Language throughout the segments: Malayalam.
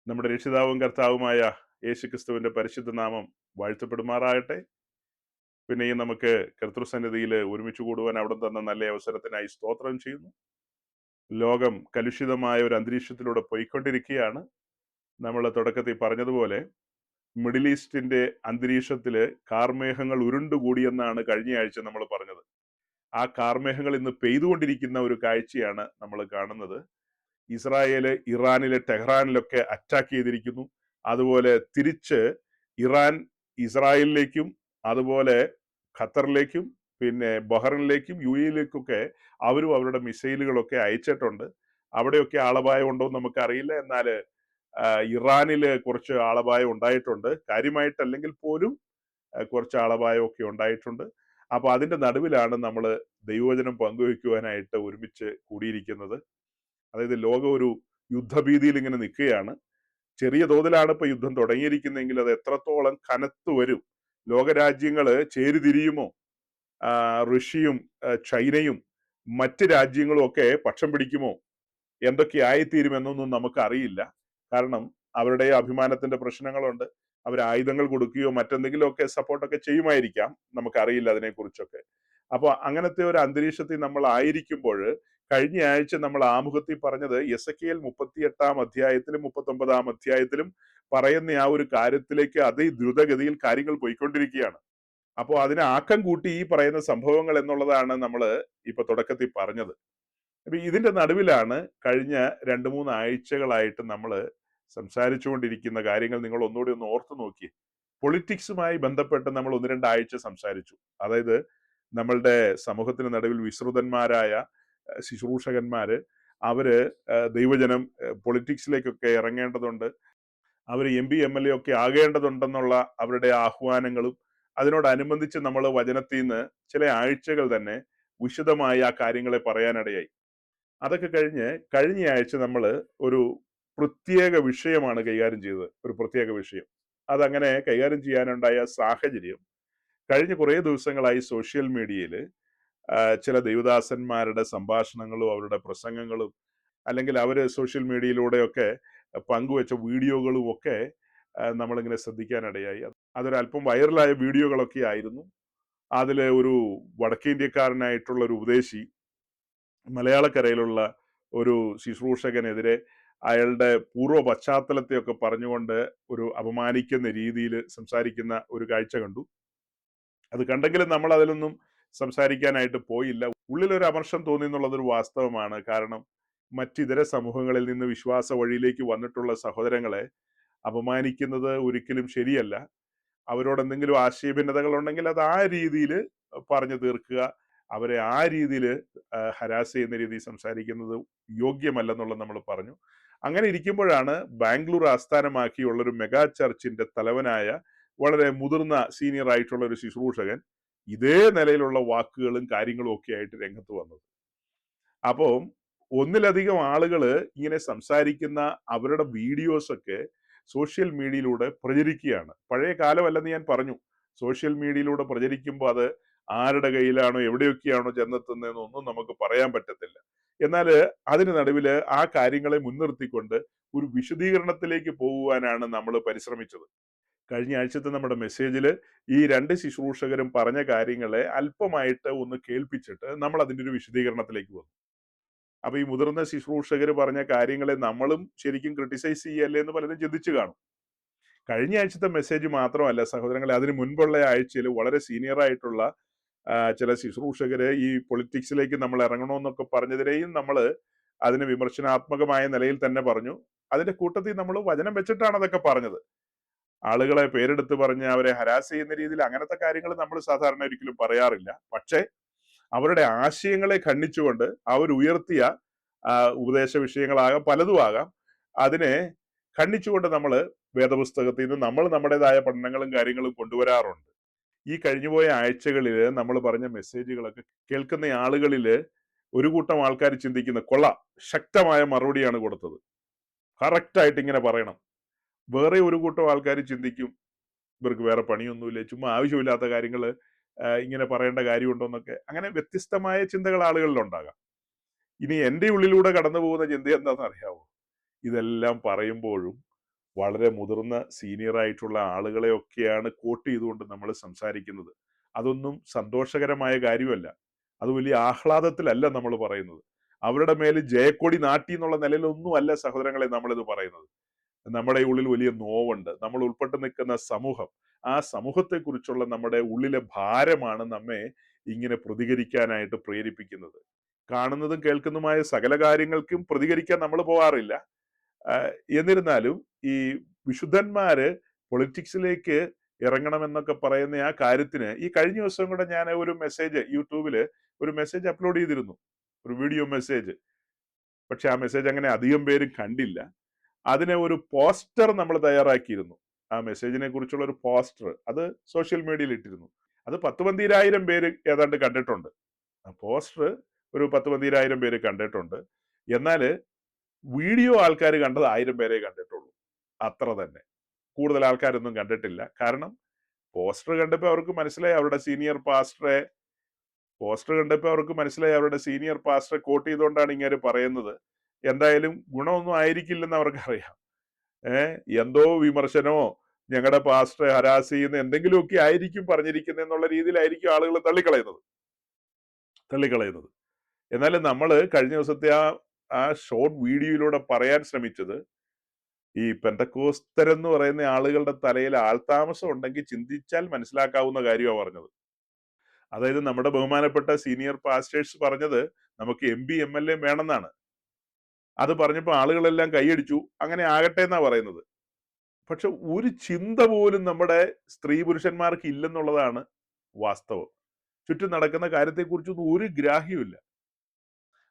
നമ്മുടെ രക്ഷിതാവും കർത്താവുമായ യേശുക്രിസ്തുവിന്റെ പരിശുദ്ധ നാമം വാഴ്ത്തപ്പെടുമാറാകട്ടെ. പിന്നെയും നമുക്ക് കർത്തൃസന്നിധിയിൽ ഒരുമിച്ച് കൂടുവാൻ അവിടെ തന്ന നല്ല അവസരത്തിനായി സ്തോത്രം ചെയ്യുന്നു. ലോകം കലുഷിതമായ ഒരു അന്തരീക്ഷത്തിലൂടെ പോയിക്കൊണ്ടിരിക്കുകയാണ്. നമ്മൾ തുടക്കത്തിൽ പറഞ്ഞതുപോലെ മിഡിൽ ഈസ്റ്റിന്റെ അന്തരീക്ഷത്തില് കാർമേഘങ്ങൾ ഉരുണ്ടുകൂടിയെന്നാണ് കഴിഞ്ഞ ആഴ്ച നമ്മൾ പറഞ്ഞത്. ആ കാർമേഘങ്ങൾ ഇന്ന് പെയ്തുകൊണ്ടിരിക്കുന്ന ഒരു കാഴ്ചയാണ് നമ്മൾ കാണുന്നത്. ഇസ്രായേല് ഇറാനിലെ ടെഹ്റാനിലൊക്കെ അറ്റാക്ക് ചെയ്തിരിക്കുന്നു. അതുപോലെ തിരിച്ച് ഇറാൻ ഇസ്രായേലിലേക്കും അതുപോലെ ഖത്തറിലേക്കും പിന്നെ ബഹ്റിനിലേക്കും യു എയിലേക്കൊക്കെ അവരും അവരുടെ മിസൈലുകളൊക്കെ അയച്ചിട്ടുണ്ട്. അവിടെയൊക്കെ ആളപായം ഉണ്ടോ എന്ന് നമുക്കറിയില്ല. എന്നാൽ ഇറാനില് കുറച്ച് ആളപായം ഉണ്ടായിട്ടുണ്ട്. കാര്യമായിട്ടല്ലെങ്കിൽ പോലും കുറച്ച് ആളപായമൊക്കെ ഉണ്ടായിട്ടുണ്ട്. അപ്പൊ അതിന്റെ നടുവിലാണ് നമ്മൾ ദൈവവചനം പങ്കുവയ്ക്കുവാനായിട്ട് ഒരുമിച്ച് കൂടിയിരിക്കുന്നത്. അതായത് ലോകം ഒരു യുദ്ധഭീതിയിൽ ഇങ്ങനെ നിൽക്കുകയാണ്. ചെറിയ തോതിലാണ് ഇപ്പൊ യുദ്ധം തുടങ്ങിയിരിക്കുന്നതെങ്കിൽ അത് എത്രത്തോളം കനത്തു വരും, ലോകരാജ്യങ്ങള് ചേരിതിരിയുമോ, റഷ്യയും ചൈനയും മറ്റ് രാജ്യങ്ങളും ഒക്കെ പക്ഷം പിടിക്കുമോ, എന്തൊക്കെ ആയിത്തീരുമെന്നൊന്നും നമുക്ക് അറിയില്ല. കാരണം അവരുടെ അഭിമാനത്തിന്റെ പ്രശ്നങ്ങളുണ്ട്. അവർ ആയുധങ്ങൾ കൊടുക്കുകയോ മറ്റെന്തെങ്കിലുമൊക്കെ സപ്പോർട്ടൊക്കെ ചെയ്യുമായിരിക്കാം, നമുക്കറിയില്ല അതിനെക്കുറിച്ചൊക്കെ. അപ്പൊ അങ്ങനത്തെ ഒരു അന്തരീക്ഷത്തിൽ നമ്മൾ ആയിരിക്കുമ്പോൾ കഴിഞ്ഞ ആഴ്ച നമ്മൾ ആമുഖത്തിൽ പറഞ്ഞത് എസെക്കിയേൽ 38 അധ്യായത്തിലും 39 അധ്യായത്തിലും പറയുന്ന ആ ഒരു കാര്യത്തിലേക്ക് അതിദ്രുതഗതിയിൽ കാര്യങ്ങൾ പോയിക്കൊണ്ടിരിക്കുകയാണ്. അപ്പോൾ അതിനെ ആക്കം കൂട്ടി ഈ പറയുന്ന സംഭവങ്ങൾ എന്നുള്ളതാണ് നമ്മൾ ഇപ്പൊ തുടക്കത്തിൽ പറഞ്ഞത്. അപ്പൊ ഇതിന്റെ നടുവിലാണ് കഴിഞ്ഞ 2-3 ആഴ്ചകളായിട്ട് നമ്മൾ സംസാരിച്ചുകൊണ്ടിരിക്കുന്ന കാര്യങ്ങൾ. നിങ്ങൾ ഒന്നുകൂടി ഒന്ന് ഓർത്തു നോക്കി. പൊളിറ്റിക്സുമായി ബന്ധപ്പെട്ട് നമ്മൾ 1-2 ആഴ്ച സംസാരിച്ചു. അതായത് നമ്മളുടെ സമൂഹത്തിന് നടുവിൽ വിശ്രുതന്മാരായ ശുശ്രൂഷകന്മാര് അവര് ദൈവജനം പൊളിറ്റിക്സിലേക്കൊക്കെ ഇറങ്ങേണ്ടതുണ്ട്, അവർ MP MLA ഒക്കെ ആകേണ്ടതുണ്ടെന്നുള്ള അവരുടെ ആഹ്വാനങ്ങളും അതിനോടനുബന്ധിച്ച് നമ്മൾ വചനത്തിൽ നിന്ന് ചില ആഴ്ചകൾ തന്നെ വിശദമായി ആ കാര്യങ്ങളെ പറയാനിടയായി. അതൊക്കെ കഴിഞ്ഞ് കഴിഞ്ഞ ആഴ്ച നമ്മൾ ഒരു പ്രത്യേക വിഷയമാണ് കൈകാര്യം ചെയ്തത്. ഒരു പ്രത്യേക വിഷയം, അതങ്ങനെ കൈകാര്യം ചെയ്യാനുണ്ടായ സാഹചര്യം, കഴിഞ്ഞ കുറേ ദിവസങ്ങളായി സോഷ്യൽ മീഡിയയിൽ ചില ദൈവദാസന്മാരുടെ സംഭാഷണങ്ങളും അവരുടെ പ്രസംഗങ്ങളും അല്ലെങ്കിൽ അവര് സോഷ്യൽ മീഡിയയിലൂടെയൊക്കെ പങ്കുവെച്ച വീഡിയോകളും ഒക്കെ നമ്മളിങ്ങനെ ശ്രദ്ധിക്കാനിടയായി. അതൊരല്പം വൈറലായ വീഡിയോകളൊക്കെ ആയിരുന്നു. അതിൽ ഒരു വടക്കേ ഇന്ത്യക്കാരനായിട്ടുള്ള ഒരു ഉപദേശി മലയാളക്കരയിലുള്ള ഒരു ശുശ്രൂഷകനെതിരെ അയാളുടെ പൂർവ്വ പശ്ചാത്തലത്തെയൊക്കെ പറഞ്ഞുകൊണ്ട് ഒരു അപമാനിക്കുന്ന രീതിയിൽ സംസാരിക്കുന്ന ഒരു കാഴ്ച കണ്ടു. അത് കണ്ടെങ്കിലും നമ്മൾ അതിലൊന്നും സംസാരിക്കാനായിട്ട് പോയില്ല. ഉള്ളിലൊരു അമർഷം തോന്നി എന്നുള്ളതൊരു വാസ്തവമാണ്. കാരണം മറ്റിതര സമൂഹങ്ങളിൽ നിന്ന് വിശ്വാസ വഴിയിലേക്ക് വന്നിട്ടുള്ള സഹോദരങ്ങളെ അപമാനിക്കുന്നത് ഒരിക്കലും ശരിയല്ല. അവരോട് എന്തെങ്കിലും ആശയഭിന്നതകൾ ഉണ്ടെങ്കിൽ അത് ആ രീതിയിൽ പറഞ്ഞു തീർക്കുക. അവരെ ആ രീതിയിൽ ഹരാസ് ചെയ്യുന്ന രീതിയിൽ സംസാരിക്കുന്നത് യോഗ്യമല്ലെന്നുള്ളത് നമ്മൾ പറഞ്ഞു. അങ്ങനെ ഇരിക്കുമ്പോഴാണ് ബാംഗ്ലൂർ ആസ്ഥാനമാക്കിയുള്ളൊരു മെഗാ ചർച്ചിന്റെ തലവനായ വളരെ മുതിർന്ന സീനിയർ ആയിട്ടുള്ള ഒരു ശുശ്രൂഷകൻ ഇതേ നിലയിലുള്ള വാക്കുകളും കാര്യങ്ങളും ഒക്കെ ആയിട്ട് രംഗത്ത് വന്നത്. അപ്പോൾ ഒന്നിലധികം ആളുകൾ ഇങ്ങനെ സംസാരിക്കുന്ന അവരുടെ വീഡിയോസ് ഒക്കെ സോഷ്യൽ മീഡിയയിലൂടെ പ്രചരിക്കുകയാണ്. പഴയ കാലമല്ലെന്ന് ഞാൻ പറഞ്ഞു. സോഷ്യൽ മീഡിയയിലൂടെ പ്രചരിക്കുമ്പോൾ അത് ആരുടെ കയ്യിലാണോ എവിടെയൊക്കെയാണോ ചെന്നെത്തുന്നതെന്നൊന്നും നമുക്ക് പറയാൻ പറ്റത്തില്ല. എന്നാൽ അതിന് നടുവിൽ ആ കാര്യങ്ങളെ മുൻനിർത്തിക്കൊണ്ട് ഒരു വിശദീകരണത്തിലേക്ക് പോകുവാനാണ് നമ്മൾ പരിശ്രമിച്ചത്. കഴിഞ്ഞ ആഴ്ചത്തെ നമ്മുടെ മെസ്സേജിൽ ഈ 2 ശുശ്രൂഷകരും പറഞ്ഞ കാര്യങ്ങളെ അല്പമായിട്ട് ഒന്ന് കേൾപ്പിച്ചിട്ട് നമ്മൾ അതിൻ്റെ ഒരു വിശദീകരണത്തിലേക്ക് വന്നു. അപ്പൊ ഈ മുതിർന്ന ശുശ്രൂഷകർ പറഞ്ഞ കാര്യങ്ങളെ നമ്മളും ശരിക്കും ക്രിട്ടിസൈസ് ചെയ്യല്ലേ എന്ന് പലരും ചിന്തിച്ചു കാണും. കഴിഞ്ഞ ആഴ്ചത്തെ മെസ്സേജ് മാത്രമല്ല സഹോദരങ്ങളെ, അതിന് മുൻപുള്ള ആഴ്ചയിൽ വളരെ സീനിയർ ആയിട്ടുള്ള ചില ശുശ്രൂഷകര് ഈ പൊളിറ്റിക്സിലേക്ക് നമ്മൾ ഇറങ്ങണമെന്നൊക്കെ പറഞ്ഞതിനെയും നമ്മൾ അതിന് വിമർശനാത്മകമായ നിലയിൽ തന്നെ പറഞ്ഞു. അതിന്റെ കൂട്ടത്തിൽ നമ്മൾ വചനം വെച്ചിട്ടാണ് അതൊക്കെ പറഞ്ഞത്. ആളുകളെ പേരെടുത്ത് പറഞ്ഞ് അവരെ ഹരാസ് ചെയ്യുന്ന രീതിയിൽ അങ്ങനത്തെ കാര്യങ്ങൾ നമ്മൾ സാധാരണ ഒരിക്കലും പറയാറില്ല. പക്ഷേ അവരുടെ ആശയങ്ങളെ ഖണ്ഡിച്ചുകൊണ്ട് അവരുയർത്തിയ ഉപദേശ വിഷയങ്ങളാകാം, പലതും ആകാം, അതിനെ ഖണ്ഡിച്ചുകൊണ്ട് നമ്മൾ വേദപുസ്തകത്തിൽ നിന്ന് നമ്മൾ നമ്മുടേതായ പഠനങ്ങളും കാര്യങ്ങളും കൊണ്ടുവരാറുണ്ട്. ഈ കഴിഞ്ഞുപോയ ആഴ്ചകളിൽ നമ്മൾ പറഞ്ഞ മെസ്സേജുകളൊക്കെ കേൾക്കുന്ന ആളുകളിൽ ഒരു കൂട്ടം ആൾക്കാർ ചിന്തിക്കുന്ന കൊള്ളാം, ശക്തമായ മറുപടിയാണ് കൊടുത്തത്, കറക്റ്റായിട്ട് ഇങ്ങനെ പറയണം. വേറെ ഒരു കൂട്ടം ആൾക്കാർ ചിന്തിക്കും, ഇവർക്ക് വേറെ പണിയൊന്നുമില്ല, ചുമ്മാ ആവശ്യമില്ലാത്ത കാര്യങ്ങൾ ഇങ്ങനെ പറയേണ്ട കാര്യമുണ്ടോന്നൊക്കെ. അങ്ങനെ വ്യത്യസ്തമായ ചിന്തകൾ ആളുകളിൽ ഉണ്ടാകാം. ഇനി എൻ്റെ ഉള്ളിലൂടെ കടന്നു പോകുന്ന ചിന്ത എന്താണെന്ന് അറിയാവോ? ഇതെല്ലാം പറയുമ്പോഴും വളരെ മുതിർന്ന സീനിയറായിട്ടുള്ള ആളുകളെയൊക്കെയാണ് കോട്ട് ചെയ്തുകൊണ്ട് നമ്മൾ സംസാരിക്കുന്നത്. അതൊന്നും സന്തോഷകരമായ കാര്യമല്ല. അത് വലിയ ആഹ്ലാദത്തിലല്ല നമ്മൾ പറയുന്നത്. അവരുടെ മേൽ ജയക്കൊടി നാട്ടി എന്നുള്ള നിലയിലൊന്നും അല്ല സഹോദരങ്ങളെ നമ്മളിത് പറയുന്നത്. നമ്മുടെ ഉള്ളിൽ വലിയ നോവുണ്ട്. നമ്മൾ ഉൾപ്പെട്ട് നിൽക്കുന്ന സമൂഹം, ആ സമൂഹത്തെക്കുറിച്ചുള്ള നമ്മുടെ ഉള്ളിലെ ഭാരമാണ് നമ്മെ ഇങ്ങനെ പ്രതികരിക്കാനായിട്ട് പ്രേരിപ്പിക്കുന്നത്. കാണുന്നതും കേൾക്കുന്നതുമായ സകല കാര്യങ്ങൾക്കും പ്രതികരിക്കാൻ നമ്മൾ പോകാറില്ല. എന്നിരുന്നാലും ഈ വിശുദ്ധന്മാര് പൊളിറ്റിക്സിലേക്ക് ഇറങ്ങണമെന്നൊക്കെ പറയുന്ന ആ കാര്യത്തിന് ഈ കഴിഞ്ഞ ദിവസം കൂടെ ഞാൻ ഒരു മെസ്സേജ് യൂട്യൂബില് ഒരു മെസ്സേജ് അപ്ലോഡ് ചെയ്തിരുന്നു, ഒരു വീഡിയോ മെസ്സേജ്. പക്ഷെ ആ മെസ്സേജ് അങ്ങനെ അധികം പേര് കണ്ടില്ല. അതിനെ ഒരു പോസ്റ്റർ നമ്മൾ തയ്യാറാക്കിയിരുന്നു. ആ മെസ്സേജിനെ കുറിച്ചുള്ള ഒരു പോസ്റ്റർ അത് സോഷ്യൽ മീഡിയയിൽ ഇട്ടിരുന്നു. അത് 10,000 പേര് ഏതാണ്ട് കണ്ടിട്ടുണ്ട്. ആ പോസ്റ്റർ ഒരു 10,000 പേര് കണ്ടിട്ടുണ്ട്. എന്നാല് വീഡിയോ ആൾക്കാർ കണ്ടത് 1000 പേരെ കണ്ടിട്ടുള്ളൂ. അത്ര തന്നെ. കൂടുതൽ ആൾക്കാരൊന്നും കണ്ടിട്ടില്ല. കാരണം പോസ്റ്റർ കണ്ടപ്പോൾ അവർക്ക് മനസ്സിലായി അവരുടെ സീനിയർ പാസ്റ്ററെ കോട്ട് ചെയ്തുകൊണ്ടാണ് ഇങ്ങനെ പറയുന്നത്. എന്തായാലും ഗുണമൊന്നും ആയിരിക്കില്ലെന്ന് അവർക്കറിയാം. എന്തോ വിമർശനമോ ഞങ്ങളുടെ പാസ്റ്ററെ ഹരാസ് ചെയ്യുന്ന എന്തെങ്കിലുമൊക്കെ ആയിരിക്കും പറഞ്ഞിരിക്കുന്നത് എന്നുള്ള രീതിയിലായിരിക്കും ആളുകൾ തള്ളിക്കളയുന്നത്. എന്നാലും നമ്മൾ കഴിഞ്ഞ ദിവസത്തെ ആ ഷോർട്ട് വീഡിയോയിലൂടെ പറയാൻ ശ്രമിച്ചത് ഈ പെന്തക്കോസ്തരെന്ന് പറയുന്ന ആളുകളുടെ തലയിൽ ആൾതാമസം ഉണ്ടെങ്കിൽ ചിന്തിച്ചാൽ മനസ്സിലാക്കാവുന്ന കാര്യമാണ് പറഞ്ഞത്. അതായത് നമ്മുടെ ബഹുമാനപ്പെട്ട സീനിയർ പാസ്റ്റേഴ്സ് പറഞ്ഞത് നമുക്ക് MP MLA വേണമെന്നാണ്. അത് പറഞ്ഞപ്പോൾ ആളുകളെല്ലാം കൈയടിച്ചു. അങ്ങനെ ആകട്ടെ എന്നാ പറയുന്നത്. പക്ഷെ ഒരു ചിന്ത പോലും നമ്മുടെ സ്ത്രീ പുരുഷന്മാർക്ക് ഇല്ലെന്നുള്ളതാണ് വാസ്തവം. ചുറ്റും നടക്കുന്ന കാര്യത്തെക്കുറിച്ചൊന്നും ഒരു ഗ്രാഹ്യമില്ല.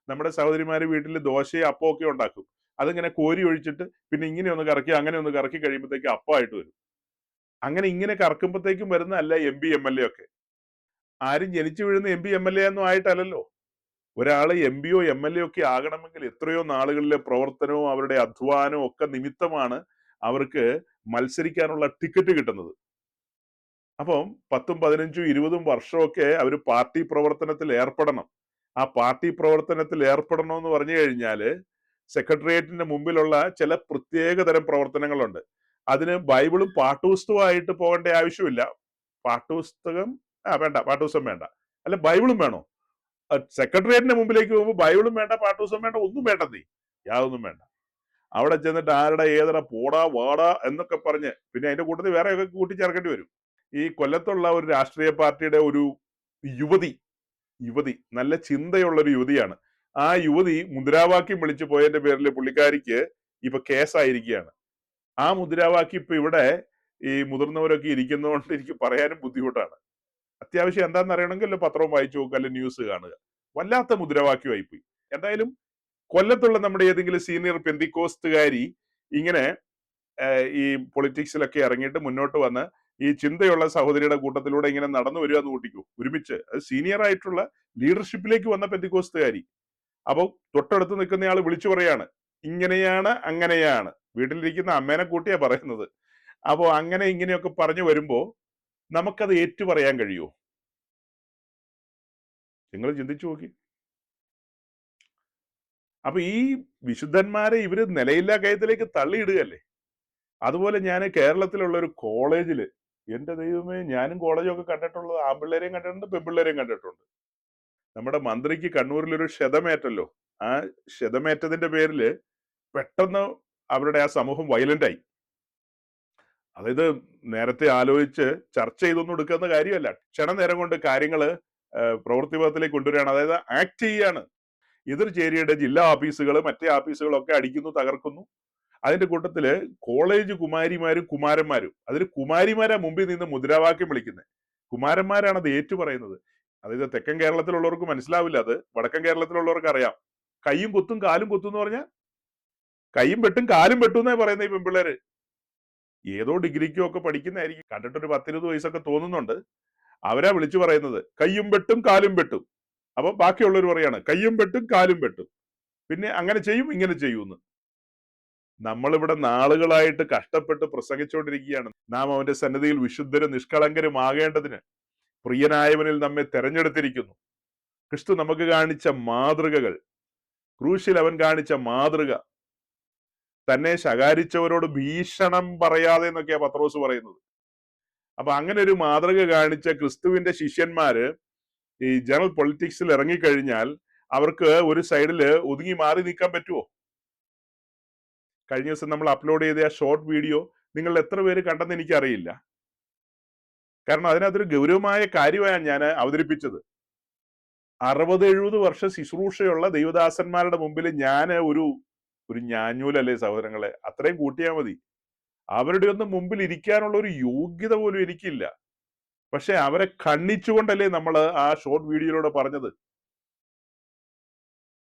നമ്മുടെ സഹോദരിമാര് വീട്ടിൽ ദോശയും അപ്പവും ഒക്കെ ഉണ്ടാക്കും. അതിങ്ങനെ കോരി ഒഴിച്ചിട്ട് പിന്നെ ഇങ്ങനെ ഒന്ന് കറക്കി അങ്ങനെ ഒന്ന് കറക്കി കഴിയുമ്പോഴത്തേക്ക് അപ്പമായിട്ട് വരും. ഇങ്ങനെ കറക്കുമ്പോഴത്തേക്കും വരുന്നതല്ല MP MLA ഒക്കെ. ആരും ജനിച്ചു വീഴുന്ന MP MLA ഒന്നും ആയിട്ടല്ലല്ലോ. ഒരാള് MP യോ MLA ഒക്കെ ആകണമെങ്കിൽ എത്രയോ നാളുകളിലെ പ്രവർത്തനവും അവരുടെ അധ്വാനവും ഒക്കെ നിമിത്തമാണ് അവർക്ക് മത്സരിക്കാനുള്ള ടിക്കറ്റ് കിട്ടുന്നത്. അപ്പം 10ഉം 15ഉം 20ഉം വർഷമൊക്കെ അവർ പാർട്ടി പ്രവർത്തനത്തിൽ ഏർപ്പെടണം. ആ പാർട്ടി പ്രവർത്തനത്തിൽ ഏർപ്പെടണമെന്ന് പറഞ്ഞു കഴിഞ്ഞാല് സെക്രട്ടേറിയറ്റിന്റെ മുമ്പിലുള്ള ചില പ്രത്യേകതരം പ്രവർത്തനങ്ങളുണ്ട്. അതിന് ബൈബിളും പാട്ടുപുസ്തകമായിട്ട് പോകേണ്ട ആവശ്യമില്ല. പാട്ടുപുസ്തകം പാട്ടുപുസ്തകം വേണ്ട. അല്ല, ബൈബിളും വേണോ? സെക്രട്ടേറിയറ്റിന്റെ മുമ്പിലേക്ക് പോകുമ്പോൾ ബൈബിളും വേണ്ട, പാട്ടുപുസ്തകം വേണ്ട, ഒന്നും വേണ്ടതേ. യാതൊന്നും വേണ്ട. അവിടെ ചെന്നിട്ട് ആരുടെ ഏതട പോടാ വാടാ എന്നൊക്കെ പറഞ്ഞ് പിന്നെ അതിന്റെ കൂട്ടത്തിൽ വേറെയൊക്കെ കൂട്ടിച്ചേർക്കേണ്ടി വരും. ഈ കൊല്ലത്തുള്ള ഒരു രാഷ്ട്രീയ പാർട്ടിയുടെ ഒരു യുവതി നല്ല ചിന്തയുള്ള ഒരു യുവതിയാണ്. ആ യുവതി മുദ്രാവാക്യം വിളിച്ചു പോയതിന്റെ പേരിൽ പുള്ളിക്കാരിക്ക് ഇപ്പൊ കേസായിരിക്കുകയാണ്. ആ മുദ്രാവാക്യം ഇപ്പൊ ഇവിടെ ഈ മുതിർന്നവരൊക്കെ ഇരിക്കുന്നതുകൊണ്ട് എനിക്ക് പറയാനും ബുദ്ധിമുട്ടാണ്. അത്യാവശ്യം എന്താണെന്ന് അറിയണമെങ്കിൽ പത്രവും വായിച്ചു നോക്കുക, അല്ലെങ്കിൽ ന്യൂസ് കാണുക. വല്ലാത്ത മുദ്രാവാക്യമായിപ്പോയി. എന്തായാലും കൊല്ലത്തുള്ള നമ്മുടെ ഏതെങ്കിലും സീനിയർ പെന്തിക്കോസ്തുകാരി ഇങ്ങനെ ഈ പൊളിറ്റിക്സിലൊക്കെ ഇറങ്ങിയിട്ട് മുന്നോട്ട് വന്ന് ഈ ചിന്തയുള്ള സഹോദരിയുടെ കൂട്ടത്തിലൂടെ ഇങ്ങനെ നടന്നു വരിക എന്ന് കൂട്ടിക്കൂ. ഒരുമിച്ച് അത് സീനിയർ ആയിട്ടുള്ള ലീഡർഷിപ്പിലേക്ക് വന്ന പെന്തിക്കോസ്തുകാരി. അപ്പൊ തൊട്ടടുത്ത് നിൽക്കുന്നയാൾ വിളിച്ചു പറയാണ്, ഇങ്ങനെയാണ് അങ്ങനെയാണ്. വീട്ടിലിരിക്കുന്ന അമ്മേനെ കൂട്ടിയാ പറയുന്നത്. അപ്പോ അങ്ങനെ ഇങ്ങനെയൊക്കെ പറഞ്ഞു വരുമ്പോ നമുക്കത് ഏറ്റു പറയാൻ കഴിയുമോ? നിങ്ങൾ ചിന്തിച്ചു നോക്കി. അപ്പൊ ഈ വിശുദ്ധന്മാരെ ഇവര് നിലയില്ലാ കയത്തിലേക്ക് തള്ളിയിടുകയല്ലേ. അതുപോലെ ഞാൻ കേരളത്തിലുള്ള ഒരു കോളേജില്, എന്റെ ദൈവമേ, ഞാനും കോളേജൊക്കെ കണ്ടിട്ടുള്ളത് ആൺപിള്ളേരെയും കണ്ടിട്ടുണ്ട്, പെൺപിള്ളേരെയും കണ്ടിട്ടുണ്ട്. നമ്മുടെ മന്ത്രിക്ക് കണ്ണൂരിലൊരു ക്ഷതമേറ്റല്ലോ. ആ ക്ഷതമേറ്റതിന്റെ പേരില് പെട്ടെന്ന് അവരുടെ ആ സമൂഹം വയലന്റായി. അതായത് നേരത്തെ ആലോചിച്ച് ചർച്ച ചെയ്തൊന്നും എടുക്കുന്ന കാര്യമല്ല. ക്ഷണനേരം കൊണ്ട് കാര്യങ്ങള് പ്രവൃത്തിപഥത്തിലേക്ക് കൊണ്ടുവരികയാണ്. അതായത് ആക്ട് ചെയ്യാണ്. എതിർചേരിയുടെ ജില്ലാ ഓഫീസുകൾ മറ്റേ ഓഫീസുകളൊക്കെ അടിക്കുന്നു, തകർക്കുന്നു. അതിന്റെ കൂട്ടത്തില് കോളേജ് കുമാരിമാരും കുമാരന്മാരും, അതിൽ കുമാരിമാരാ മുമ്പിൽ നിന്ന് മുദ്രാവാക്യം വിളിക്കുന്നത്. കുമാരന്മാരാണ് അത് ഏറ്റുപറയുന്നത്. അതായത് തെക്കൻ കേരളത്തിലുള്ളവർക്ക് മനസ്സിലാവില്ല, അത് വടക്കൻ കേരളത്തിലുള്ളവർക്ക് അറിയാം. കൈയും കുത്തും കാലും കുത്തും എന്ന് പറഞ്ഞാൽ കൈയും വെട്ടും കാലും വെട്ടും എന്നേ പറയുന്നത് ഈ പെൺപിള്ളേര്. ഏതോ ഡിഗ്രിക്കോ ഒക്കെ പഠിക്കുന്നതായിരിക്കും. കണ്ടിട്ടൊരു 10-20 വയസ്സൊക്കെ തോന്നുന്നുണ്ട്. അവരാ വിളിച്ചു പറയുന്നത് കയ്യും വെട്ടും കാലും വെട്ടും. അപ്പൊ ബാക്കിയുള്ളവർ പറയാണ് കയ്യും വെട്ടും കാലും വെട്ടും, പിന്നെ അങ്ങനെ ചെയ്യും ഇങ്ങനെ ചെയ്യൂന്ന്. നമ്മളിവിടെ നാളുകളായിട്ട് കഷ്ടപ്പെട്ട് പ്രസംഗിച്ചുകൊണ്ടിരിക്കുകയാണ്. നാം അവന്റെ സന്നിധിയിൽ വിശുദ്ധരും നിഷ്കളങ്കരുമാകേണ്ടതിന് പ്രിയനായവനിൽ നമ്മെ തെരഞ്ഞെടുത്തിരിക്കുന്നു. ക്രിസ്തു നമുക്ക് കാണിച്ച മാതൃകകൾ, ക്രൂശിൽ അവൻ കാണിച്ച മാതൃക, തന്നെ ശകാരിച്ചവരോട് ഭീഷണം പറയാതെ എന്നൊക്കെയാ പത്രോസ് പറയുന്നത്. അപ്പൊ അങ്ങനെ ഒരു മാതൃക കാണിച്ച ക്രിസ്തുവിന്റെ ശിഷ്യന്മാര് ഈ ജനറൽ പൊളിറ്റിക്സിൽ ഇറങ്ങിക്കഴിഞ്ഞാൽ അവർക്ക് ഒരു സൈഡില് ഒതുങ്ങി മാറി നിൽക്കാൻ പറ്റുമോ? കഴിഞ്ഞ ദിവസം നമ്മൾ അപ്ലോഡ് ചെയ്ത ആ ഷോർട്ട് വീഡിയോ നിങ്ങൾ എത്ര പേര് കണ്ടെന്ന് എനിക്കറിയില്ല. കാരണം അതിനകത്തൊരു ഗൗരവമായ കാര്യമാണ് ഞാൻ അവതരിപ്പിച്ചത്. 60-70 വർഷം ശുശ്രൂഷയുള്ള ദൈവദാസന്മാരുടെ മുമ്പിൽ ഞാൻ ഒരു ഞാഞ്ഞൂലല്ലേ സഹോദരങ്ങളെ, അത്രയും കൂട്ടിയാൽ മതി. അവരുടെ ഒന്നും മുമ്പിൽ ഇരിക്കാനുള്ള ഒരു യോഗ്യത പോലും എനിക്കില്ല. പക്ഷെ അവരെ ഖണ്ഡിച്ചുകൊണ്ടല്ലേ നമ്മൾ ആ ഷോർട്ട് വീഡിയോയിലൂടെ പറഞ്ഞത്.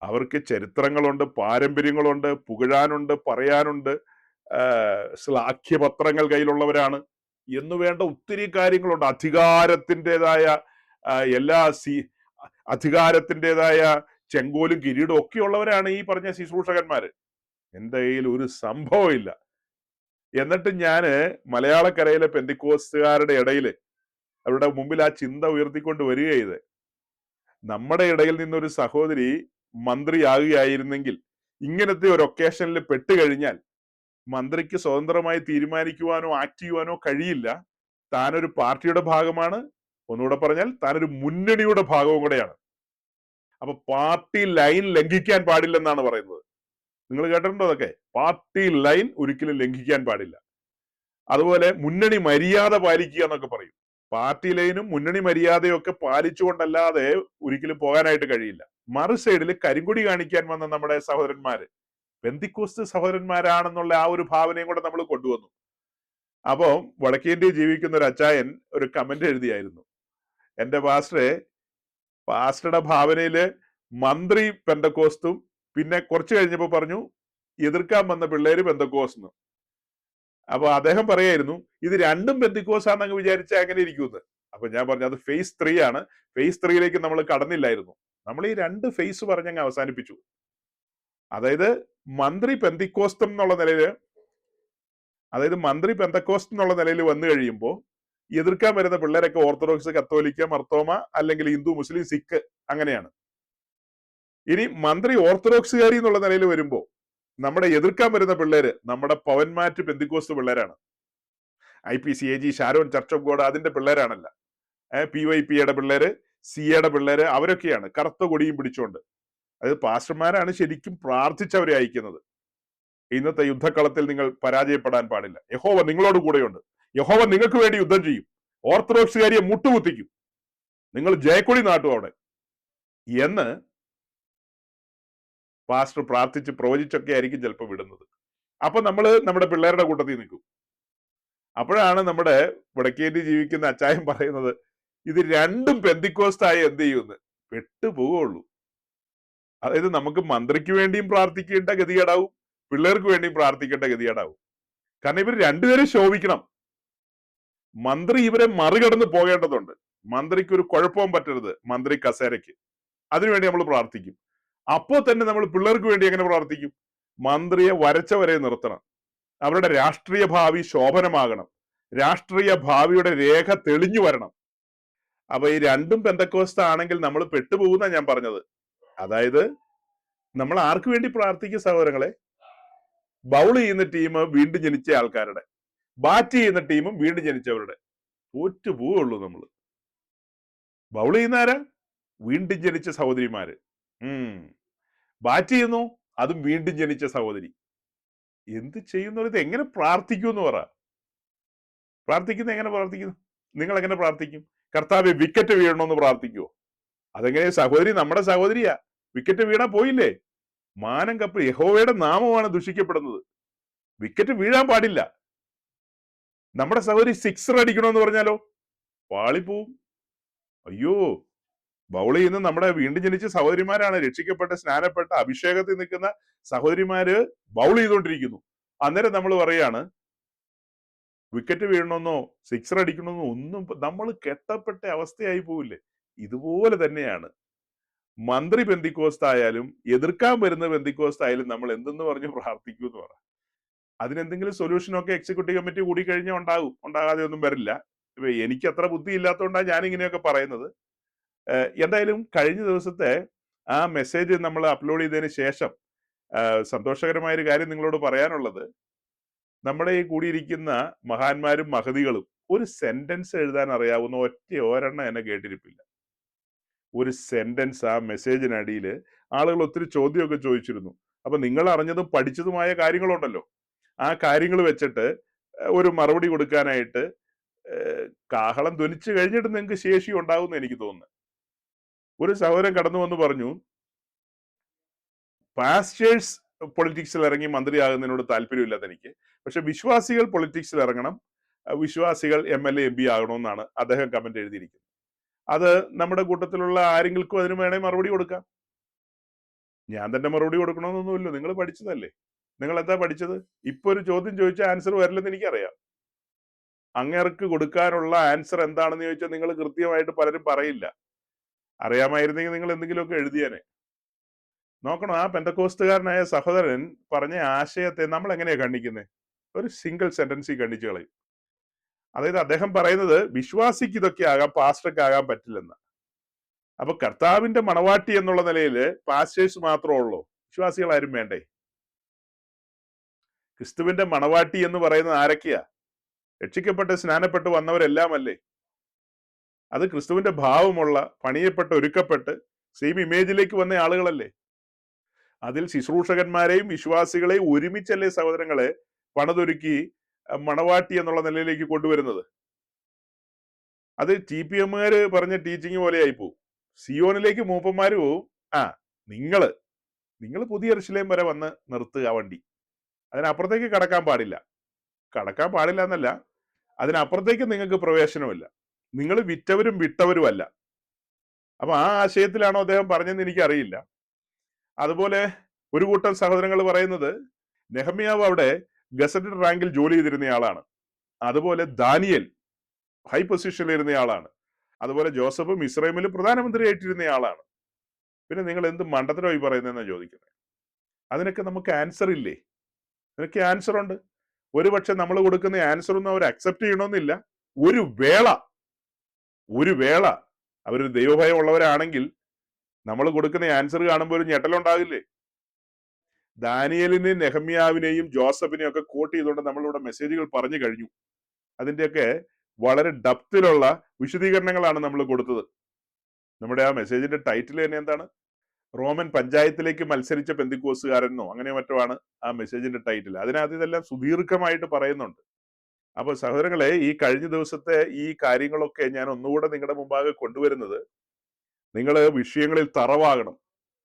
അവർക്ക് ചരിത്രങ്ങളുണ്ട്, പാരമ്പര്യങ്ങളുണ്ട്, പുകഴാനുണ്ട്, പറയാനുണ്ട്, ശ്ലാഘ്യപത്രങ്ങൾ കയ്യിലുള്ളവരാണ് എന്ന് വേണ്ട ഒത്തിരി കാര്യങ്ങളുണ്ട്. അധികാരത്തിൻ്റെതായ എല്ലാ അധികാരത്തിൻ്റെതായ ചെങ്കോലും കിരീടവും ഒക്കെ ഉള്ളവരാണ് ഈ പറഞ്ഞ ശുശ്രൂഷകന്മാര്. എൻ്റെ കയ്യിൽ ഒരു സംഭവം ഇല്ല. എന്നിട്ട് ഞാന് മലയാളക്കരയിലെ പെന്തിക്കോസ്തുകാരുടെ ഇടയിൽ അവരുടെ മുമ്പിൽ ആ ചിന്ത ഉയർത്തിക്കൊണ്ട് വരിക ചെയ്ത്, നമ്മുടെ ഇടയിൽ നിന്നൊരു സഹോദരി മന്ത്രിയാകുകയായിരുന്നെങ്കിൽ ഇങ്ങനത്തെ ഒരു ഒക്കേഷനിൽ പെട്ടുകഴിഞ്ഞാൽ മന്ത്രിക്ക് സ്വതന്ത്രമായി തീരുമാനിക്കുവാനോ ആക്ട് ചെയ്യുവാനോ കഴിയില്ല. താനൊരു പാർട്ടിയുടെ ഭാഗമാണ്, ഒന്നുകൂടെ പറഞ്ഞാൽ താനൊരു മുന്നണിയുടെ ഭാഗവും കൂടെയാണ്. അപ്പൊ പാർട്ടി ലൈൻ ലംഘിക്കാൻ പാടില്ലെന്നാണ് പറയുന്നത്. നിങ്ങൾ കേട്ടിട്ടുണ്ടോ അതൊക്കെ? പാർട്ടി ലൈൻ ഒരിക്കലും ലംഘിക്കാൻ പാടില്ല. അതുപോലെ മുന്നണി മര്യാദ പാലിക്കുക എന്നൊക്കെ പറയും. പാർട്ടി ലൈനും മുന്നണി മര്യാദയും ഒക്കെ പാലിച്ചുകൊണ്ടല്ലാതെ ഒരിക്കലും പോകാനായിട്ട് കഴിയില്ല. മറു സൈഡിൽ കരിങ്കൊടി കാണിക്കാൻ വന്ന നമ്മുടെ സഹോദരന്മാര് പെന്തിക്കോസ്ത് സഹോദരന്മാരാണെന്നുള്ള ആ ഒരു ഭാവനയും കൂടെ നമ്മൾ കൊണ്ടുവന്നു. അപ്പോ വടക്കേന്ത്യയിൽ ജീവിക്കുന്ന ഒരു അച്ചായൻ ഒരു കമന്റ് എഴുതിയായിരുന്നു, എന്റെ പാസ്റ്ററുടെ ഭാവനയില് മന്ത്രി പെന്തക്കോസ്തും പിന്നെ കുറച്ച് കഴിഞ്ഞപ്പോ പറഞ്ഞു എതിർക്കാൻ വന്ന പിള്ളേര് പെന്തക്കോസ്ന്ന്. അപ്പൊ അദ്ദേഹം പറയായിരുന്നു ഇത് രണ്ടും പെന്തിക്കോസാന്നങ്ങ് വിചാരിച്ചാൽ എങ്ങനെ ഇരിക്കുമെന്ന്. അപ്പൊ ഞാൻ പറഞ്ഞു അത് ഫേസ് 3 ആണ്. ഫേസ് 3യിലേക്ക് നമ്മൾ കടന്നില്ലായിരുന്നു. നമ്മൾ ഈ 2 ഫേസ് പറഞ്ഞങ്ങ് അവസാനിപ്പിച്ചു. അതായത് മന്ത്രി പെന്തിക്കോസ്തം എന്നുള്ള നിലയില്, അതായത് മന്ത്രി പെന്തക്കോസ്റ്റ് എന്നുള്ള നിലയിൽ വന്നു കഴിയുമ്പോൾ എതിർക്കാൻ വരുന്ന പിള്ളേരൊക്കെ ഓർത്തഡോക്സ്, കത്തോലിക്ക, മർത്തോമ, അല്ലെങ്കിൽ ഹിന്ദു, മുസ്ലിം, സിഖ് അങ്ങനെയാണ്. ഇനി മന്ത്രി ഓർത്തഡോക്സുകാരി എന്നുള്ള നിലയിൽ വരുമ്പോൾ നമ്മുടെ എതിർക്കാൻ വരുന്ന പിള്ളേര് നമ്മുടെ പവൻമാറ്റ് പെന്തിക്കോസ്റ്റ് പിള്ളേരാണ്. IPCAG, Sharon church of God അതിന്റെ പിള്ളേരാണല്ല. PYPയുടെ പിള്ളേര്, സിയുടെ പിള്ളേര് അവരൊക്കെയാണ് കറുത്ത കൊടിയും പിടിച്ചുകൊണ്ട്. അതായത് പാസ്റ്റർമാരാണ് ശരിക്കും പ്രാർത്ഥിച്ചവരെ അയക്കുന്നത്. ഇന്നത്തെ യുദ്ധക്കളത്തിൽ നിങ്ങൾ പരാജയപ്പെടാൻ പാടില്ല. യഹോവ നിങ്ങളോട് കൂടെയുണ്ട്. യഹോവ നിങ്ങൾക്ക് വേണ്ടി യുദ്ധം ചെയ്യും. ഓർത്തഡോക്സുകാരിയെ മുട്ടുകുത്തിക്കും. നിങ്ങൾ ജയക്കൊടി നാട്ടും അവിടെ എന്ന് പാസ്റ്റർ പ്രാർത്ഥിച്ച് പ്രവചിച്ചൊക്കെ ആയിരിക്കും ചിലപ്പോൾ വിടുന്നത്. അപ്പൊ നമ്മുടെ പിള്ളേരുടെ കൂട്ടത്തിൽ നിൽക്കും. അപ്പോഴാണ് നമ്മുടെ വടക്കേന്ത്യ ജീവിക്കുന്ന അച്ചായൻ പറയുന്നത് ഇത് രണ്ടും പെന്തിക്കോസ്തായി എന്ത് ചെയ്യുമെന്ന്. പെട്ടുപോകുള്ളൂ. അതായത് നമുക്ക് മന്ത്രിക്ക് വേണ്ടിയും പ്രാർത്ഥിക്കേണ്ട ഗതികേടാവും, പിള്ളേർക്ക് വേണ്ടിയും പ്രാർത്ഥിക്കേണ്ട ഗതികേടാവും. കാരണം ഇവർ രണ്ടുപേരും ശോഭിക്കണം. മന്ത്രി ഇവരെ മറികടന്ന് പോകേണ്ടതുണ്ട്. മന്ത്രിക്ക് ഒരു കുഴപ്പവും പറ്റരുത്, മന്ത്രി കസേരയ്ക്ക്. അതിനുവേണ്ടി നമ്മൾ പ്രാർത്ഥിക്കും. അപ്പോൾ തന്നെ നമ്മൾ പിള്ളേർക്ക് വേണ്ടി എങ്ങനെ പ്രാർത്ഥിക്കും? മന്ത്രിയെ വരച്ചവരെ നിർത്തണം. അവരുടെ രാഷ്ട്രീയ ഭാവി ശോഭനമാകണം. രാഷ്ട്രീയ ഭാവിയുടെ രേഖ തെളിഞ്ഞു വരണം. അപ്പൊ ഈ രണ്ടും പെന്തക്കോസ്ത ആണെങ്കിൽ നമ്മൾ പെട്ടുപോകുന്ന ഞാൻ പറഞ്ഞത്. അതായത് നമ്മൾ ആർക്ക് വേണ്ടി പ്രാർത്ഥിക്കും സഹോദരങ്ങളെ? ബൗൾ ചെയ്യുന്ന ടീം വീണ്ടും ജനിച്ച ആൾക്കാരുടെ, ബാറ്റ് ചെയ്യുന്ന ടീമും വീണ്ടും ജനിച്ചവരുടെ. തോറ്റു പോവുള്ളൂ നമ്മൾ. ബൗൾ ചെയ്യുന്ന ആരാ? വീണ്ടും ജനിച്ച സഹോദരിമാര്. ബാറ്റ് ചെയ്യുന്നു, അതും വീണ്ടും ജനിച്ച സഹോദരി. എന്ത് ചെയ്യുന്നത്? എങ്ങനെ പ്രാർത്ഥിക്കൂ എന്ന് പറ. പ്രാർത്ഥിക്കുന്ന എങ്ങനെ പ്രാർത്ഥിക്കുന്നു? നിങ്ങൾ എങ്ങനെ പ്രാർത്ഥിക്കും? കർത്താവെ വിക്കറ്റ് വീഴണമെന്ന് പ്രാർത്ഥിക്കുവോ? അതെങ്ങനെ? സഹോദരി നമ്മുടെ സഹോദരിയാ, വിക്കറ്റ് വീണാ പോയില്ലേ? മാനം കപ്പ്. യഹോവയുടെ നാമമാണ് ദുഷിക്കപ്പെടുന്നത്. വിക്കറ്റ് വീഴാൻ പാടില്ല. നമ്മുടെ സഹോദരി സിക്സർ അടിക്കണമെന്ന് പറഞ്ഞാലോ പാളിപ്പോവും. അയ്യോ, ബൗൾ ചെയ്യുന്ന നമ്മുടെ വീണ്ടും ജനിച്ച സഹോദരിമാരാണ്. രക്ഷിക്കപ്പെട്ട, സ്നാനപ്പെട്ട, അഭിഷേകത്തിൽ നിൽക്കുന്ന സഹോദരിമാര് ബൗൾ ചെയ്തുകൊണ്ടിരിക്കുന്നു. അന്നേരം നമ്മൾ പറയാണ് വിക്കറ്റ് വീഴണമെന്നോ സിക്സർ അടിക്കണമെന്നോ ഒന്നും. നമ്മൾ കെട്ടപ്പെട്ട അവസ്ഥയായി പോവില്ലേ? ഇതുപോലെ തന്നെയാണ് മന്ത്രി പെന്തിക്കോസ്തായാലും എതിർക്കാൻ വരുന്ന പെന്തിക്കോസ്തായാലും നമ്മൾ എന്തെന്ന് പറഞ്ഞ് പ്രാർത്ഥിക്കൂ എന്ന് പറ. അതിനെന്തെങ്കിലും സൊല്യൂഷനൊക്കെ എക്സിക്യൂട്ടീവ് കമ്മിറ്റി കൂടി കഴിഞ്ഞാൽ ഉണ്ടാകും, ഉണ്ടാകാതെ ഒന്നും വരില്ല. ഇപ്പൊ എനിക്ക് അത്ര ബുദ്ധി ഇല്ലാത്തതുകൊണ്ടാണ് ഞാൻ ഇങ്ങനെയൊക്കെ പറയുന്നത്. എന്തായാലും കഴിഞ്ഞ ദിവസത്തെ ആ മെസ്സേജ് നമ്മൾ അപ്ലോഡ് ചെയ്തതിന് ശേഷം സന്തോഷകരമായ ഒരു കാര്യം നിങ്ങളോട് പറയാനുള്ളത്, നമ്മുടെ ഈ കൂടിയിരിക്കുന്ന മഹാന്മാരും മഹതികളും ഒരു സെന്റൻസ് എഴുതാൻ അറിയാവുന്ന ഒരെണ്ണം എന്നെ കേട്ടിരിപ്പില്ല. ഒരു സെന്റൻസ് ആ മെസ്സേജിനടിയിൽ ആളുകൾ ഒത്തിരി ചോദ്യമൊക്കെ ചോദിച്ചിരുന്നു. അപ്പൊ നിങ്ങൾ അറിഞ്ഞതും പഠിച്ചതുമായ കാര്യങ്ങളുണ്ടല്ലോ, ആ കാര്യങ്ങൾ വെച്ചിട്ട് ഒരു മറുപടി കൊടുക്കാനായിട്ട് കാഹളം ധ്വനിച്ചു കഴിഞ്ഞിട്ട് നിങ്ങൾക്ക് ശേഷി ഉണ്ടാകുമെന്ന് എനിക്ക് തോന്നുന്നു. ഒരു സഹോദരൻ കടന്നു വന്ന് പറഞ്ഞു, പാസ്റ്റേഴ്സ് പൊളിറ്റിക്സിൽ ഇറങ്ങി മന്ത്രിയാകുന്നതിനോട് താല്പര്യമില്ലാത്ത എനിക്ക്, പക്ഷെ വിശ്വാസികൾ പൊളിറ്റിക്സിൽ ഇറങ്ങണം, വിശ്വാസികൾ MLA MP ആകണമെന്നാണ് അദ്ദേഹം കമന്റ് എഴുതിയിരിക്കുന്നത്. അത് നമ്മുടെ കൂട്ടത്തിലുള്ള ആരെങ്കിലും അതിന് വേണേ മറുപടി കൊടുക്കാം. ഞാൻ തന്നെ മറുപടി കൊടുക്കണമെന്നൊന്നുമില്ല, നിങ്ങൾ പഠിച്ചതല്ലേ. നിങ്ങൾ എന്താ പഠിച്ചത്? ഇപ്പൊ ഒരു ചോദ്യം ചോദിച്ചാൽ ആൻസർ വരില്ലെന്ന് എനിക്കറിയാം. അങ്ങേർക്ക് കൊടുക്കാനുള്ള ആൻസർ എന്താണെന്ന് ചോദിച്ചാൽ നിങ്ങൾ കൃത്യമായിട്ട് പലരും പറയില്ല. അറിയാമായിരുന്നെങ്കിൽ നിങ്ങൾ എന്തെങ്കിലുമൊക്കെ എഴുതിയേനെ. നോക്കണം, ആ പെന്തക്കോസ്തുകാരനായ സഹോദരൻ പറഞ്ഞ ആശയത്തെ നമ്മൾ എങ്ങനെയാ ഖണ്ഡിക്കുന്നത്? ഒരു സിംഗിൾ സെന്റൻസിൽ ഖണ്ഡിച്ചു കളയും. അതായത് അദ്ദേഹം പറയുന്നത് വിശ്വാസിക്ക് ഇതൊക്കെ ആകാം, പാസ്റ്റർക്ക് ആകാൻ പറ്റില്ലെന്ന്. അപ്പൊ കർത്താവിന്റെ മണവാട്ടി എന്നുള്ള നിലയിൽ പാസ്റ്റേഴ്സ് മാത്രമേ ഉള്ളൂ, വിശ്വാസികൾ ആരും വേണ്ടേ? ക്രിസ്തുവിന്റെ മണവാട്ടി എന്ന് പറയുന്നത് ആരൊക്കെയാ? രക്ഷിക്കപ്പെട്ട് സ്നാനപ്പെട്ട് വന്നവരെല്ലാം അല്ലേ? അത് ക്രിസ്തുവിന്റെ ഭാവമുള്ള, പണിയപ്പെട്ട് ഒരുക്കപ്പെട്ട് സെയിം ഇമേജിലേക്ക് വന്ന ആളുകളല്ലേ? അതിൽ ശുശ്രൂഷകന്മാരെയും വിശ്വാസികളെയും ഒരുമിച്ചല്ലേ സഹോദരങ്ങളെ പണിതൊരുക്കി മണവാട്ടി എന്നുള്ള നിലയിലേക്ക് കൊണ്ടുവരുന്നത്? അത് TPM പറഞ്ഞ ടീച്ചിങ് പോലെ ആയി പോവും. സിയോനിലേക്ക് മൂപ്പന്മാര് പോവും. നിങ്ങൾ പുതിയ യെരൂശലേം വരെ വന്ന് നിർത്തുക വണ്ടി, അതിനപ്പുറത്തേക്ക് കടക്കാൻ പാടില്ല എന്നല്ല, അതിനപ്പുറത്തേക്ക് നിങ്ങൾക്ക് പ്രവേശനമില്ല, നിങ്ങൾ വിറ്റവരും വിട്ടവരും അല്ല. അപ്പൊ ആ ആശയത്തിലാണോ അദ്ദേഹം പറഞ്ഞതെന്ന് എനിക്കറിയില്ല. അതുപോലെ ഒരു കൂട്ടം സഹോദരങ്ങൾ പറയുന്നത് നെഹമ്യാവ് അവിടെ ഗസറ്റഡ് റാങ്കിൽ ജോലി ചെയ്തിരുന്നയാളാണ്. അതുപോലെ ദാനിയേൽ ഹൈ പൊസിഷനിൽ ഇരുന്നയാളാണ്. അതുപോലെ ജോസഫും ഇസ്രായേലിൽ പ്രധാനമന്ത്രിയായിട്ടിരുന്നയാളാണ്. പിന്നെ നിങ്ങൾ എന്ത് മണ്ടത്തരമായി പറയുന്നതെന്നാണ് ചോദിക്കുന്നത്. അതിനൊക്കെ നമുക്ക് ആൻസർ ഇല്ലേ? ഇതിനൊക്കെ ആൻസർ ഉണ്ട്. ഒരുപക്ഷെ നമ്മൾ കൊടുക്കുന്ന ആൻസർ ഒന്നും അവർ അക്സെപ്റ്റ് ചെയ്യണമെന്നില്ല. ഒരു വേള അവരൊരു ദൈവഭയം ഉള്ളവരാണെങ്കിൽ നമ്മൾ കൊടുക്കുന്ന ആൻസർ കാണുമ്പോൾ ഒരു ഞെട്ടലുണ്ടാകില്ലേ? ദാനിയേലിനെയും നെഹമ്യാവിനെയും ജോസഫിനെയും ഒക്കെ കോട്ട് ചെയ്തുകൊണ്ട് നമ്മളിവിടെ മെസ്സേജുകൾ പറഞ്ഞു കഴിഞ്ഞു. അതിന്റെയൊക്കെ വളരെ ഡെപ്തിലുള്ള വിശദീകരണങ്ങളാണ് നമ്മൾ കൊടുത്തത്. നമ്മുടെ ആ മെസ്സേജിന്റെ ടൈറ്റിൽ തന്നെ എന്താണ്? റോമൻ പഞ്ചായത്തിലേക്ക് മത്സരിച്ച പെന്തിക്കോസുകാരനോ അങ്ങനെ മറ്റോ ആണ് ആ മെസ്സേജിന്റെ ടൈറ്റിൽ. അതിനകത്ത് ഇതെല്ലാം സുദീർഘമായിട്ട് പറയുന്നുണ്ട്. അപ്പൊ സഹോദരങ്ങളെ, ഈ കഴിഞ്ഞ ദിവസത്തെ ഈ കാര്യങ്ങളൊക്കെ ഞാൻ ഒന്നുകൂടെ നിങ്ങളുടെ മുമ്പാകെ കൊണ്ടുവരുന്നത്, നിങ്ങൾ വിഷയങ്ങളിൽ തറവാകണം,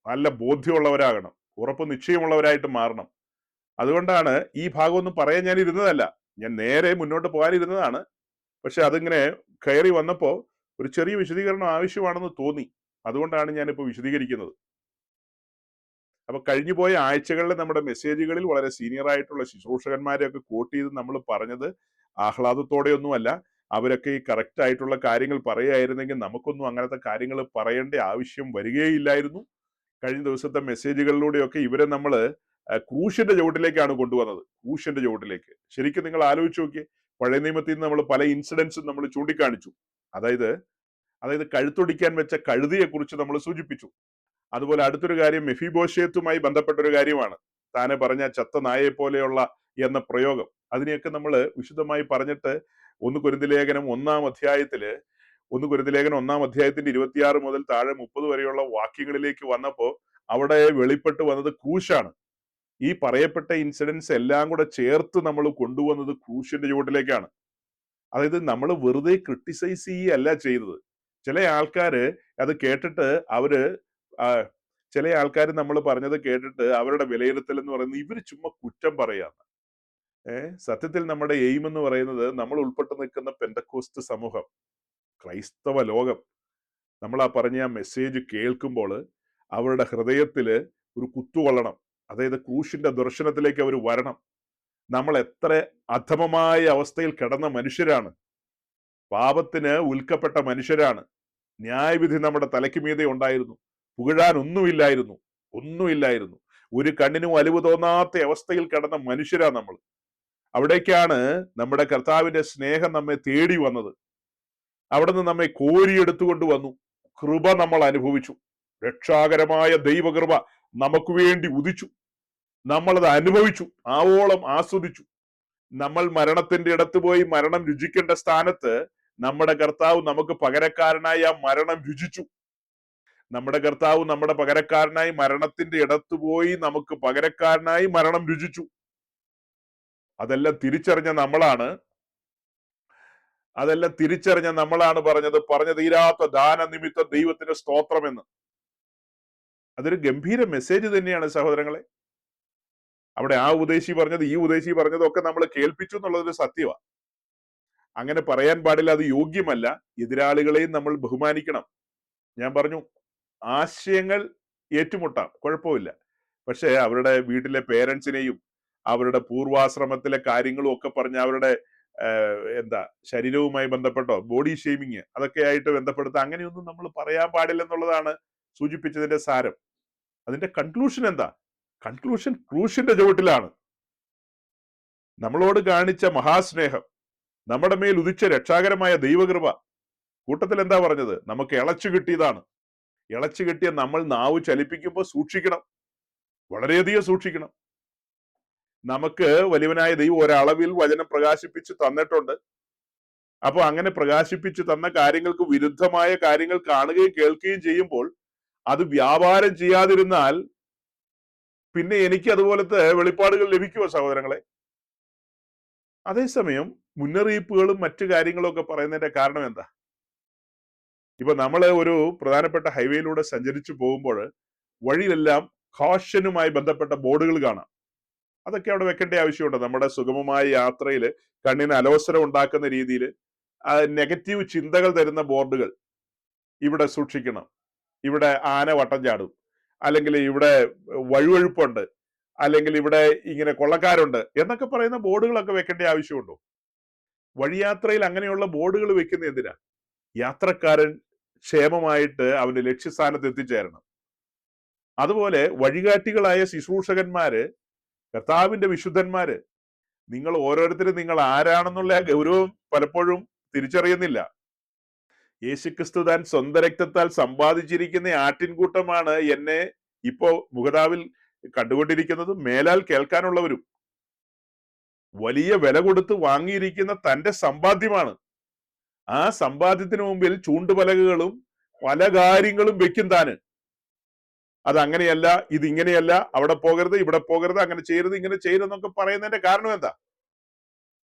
നല്ല ബോധ്യമുള്ളവരാകണം, ഉറപ്പ് നിശ്ചയമുള്ളവരായിട്ട് മാറണം. അതുകൊണ്ടാണ് ഈ ഭാഗമൊന്നും പറയാൻ ഞാൻ ഇരുന്നതല്ല, ഞാൻ നേരെ മുന്നോട്ട് പോകാനിരുന്നതാണ്. പക്ഷെ അതിങ്ങനെ കയറി വന്നപ്പോ ഒരു ചെറിയ വിശദീകരണം ആവശ്യമാണെന്ന് തോന്നി. അതുകൊണ്ടാണ് ഞാനിപ്പോൾ വിശദീകരിക്കുന്നത്. അപ്പൊ കഴിഞ്ഞുപോയ ആഴ്ചകളിലെ നമ്മുടെ മെസ്സേജുകളിൽ വളരെ സീനിയർ ആയിട്ടുള്ള ശുശ്രൂഷകന്മാരെയൊക്കെ കോട്ട് ചെയ്ത് നമ്മൾ പറഞ്ഞത് ആഹ്ലാദത്തോടെയൊന്നുമല്ല. അവരൊക്കെ ഈ കറക്റ്റ് ആയിട്ടുള്ള കാര്യങ്ങൾ പറയുകയായിരുന്നെങ്കിൽ നമുക്കൊന്നും അങ്ങനത്തെ കാര്യങ്ങൾ പറയേണ്ട ആവശ്യം വരികയില്ലായിരുന്നു. കഴിഞ്ഞ ദിവസത്തെ മെസ്സേജുകളിലൂടെയൊക്കെ ഇവരെ നമ്മൾ ക്രൂശിന്റെ ചുവട്ടിലേക്കാണ് കൊണ്ടുവന്നത്. ക്രൂശിന്റെ ചുവട്ടിലേക്ക് ശരിക്കും നിങ്ങൾ ആലോചിച്ച് നോക്കിയേ. പഴയ നിയമത്തിൽ നിന്ന് നമ്മൾ പല ഇൻസിഡൻസും നമ്മൾ ചൂണ്ടിക്കാണിച്ചു. അതായത് കഴുത്തൊടിക്കാൻ വെച്ച കഴുതിയെ കുറിച്ച് നമ്മൾ സൂചിപ്പിച്ചു. അതുപോലെ അടുത്തൊരു കാര്യം മെഫിബോശേത്തുമായി ബന്ധപ്പെട്ട ഒരു കാര്യമാണ്, താനെ പറഞ്ഞ ചത്ത നായയെ പോലെയുള്ള എന്ന പ്രയോഗം. അതിനെയൊക്കെ നമ്മൾ വിശദമായി പറഞ്ഞിട്ട് 1 കൊരിന്ത്യർ ലേഖനം 1-ാം അധ്യായത്തിന്റെ 26 മുതൽ താഴെ 30 വരെയുള്ള വാക്യങ്ങളിലേക്ക് വന്നപ്പോ അവിടെ വെളിപ്പെട്ട് വന്നത് ക്രൂശാണ്. ഈ പറയപ്പെട്ട ഇൻസിഡൻസ് എല്ലാം കൂടെ ചേർത്ത് നമ്മൾ കൊണ്ടുവന്നത് ക്രൂശിന്റെ ചുവട്ടിലേക്കാണ്. അതായത് നമ്മൾ വെറുതെ ക്രിട്ടിസൈസ് ചെയ്യല്ല ചെയ്തത്. ചില ആൾക്കാര് അത് കേട്ടിട്ട് ചില ആൾക്കാർ നമ്മൾ പറഞ്ഞത് കേട്ടിട്ട് അവരുടെ വിലയിരുത്തൽ എന്ന് പറയുന്നത് ഇവര് ചുമ്മാ കുറ്റം പറയാന്ന്. സത്യത്തിൽ നമ്മുടെ എയിം എന്ന് പറയുന്നത് നമ്മൾ ഉൾപ്പെട്ട് നിൽക്കുന്ന പെന്തക്കോസ്ത് സമൂഹം, ക്രൈസ്തവ ലോകം, നമ്മൾ ആ പറഞ്ഞ മെസ്സേജ് കേൾക്കുമ്പോൾ അവരുടെ ഹൃദയത്തില് ഒരു കുത്തുകൊള്ളണം. അതായത് ക്രൂശിന്റെ ദർശനത്തിലേക്ക് അവർ വരണം. നമ്മൾ എത്ര അധമമായ അവസ്ഥയിൽ കിടന്ന മനുഷ്യരാണ്, പാപത്തിന് ഉൽക്കപ്പെട്ട മനുഷ്യരാണ്. ന്യായവിധി നമ്മുടെ തലയ്ക്ക് മീതെ ഉണ്ടായിരുന്നു, പുകഴാൻ ഒന്നുമില്ലായിരുന്നു. ഒരു കണ്ണിനും അലിവ് തോന്നാത്ത അവസ്ഥയിൽ കിടന്ന മനുഷ്യരാ നമ്മൾ. അവിടേക്കാണ് നമ്മുടെ കർത്താവിന്റെ സ്നേഹം നമ്മെ തേടി വന്നത്. അവിടുന്ന് നമ്മെ കോരിയെടുത്തുകൊണ്ട് വന്നു. കൃപ നമ്മൾ അനുഭവിച്ചു. രക്ഷാകരമായ ദൈവകൃപ നമുക്ക് വേണ്ടി ഉദിച്ചു. നമ്മളത് അനുഭവിച്ചു, ആവോളം ആസ്വദിച്ചു. നമ്മൾ മരണത്തിന്റെ ഇടത്ത് പോയി മരണം രുചിക്കേണ്ട സ്ഥാനത്ത് നമ്മുടെ കർത്താവ് നമുക്ക് പകരക്കാരനായി ആ മരണം രുചിച്ചു. നമ്മുടെ കർത്താവ് നമ്മുടെ പകരക്കാരനായി മരണത്തിന്റെ ഇടത്ത് പോയി നമുക്ക് പകരക്കാരനായി മരണം രുചിച്ചു. അതെല്ലാം തിരിച്ചറിഞ്ഞ നമ്മളാണ് പറഞ്ഞു തീരാത്ത ദാന നിമിത്തം ദൈവത്തിന് സ്തോത്രമെന്ന്. അതൊരു ഗംഭീര മെസ്സേജ് തന്നെയാണ് സഹോദരങ്ങളെ. അവിടെ ആ ഉദ്ദേശി പറഞ്ഞത് ഈ ഉദ്ദേശി പറഞ്ഞതൊക്കെ നമ്മൾ കേൾപ്പിച്ചു എന്നുള്ളതൊരു സത്യമാണ്. അങ്ങനെ പറയാൻ പാടില്ല, അത് യോഗ്യമല്ല. എതിരാളികളെയും നമ്മൾ ബഹുമാനിക്കണം. ഞാൻ പറഞ്ഞു, ആശയങ്ങൾ ഏറ്റുമുട്ടാം, കുഴപ്പമില്ല. പക്ഷെ അവരുടെ വീട്ടിലെ പേരൻസിനെയും അവരുടെ പൂർവാശ്രമത്തിലെ കാര്യങ്ങളും ഒക്കെ പറഞ്ഞ് അവരുടെ ശരീരവുമായി ബന്ധപ്പെട്ടോ ബോഡി ഷെയ്മിങ് അതൊക്കെ ആയിട്ട് ബന്ധപ്പെടുത്ത അങ്ങനെയൊന്നും നമ്മൾ പറയാൻ പാടില്ലെന്നുള്ളതാണ് സൂചിപ്പിച്ചതിന്റെ സാരം. അതിന്റെ കൺക്ലൂഷൻ എന്താ? കൺക്ലൂഷൻ ക്രൂശിന്റെ ചുവട്ടിലാണ്. നമ്മളോട് കാണിച്ച മഹാസ്നേഹം, നമ്മുടെ മേൽ ഉദിച്ച രക്ഷാകരമായ ദൈവകൃപ, കൂട്ടത്തിൽ എന്താ പറഞ്ഞത്? നമുക്ക് ഇളച്ചു കിട്ടിയതാണ്. ഇളച്ചു കിട്ടിയ നമ്മൾ നാവ് ചലിപ്പിക്കുമ്പോൾ സൂക്ഷിക്കണം, വളരെയധികം സൂക്ഷിക്കണം. നമുക്ക് വലിയവനായ ദൈവം ഒരളവിൽ വചനം പ്രകാശിപ്പിച്ച് തന്നിട്ടുണ്ട്. അപ്പൊ അങ്ങനെ പ്രകാശിപ്പിച്ച് തന്ന കാര്യങ്ങൾക്ക് വിരുദ്ധമായ കാര്യങ്ങൾ കാണുകയും കേൾക്കുകയും ചെയ്യുമ്പോൾ അത് വ്യാപാരം ചെയ്യാതിരുന്നാൽ പിന്നെ എനിക്ക് അതുപോലത്തെ വെളിപ്പാടുകൾ ലഭിക്കുമോ സഹോദരങ്ങളെ? അതേസമയം മുന്നറിയിപ്പുകളും മറ്റു കാര്യങ്ങളും ഒക്കെ പറയുന്നതിന്റെ കാരണം എന്താ? ഇപ്പൊ നമ്മൾ ഒരു പ്രധാനപ്പെട്ട ഹൈവേയിലൂടെ സഞ്ചരിച്ചു പോകുമ്പോൾ വഴിയിലെല്ലാം കോഷനുമായി ബന്ധപ്പെട്ട ബോർഡുകൾ കാണാം. അതൊക്കെ അവിടെ വെക്കേണ്ട ആവശ്യമുണ്ട്. നമ്മുടെ സുഗമമായ യാത്രയിൽ കണ്ണിന് അലോസരം ഉണ്ടാക്കുന്ന രീതിയിൽ നെഗറ്റീവ് ചിന്തകൾ തരുന്ന ബോർഡുകൾ, ഇവിടെ സൂക്ഷിക്കണം, ഇവിടെ ആന വട്ടം ചാടും, അല്ലെങ്കിൽ ഇവിടെ വഴുവഴുപ്പുണ്ട്, അല്ലെങ്കിൽ ഇവിടെ ഇങ്ങനെ കൊള്ളക്കാരുണ്ട് എന്നൊക്കെ പറയുന്ന ബോർഡുകളൊക്കെ വെക്കേണ്ട ആവശ്യമുണ്ടോ? വഴിയാത്രയിൽ അങ്ങനെയുള്ള ബോർഡുകൾ വെക്കുന്ന എന്തിനാ? യാത്രക്കാരൻ ക്ഷേമമായിട്ട് അവന്റെ ലക്ഷ്യസ്ഥാനത്ത് എത്തിച്ചേരണം. അതുപോലെ വഴികാട്ടികളായ ശുശ്രൂഷകന്മാര്, കർത്താവിന്റെ വിശുദ്ധന്മാര്, നിങ്ങൾ ഓരോരുത്തരും നിങ്ങൾ ആരാണെന്നുള്ള ആ ഗൗരവം പലപ്പോഴും തിരിച്ചറിയുന്നില്ല. യേശുക്രിസ്തു താൻ സ്വന്തം രക്തത്താൽ സമ്പാദിച്ചിരിക്കുന്ന ആട്ടിൻകൂട്ടമാണ് എന്നെ ഇപ്പോ മുഖതാവിൽ കണ്ടുകൊണ്ടിരിക്കുന്നതും മേലാൽ കേൾക്കാനുള്ളവരും. വലിയ വില കൊടുത്ത് വാങ്ങിയിരിക്കുന്ന തന്റെ സമ്പാദ്യമാണ്. ആ സമ്പാദ്യത്തിന് മുമ്പിൽ ചൂണ്ടുപലകകളും പല കാര്യങ്ങളും വെക്കും താന്. അതങ്ങനെയല്ല, ഇതിങ്ങനെയല്ല, അവിടെ പോകരുത്, ഇവിടെ പോകരുത്, അങ്ങനെ ചെയ്യരുത്, ഇങ്ങനെ ചെയ്യരുതെന്നൊക്കെ പറയുന്നതിന്റെ കാരണം എന്താ?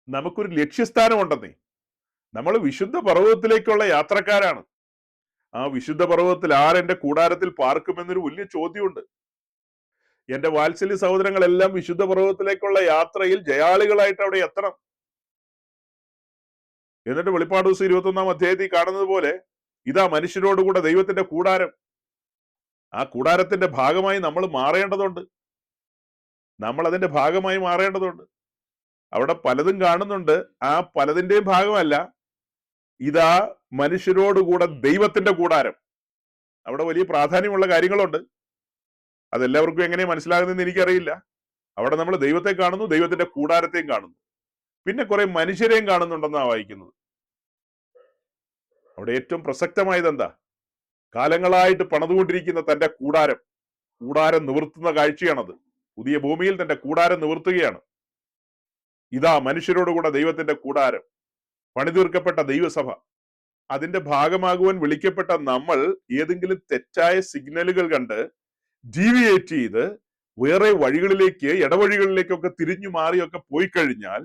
നമുക്കൊരു ലക്ഷ്യസ്ഥാനം ഉണ്ടെന്നേ. നമ്മൾ വിശുദ്ധ പർവ്വതത്തിലേക്കുള്ള യാത്രക്കാരാണ്. ആ വിശുദ്ധ പർവ്വതത്തിൽ ആരെന്റെ കൂടാരത്തിൽ പാർക്കുമെന്നൊരു വലിയ ചോദ്യമുണ്ട്. എന്റെ വാത്സല്യ സഹോദരങ്ങളെല്ലാം വിശുദ്ധ പർവ്വതത്തിലേക്കുള്ള യാത്രയിൽ ജയാളികളായിട്ട് അവിടെ എത്തണം. എന്നിട്ട് വെളിപ്പാട് ദിവസം 21 അധ്യായത്തിൽ കാണുന്നത് പോലെ ഇതാ മനുഷ്യരോടുകൂടെ ദൈവത്തിന്റെ കൂടാരം. ആ കൂടാരത്തിന്റെ ഭാഗമായി നമ്മൾ മാറേണ്ടതുണ്ട്. നമ്മൾ അതിന്റെ ഭാഗമായി മാറേണ്ടതുണ്ട്. അവിടെ പലതും കാണുന്നുണ്ട്. ആ പലതിന്റെയും ഭാഗമല്ല, ഇതാ മനുഷ്യരോടുകൂടെ ദൈവത്തിന്റെ കൂടാരം. അവിടെ വലിയ പ്രാധാന്യമുള്ള കാര്യങ്ങളുണ്ട്. അതെല്ലാവർക്കും എങ്ങനെ മനസ്സിലാകുന്നതെന്ന് എനിക്കറിയില്ല. അവിടെ നമ്മൾ ദൈവത്തെ കാണുന്നു, ദൈവത്തിന്റെ കൂടാരത്തെയും കാണുന്നു, പിന്നെ കുറെ മനുഷ്യരെയും കാണുന്നുണ്ടെന്നാണ് വായിക്കുന്നത്. അവിടെ ഏറ്റവും പ്രസക്തമായത് എന്താ? കാലങ്ങളായിട്ട് പണിതുകൊണ്ടിരിക്കുന്ന തന്റെ കൂടാരം നിവർത്തുന്ന കാഴ്ചയാണത്. പുതിയ ഭൂമിയിൽ തന്റെ കൂടാരം നിവർത്തുകയാണ്. ഇതാ മനുഷ്യരോടുകൂടെ ദൈവത്തിന്റെ കൂടാരം, പണിതീർക്കപ്പെട്ട ദൈവസഭ. അതിന്റെ ഭാഗമാകുവാൻ വിളിക്കപ്പെട്ട നമ്മൾ ഏതെങ്കിലും തെറ്റായ സിഗ്നലുകൾ കണ്ട് ഡീവിയേറ്റ് ചെയ്ത് വേറെ വഴികളിലേക്ക്, ഇടവഴികളിലേക്കൊക്കെ തിരിഞ്ഞു മാറിയൊക്കെ പോയി കഴിഞ്ഞാൽ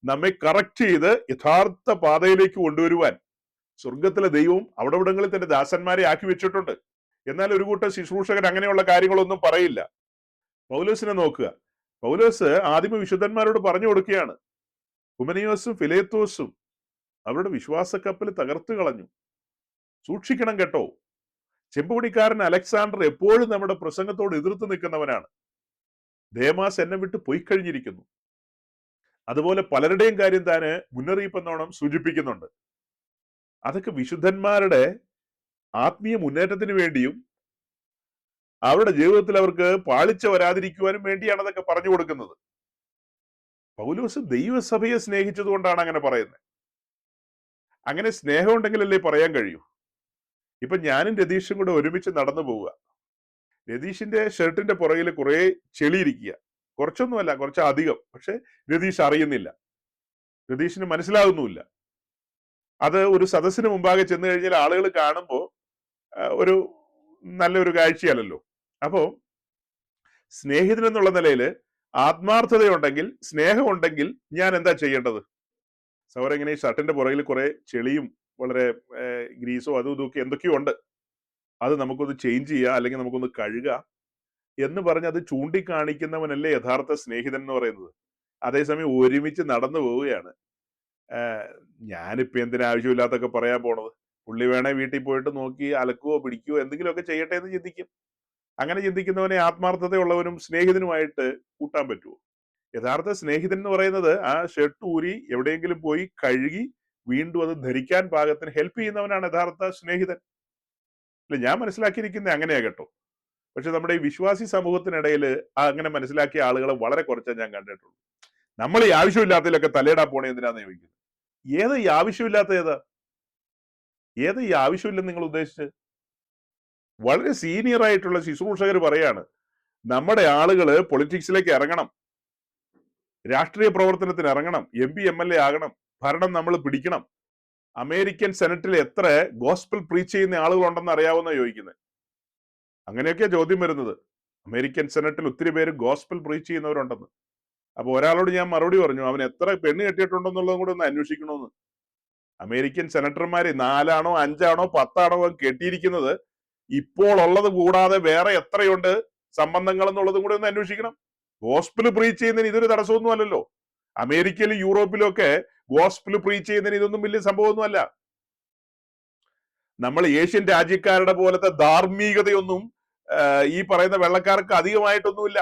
നമ്മെ കറക്റ്റ് ചെയ്ത് യഥാർത്ഥ പാതയിലേക്ക് കൊണ്ടുവരുവാൻ സ്വർഗത്തിലെ ദൈവവും അവിടങ്ങളിൽ തന്റെ ദാസന്മാരെ ആക്കി വെച്ചിട്ടുണ്ട്. എന്നാൽ ഒരു കൂട്ടം ശുശ്രൂഷകർ അങ്ങനെയുള്ള കാര്യങ്ങളൊന്നും പറയില്ല. പൗലോസിനെ നോക്കുക. പൗലോസ് ആദിമ വിശുദ്ധന്മാരോട് പറഞ്ഞു കൊടുക്കുകയാണ്, ഹുമനിയോസും ഫിലേത്തോസും അവരുടെ വിശ്വാസക്കപ്പൽ തകർത്തു കളഞ്ഞു, സൂക്ഷിക്കണം കേട്ടോ. ചെമ്പുപണിക്കാരൻ അലക്സാണ്ടർ എപ്പോഴും നമ്മുടെ പ്രസംഗത്തോട് എതിർത്ത് നിൽക്കുന്നവനാണ്. ദേമാസ് എന്നെ വിട്ട് പോയി കഴിഞ്ഞിരിക്കുന്നു. അതുപോലെ പലരുടെയും കാര്യം താന് മുന്നറിയിപ്പ് എന്നോണം സൂചിപ്പിക്കുന്നുണ്ട്. അതൊക്കെ വിശുദ്ധന്മാരുടെ ആത്മീയ മുന്നേറ്റത്തിന് വേണ്ടിയും അവരുടെ ജീവിതത്തിൽ അവർക്ക് പാളിച്ച വരാതിരിക്കുവാനും വേണ്ടിയാണ് അതൊക്കെ പറഞ്ഞു കൊടുക്കുന്നത്. പൗലോസ് ദൈവസഭയെ സ്നേഹിച്ചത് കൊണ്ടാണ് അങ്ങനെ പറയുന്നത്. അങ്ങനെ സ്നേഹം ഉണ്ടെങ്കിലല്ലേ പറയാൻ കഴിയൂ. ഇപ്പൊ ഞാനും രതീഷും കൂടെ ഒരുമിച്ച് നടന്നു പോവുക. രതീഷിന്റെ ഷർട്ടിന്റെ പുറകിൽ കുറെ ചെളിയിരിക്കുക. കുറച്ചൊന്നുമല്ല, കുറച്ചധികം. പക്ഷെ രതീഷ് അറിയുന്നില്ല, രതീഷിന് മനസ്സിലാകുന്നുമില്ല. അത് ഒരു സദസ്സിന് മുമ്പാകെ ചെന്ന് കഴിഞ്ഞാൽ ആളുകൾ കാണുമ്പോൾ ഒരു നല്ലൊരു കാഴ്ചയല്ലല്ലോ. അപ്പോ സ്നേഹിതൻ എന്നുള്ള നിലയിൽ ആത്മാർത്ഥതയുണ്ടെങ്കിൽ, സ്നേഹമുണ്ടെങ്കിൽ ഞാൻ എന്താ ചെയ്യേണ്ടത്? സൗര ഇങ്ങനെ ഈ ഷർട്ടിന്റെ പുറകിൽ കുറെ ചെളിയും വളരെ ഗ്രീസോ അതും ഇതൊക്കെ എന്തൊക്കെയോ ഉണ്ട്. അത് നമുക്കൊന്ന് ചേഞ്ച് ചെയ്യുക, അല്ലെങ്കിൽ നമുക്കൊന്ന് കഴുകുക എന്ന് പറഞ്ഞ് അത് ചൂണ്ടിക്കാണിക്കുന്നവനല്ലേ യഥാർത്ഥ സ്നേഹിതൻ എന്ന് പറയുന്നത്. അതേസമയം ഒരുമിച്ച് നടന്നു പോവുകയാണ്. ഞാനിപ്പോ എന്തിനാ ആവശ്യമില്ലാത്തൊക്കെ പറയാൻ പോണത്? പുള്ളി വേണേ വീട്ടിൽ പോയിട്ട് നോക്കി അലക്കുവോ പിടിക്കുവോ എന്തെങ്കിലുമൊക്കെ ചെയ്യട്ടെ എന്ന് ചിന്തിക്കും. അങ്ങനെ ചിന്തിക്കുന്നവനെ ആത്മാർത്ഥതയുള്ളവനും സ്നേഹിതനുമായിട്ട് കൂട്ടാൻ പറ്റുമോ? യഥാർത്ഥ സ്നേഹിതൻ എന്ന് പറയുന്നത് ആ ഷർട്ട് ഊരി എവിടെയെങ്കിലും പോയി കഴുകി വീണ്ടും അത് ധരിക്കാൻ പാകത്തിന് ഹെൽപ്പ് ചെയ്യുന്നവനാണ് യഥാർത്ഥ സ്നേഹിതൻ. അല്ല, ഞാൻ മനസ്സിലാക്കിയിരിക്കുന്നത് അങ്ങനെയാ കേട്ടോ. പക്ഷെ നമ്മുടെ ഈ വിശ്വാസി സമൂഹത്തിനിടയിൽ അങ്ങനെ മനസ്സിലാക്കിയ ആളുകളെ വളരെ കുറച്ചേ ഞാൻ കണ്ടിട്ടുള്ളൂ. നമ്മൾ ഈ ആവശ്യമില്ലാത്തതിലൊക്കെ തലയിടാൻ പോണേ എന്തിനാന്ന് ചോദിക്കുന്നത്. ഏത് ഈ ആവശ്യമില്ലാത്ത ഏതാ? ഏത് ഈ ആവശ്യമില്ലെന്ന് നിങ്ങൾ ഉദ്ദേശിച്ച്? വളരെ സീനിയർ ആയിട്ടുള്ള ശുശ്രൂഷകർ പറയാണ്, നമ്മുടെ ആളുകള് പൊളിറ്റിക്സിലേക്ക് ഇറങ്ങണം, രാഷ്ട്രീയ പ്രവർത്തനത്തിന് ഇറങ്ങണം, MP MLA ആകണം, ഭരണം നമ്മൾ പിടിക്കണം. അമേരിക്കൻ സെനറ്റിൽ എത്ര ഗോസ്പൽ പ്രീച്ച് ചെയ്യുന്ന ആളുകളുണ്ടെന്ന് അറിയാവുന്ന ചോദിക്കുന്നത്. അങ്ങനെയൊക്കെയാ ചോദ്യം വരുന്നത്. അമേരിക്കൻ സെനറ്റിൽ ഒത്തിരി പേര് ഗോസ്പൽ പ്രീച്ച് ചെയ്യുന്നവരുണ്ടെന്ന്. അപ്പൊ ഒരാളോട് ഞാൻ മറുപടി പറഞ്ഞു, അവൻ എത്ര പെണ്ണ് കെട്ടിയിട്ടുണ്ടെന്നുള്ളതും കൂടെ ഒന്ന് അന്വേഷിക്കണമെന്ന്. അമേരിക്കൻ സെനറ്റർമാര് 4 ആണോ 5 ആണോ 10 ആണോ കെട്ടിയിരിക്കുന്നത്, ഇപ്പോൾ ഉള്ളത് കൂടാതെ വേറെ എത്രയുണ്ട് സംബന്ധങ്ങൾ എന്നുള്ളതും കൂടെ ഒന്ന് അന്വേഷിക്കണം. ഗോസ്പിള് പ്രീച്ച് ചെയ്യുന്നതിന് ഇതൊരു തടസ്സമൊന്നും അല്ലല്ലോ. അമേരിക്കയിലും യൂറോപ്പിലും ഒക്കെ ഗോസ്പിള് പ്രീച്ച് ചെയ്യുന്നതിന് ഇതൊന്നും വലിയ സംഭവമൊന്നും അല്ല. നമ്മൾ ഏഷ്യൻ രാജ്യക്കാരുടെ പോലത്തെ ധാർമ്മികതയൊന്നും ഈ പറയുന്ന വെള്ളക്കാർക്ക് അധികമായിട്ടൊന്നുമില്ല.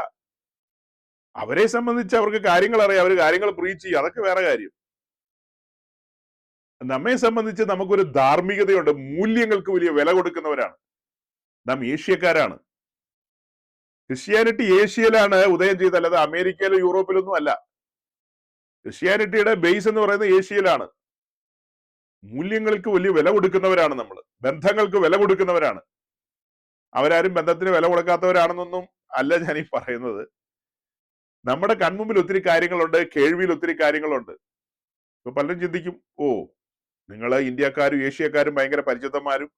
അവരെ സംബന്ധിച്ച് അവർക്ക് കാര്യങ്ങൾ അറിയാം, അവർ കാര്യങ്ങൾ പ്രീച്ച് ചെയ്യും, അതൊക്കെ വേറെ കാര്യം. നമ്മെ സംബന്ധിച്ച് നമുക്കൊരു ധാർമ്മികതയുണ്ട്, മൂല്യങ്ങൾക്ക് വലിയ വില കൊടുക്കുന്നവരാണ് നാം. ഏഷ്യക്കാരാണ്. ക്രിസ്ത്യാനിറ്റി ഏഷ്യയിലാണ് ഉദയം ചെയ്തത്, അല്ലാതെ അമേരിക്കയിലോ യൂറോപ്പിലൊന്നും അല്ല. ക്രിസ്ത്യാനിറ്റിയുടെ ബേസ് എന്ന് പറയുന്നത് ഏഷ്യയിലാണ്. മൂല്യങ്ങൾക്ക് വലിയ വില കൊടുക്കുന്നവരാണ് നമ്മൾ, ബന്ധങ്ങൾക്ക് വില കൊടുക്കുന്നവരാണ്. അവരാരും ബന്ധത്തിന് വില കൊടുക്കാത്തവരാണെന്നൊന്നും അല്ല ഞാൻ ഈ പറയുന്നത്. നമ്മുടെ കൺമുമ്പിൽ ഒത്തിരി കാര്യങ്ങളുണ്ട്, കേൾവിയിൽ ഒത്തിരി കാര്യങ്ങളുണ്ട്. ഇപ്പൊ പലരും ചിന്തിക്കും, ഓ നിങ്ങൾ ഇന്ത്യക്കാരും ഏഷ്യക്കാരും ഭയങ്കര പരിചിതന്മാരും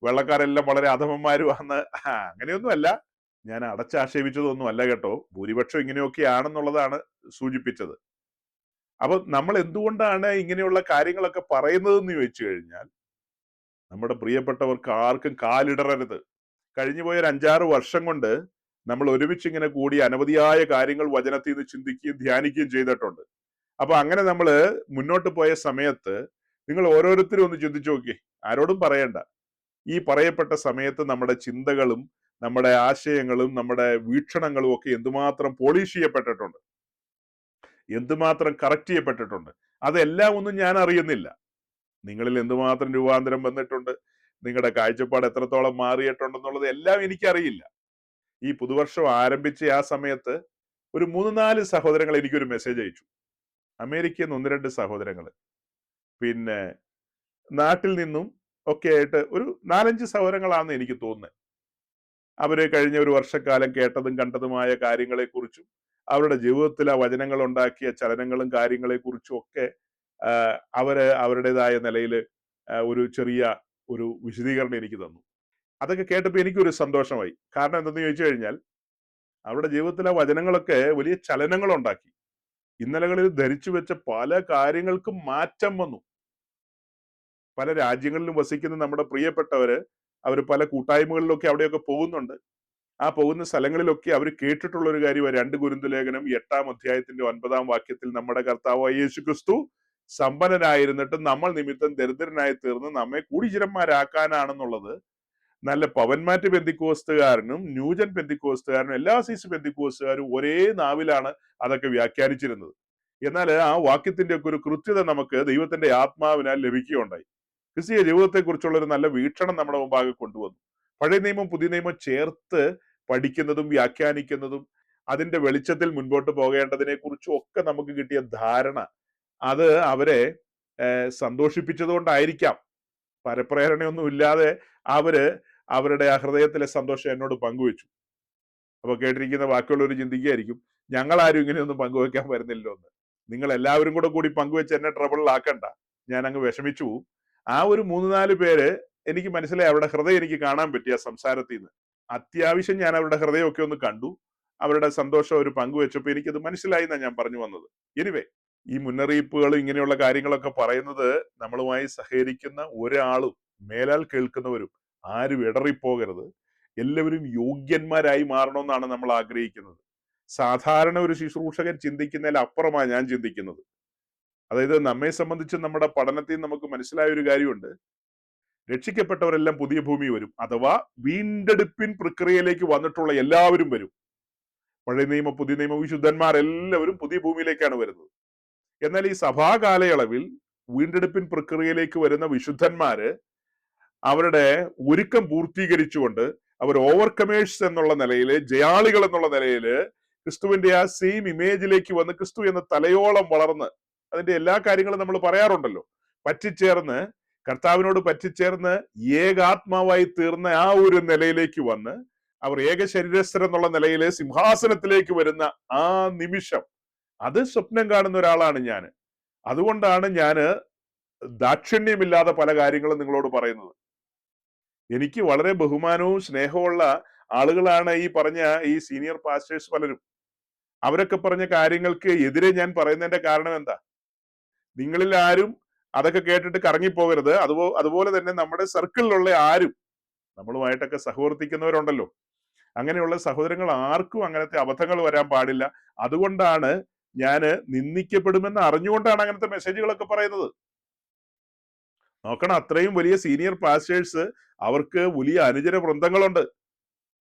വെള്ളക്കാരെല്ലാം വളരെ അധമന്മാരും ആണെന്ന്. അങ്ങനെയൊന്നും അല്ല. ഞാൻ അടച്ചാക്ഷേപിച്ചതൊന്നും അല്ല കേട്ടോ. ഭൂരിപക്ഷം ഇങ്ങനെയൊക്കെയാണെന്നുള്ളതാണ് സൂചിപ്പിച്ചത്. അപ്പൊ നമ്മൾ എന്തുകൊണ്ടാണ് ഇങ്ങനെയുള്ള കാര്യങ്ങളൊക്കെ പറയുന്നതെന്ന് ചോദിച്ചു കഴിഞ്ഞാൽ, നമ്മുടെ പ്രിയപ്പെട്ടവർക്ക് ആർക്കും കാലിടറരുത്. കഴിഞ്ഞുപോയ ഒരു 5-6 വർഷം കൊണ്ട് നമ്മൾ ഒരുമിച്ച് ഇങ്ങനെ കൂടി അനവധിയായ കാര്യങ്ങൾ വചനത്തിൽ നിന്ന് ചിന്തിക്കുകയും ധ്യാനിക്കുകയും ചെയ്തിട്ടുണ്ട്. അപ്പൊ അങ്ങനെ നമ്മൾ മുന്നോട്ട് പോയ സമയത്ത് നിങ്ങൾ ഓരോരുത്തരും ഒന്ന് ചിന്തിച്ചു നോക്കി, ആരോടും പറയണ്ട. ഈ പറയപ്പെട്ട സമയത്ത് നമ്മുടെ ചിന്തകളും നമ്മുടെ ആശയങ്ങളും നമ്മുടെ വീക്ഷണങ്ങളും ഒക്കെ എന്തുമാത്രം പോളിഷ് ചെയ്യപ്പെട്ടിട്ടുണ്ട്, എന്തുമാത്രം കറക്റ്റ് ചെയ്യപ്പെട്ടിട്ടുണ്ട്, അതെല്ലാം ഒന്നും ഞാൻ അറിയുന്നില്ല. നിങ്ങളിൽ എന്തുമാത്രം രൂപാന്തരം വന്നിട്ടുണ്ട്, നിങ്ങളുടെ കാഴ്ചപ്പാട് എത്രത്തോളം മാറിയിട്ടുണ്ടെന്നുള്ളത് എല്ലാം എനിക്കറിയില്ല. ഈ പുതുവർഷം ആരംഭിച്ച ആ സമയത്ത് ഒരു 3-4 സഹോദരങ്ങൾ എനിക്കൊരു മെസ്സേജ് അയച്ചു. അമേരിക്കയിൽ നിന്ന് 1-2 സഹോദരങ്ങൾ, പിന്നെ നാട്ടിൽ നിന്നും ഒക്കെ ആയിട്ട് ഒരു 4-5 സഹോദരങ്ങളാണെന്ന് എനിക്ക് തോന്നുന്നത്. അവര് കഴിഞ്ഞ ഒരു വർഷക്കാലം കേട്ടതും കണ്ടതുമായ കാര്യങ്ങളെക്കുറിച്ചും അവരുടെ ജീവിതത്തിൽ ആ വചനങ്ങൾ ഉണ്ടാക്കിയ ചലനങ്ങളും കാര്യങ്ങളെ കുറിച്ചും ഒക്കെ അവര് അവരുടേതായ നിലയിൽ ഒരു ചെറിയ ഒരു വിശദീകരണം എനിക്ക് തന്നു. അതൊക്കെ കേട്ടപ്പോൾ എനിക്കൊരു സന്തോഷമായി. കാരണം എന്തെന്ന് ചോദിച്ചു കഴിഞ്ഞാൽ, അവരുടെ ജീവിതത്തിൽ ആ വചനങ്ങളൊക്കെ വലിയ ചലനങ്ങൾ ഉണ്ടാക്കി. ഇന്നലകളിൽ ധരിച്ചു വെച്ച പല കാര്യങ്ങൾക്കും മാറ്റം വന്നു. പല രാജ്യങ്ങളിലും വസിക്കുന്ന നമ്മുടെ പ്രിയപ്പെട്ടവര് അവർ പല കൂട്ടായ്മകളിലൊക്കെ അവിടെയൊക്കെ പോകുന്നുണ്ട്. ആ പോകുന്ന സ്ഥലങ്ങളിലൊക്കെ അവർ കേട്ടിട്ടുള്ള ഒരു കാര്യമാണ് 2 കൊരിന്ത്യർ ലേഖനം 8-ാം അധ്യായത്തിന്റെ 9-ാം വാക്യത്തിൽ നമ്മുടെ കർത്താവായ യേശു ക്രിസ്തു സമ്പന്നനായിരുന്നിട്ട് നമ്മൾ നിമിത്തം ദരിദ്രനായി തീർന്ന് നമ്മെ കൂടിചിരന്മാരാക്കാനാണെന്നുള്ളത് നല്ല പവൻമാറ്റ് പെന്തിക്കോസ്തുകാരനും ന്യൂജൻ പെന്തിക്കോസ്തുകാരനും എല്ലാ സീസ് പെന്തിക്കോസ്തുകാരും ഒരേ നാവിലാണ് അതൊക്കെ വ്യാഖ്യാനിച്ചിരുന്നത്. എന്നാൽ ആ വാക്യത്തിന്റെ ഒക്കെ ഒരു കൃത്യത നമുക്ക് ദൈവത്തിന്റെ ആത്മാവിനാൽ ലഭിക്കുകയുണ്ടായി. ക്രിസ്തീയ ജീവിതത്തെക്കുറിച്ചുള്ള ഒരു നല്ല വീക്ഷണം നമ്മുടെ മുമ്പാകെ കൊണ്ടുവന്നു. പഴയ നിയമം പുതിയ നിയമം ചേർത്ത് പഠിക്കുന്നതും വ്യാഖ്യാനിക്കുന്നതും അതിന്റെ വെളിച്ചത്തിൽ മുൻപോട്ട് പോകേണ്ടതിനെ കുറിച്ചും ഒക്കെ നമുക്ക് കിട്ടിയ ധാരണ, അത് അവരെ സന്തോഷിപ്പിച്ചതുകൊണ്ടായിരിക്കാം. പരപ്രേരണയൊന്നും ഇല്ലാതെ അവര് അവരുടെ ആ ഹൃദയത്തിലെ സന്തോഷം എന്നോട് പങ്കുവെച്ചു. അപ്പൊ കേട്ടിരിക്കുന്ന ബാക്കിയുള്ളവർ ചിന്തിക്കുകയായിരിക്കും, ഞങ്ങൾ ആരും ഇങ്ങനെയൊന്നും പങ്കുവെക്കാൻ വരുന്നില്ലോ എന്ന്. നിങ്ങൾ എല്ലാവരും കൂടി പങ്കുവെച്ച് എന്നെ ട്രബിളിലാക്കണ്ട, ഞാൻ അങ്ങ് വിഷമിച്ചു പോവും. ആ ഒരു 3-4 പേര് എനിക്ക് മനസ്സിലായി, അവരുടെ ഹൃദയം എനിക്ക് കാണാൻ പറ്റിയ സംസാരത്തിൽ നിന്ന്. അത്യാവശ്യം ഞാൻ അവരുടെ ഹൃദയമൊക്കെ ഒന്ന് കണ്ടു, അവരുടെ സന്തോഷം അവർ പങ്കുവെച്ചപ്പോൾ എനിക്കത് മനസ്സിലായി എന്നാണ് ഞാൻ പറഞ്ഞു വന്നത്. എനിവേ, ഈ മുന്നറിയിപ്പുകൾ ഇങ്ങനെയുള്ള കാര്യങ്ങളൊക്കെ പറയുന്നത് നമ്മളുമായി സഹകരിക്കുന്ന ഒരാളും മേലാൽ കേൾക്കുന്നവരും ആരും ഇടറിപ്പോകരുത്. എല്ലാവരും യോഗ്യന്മാരായി മാറണമെന്നാണ് നമ്മൾ ആഗ്രഹിക്കുന്നത്. സാധാരണ ഒരു ശുശ്രൂഷകൻ ചിന്തിക്കുന്നതിൽ അപ്പുറമാണ് ഞാൻ ചിന്തിക്കുന്നത്. അതായത് നമ്മെ സംബന്ധിച്ച് നമ്മുടെ പഠനത്തിൽ നമുക്ക് മനസ്സിലായ ഒരു കാര്യമുണ്ട്, രക്ഷിക്കപ്പെട്ടവരെല്ലാം പുതിയ ഭൂമി വരും, അഥവാ വീണ്ടെടുപ്പിൻ പ്രക്രിയയിലേക്ക് വന്നിട്ടുള്ള എല്ലാവരും വരും. പഴയ നിയമ പുതിയ നിയമ വിശുദ്ധന്മാരെല്ലാവരും പുതിയ ഭൂമിയിലേക്കാണ് വരുന്നത്. എന്നാൽ ഈ സഭാ കാലയളവിൽ വീണ്ടെടുപ്പിൻ പ്രക്രിയയിലേക്ക് വരുന്ന വിശുദ്ധന്മാര് അവരുടെ ഒരുക്കം പൂർത്തീകരിച്ചുകൊണ്ട് അവർ ഓവർകമേഴ്സ് എന്നുള്ള നിലയില്, ജയാളികൾ എന്നുള്ള നിലയില് ക്രിസ്തുവിന്റെ ആ സെയിം ഇമേജിലേക്ക് വന്ന് ക്രിസ്തു എന്ന തലയോളം വളർന്ന്, അതിന്റെ എല്ലാ കാര്യങ്ങളും നമ്മൾ പറയാറുണ്ടല്ലോ, പറ്റിച്ചേർന്ന് കർത്താവിനോട് പറ്റിച്ചേർന്ന് ഏകാത്മാവായി തീർന്ന ആ ഒരു നിലയിലേക്ക് വന്ന് അവർ ഏക ശരീരസ്ഥർ എന്നുള്ള നിലയിലെ സിംഹാസനത്തിലേക്ക് വരുന്ന ആ നിമിഷം, അത് സ്വപ്നം കാണുന്ന ഒരാളാണ് ഞാൻ. അതുകൊണ്ടാണ് ഞാന് ദാക്ഷിണ്യമില്ലാതെ പല കാര്യങ്ങളും നിങ്ങളോട് പറയുന്നത്. എനിക്ക് വളരെ ബഹുമാനവും സ്നേഹമുള്ള ആളുകളാണ് ഈ പറഞ്ഞ ഈ സീനിയർ പാസ്റ്റേഴ്സ് പലരും. അവരൊക്കെ പറഞ്ഞ കാര്യങ്ങൾക്ക് എതിരെ ഞാൻ പറയുന്നതിന്റെ കാരണം എന്താ? നിങ്ങളിൽ ആരും അതൊക്കെ കേട്ടിട്ട് കറങ്ങിപ്പോകരുത്. അതുപോലെ തന്നെ നമ്മുടെ സർക്കിളിലുള്ള ആരും, നമ്മളുമായിട്ടൊക്കെ സഹവർത്തിക്കുന്നവരുണ്ടല്ലോ, അങ്ങനെയുള്ള സഹോദരങ്ങൾ ആർക്കും അങ്ങനത്തെ അബദ്ധങ്ങൾ വരാൻ പാടില്ല. അതുകൊണ്ടാണ് ഞാന് നിന്ദിക്കപ്പെടുമെന്ന് അറിഞ്ഞുകൊണ്ടാണ് അങ്ങനത്തെ മെസ്സേജുകളൊക്കെ പറയുന്നത്. നോക്കണം, അത്രയും വലിയ സീനിയർ പാസ്റ്റേഴ്സ്, അവർക്ക് വലിയ അനുചര വൃന്ദങ്ങളുണ്ട്.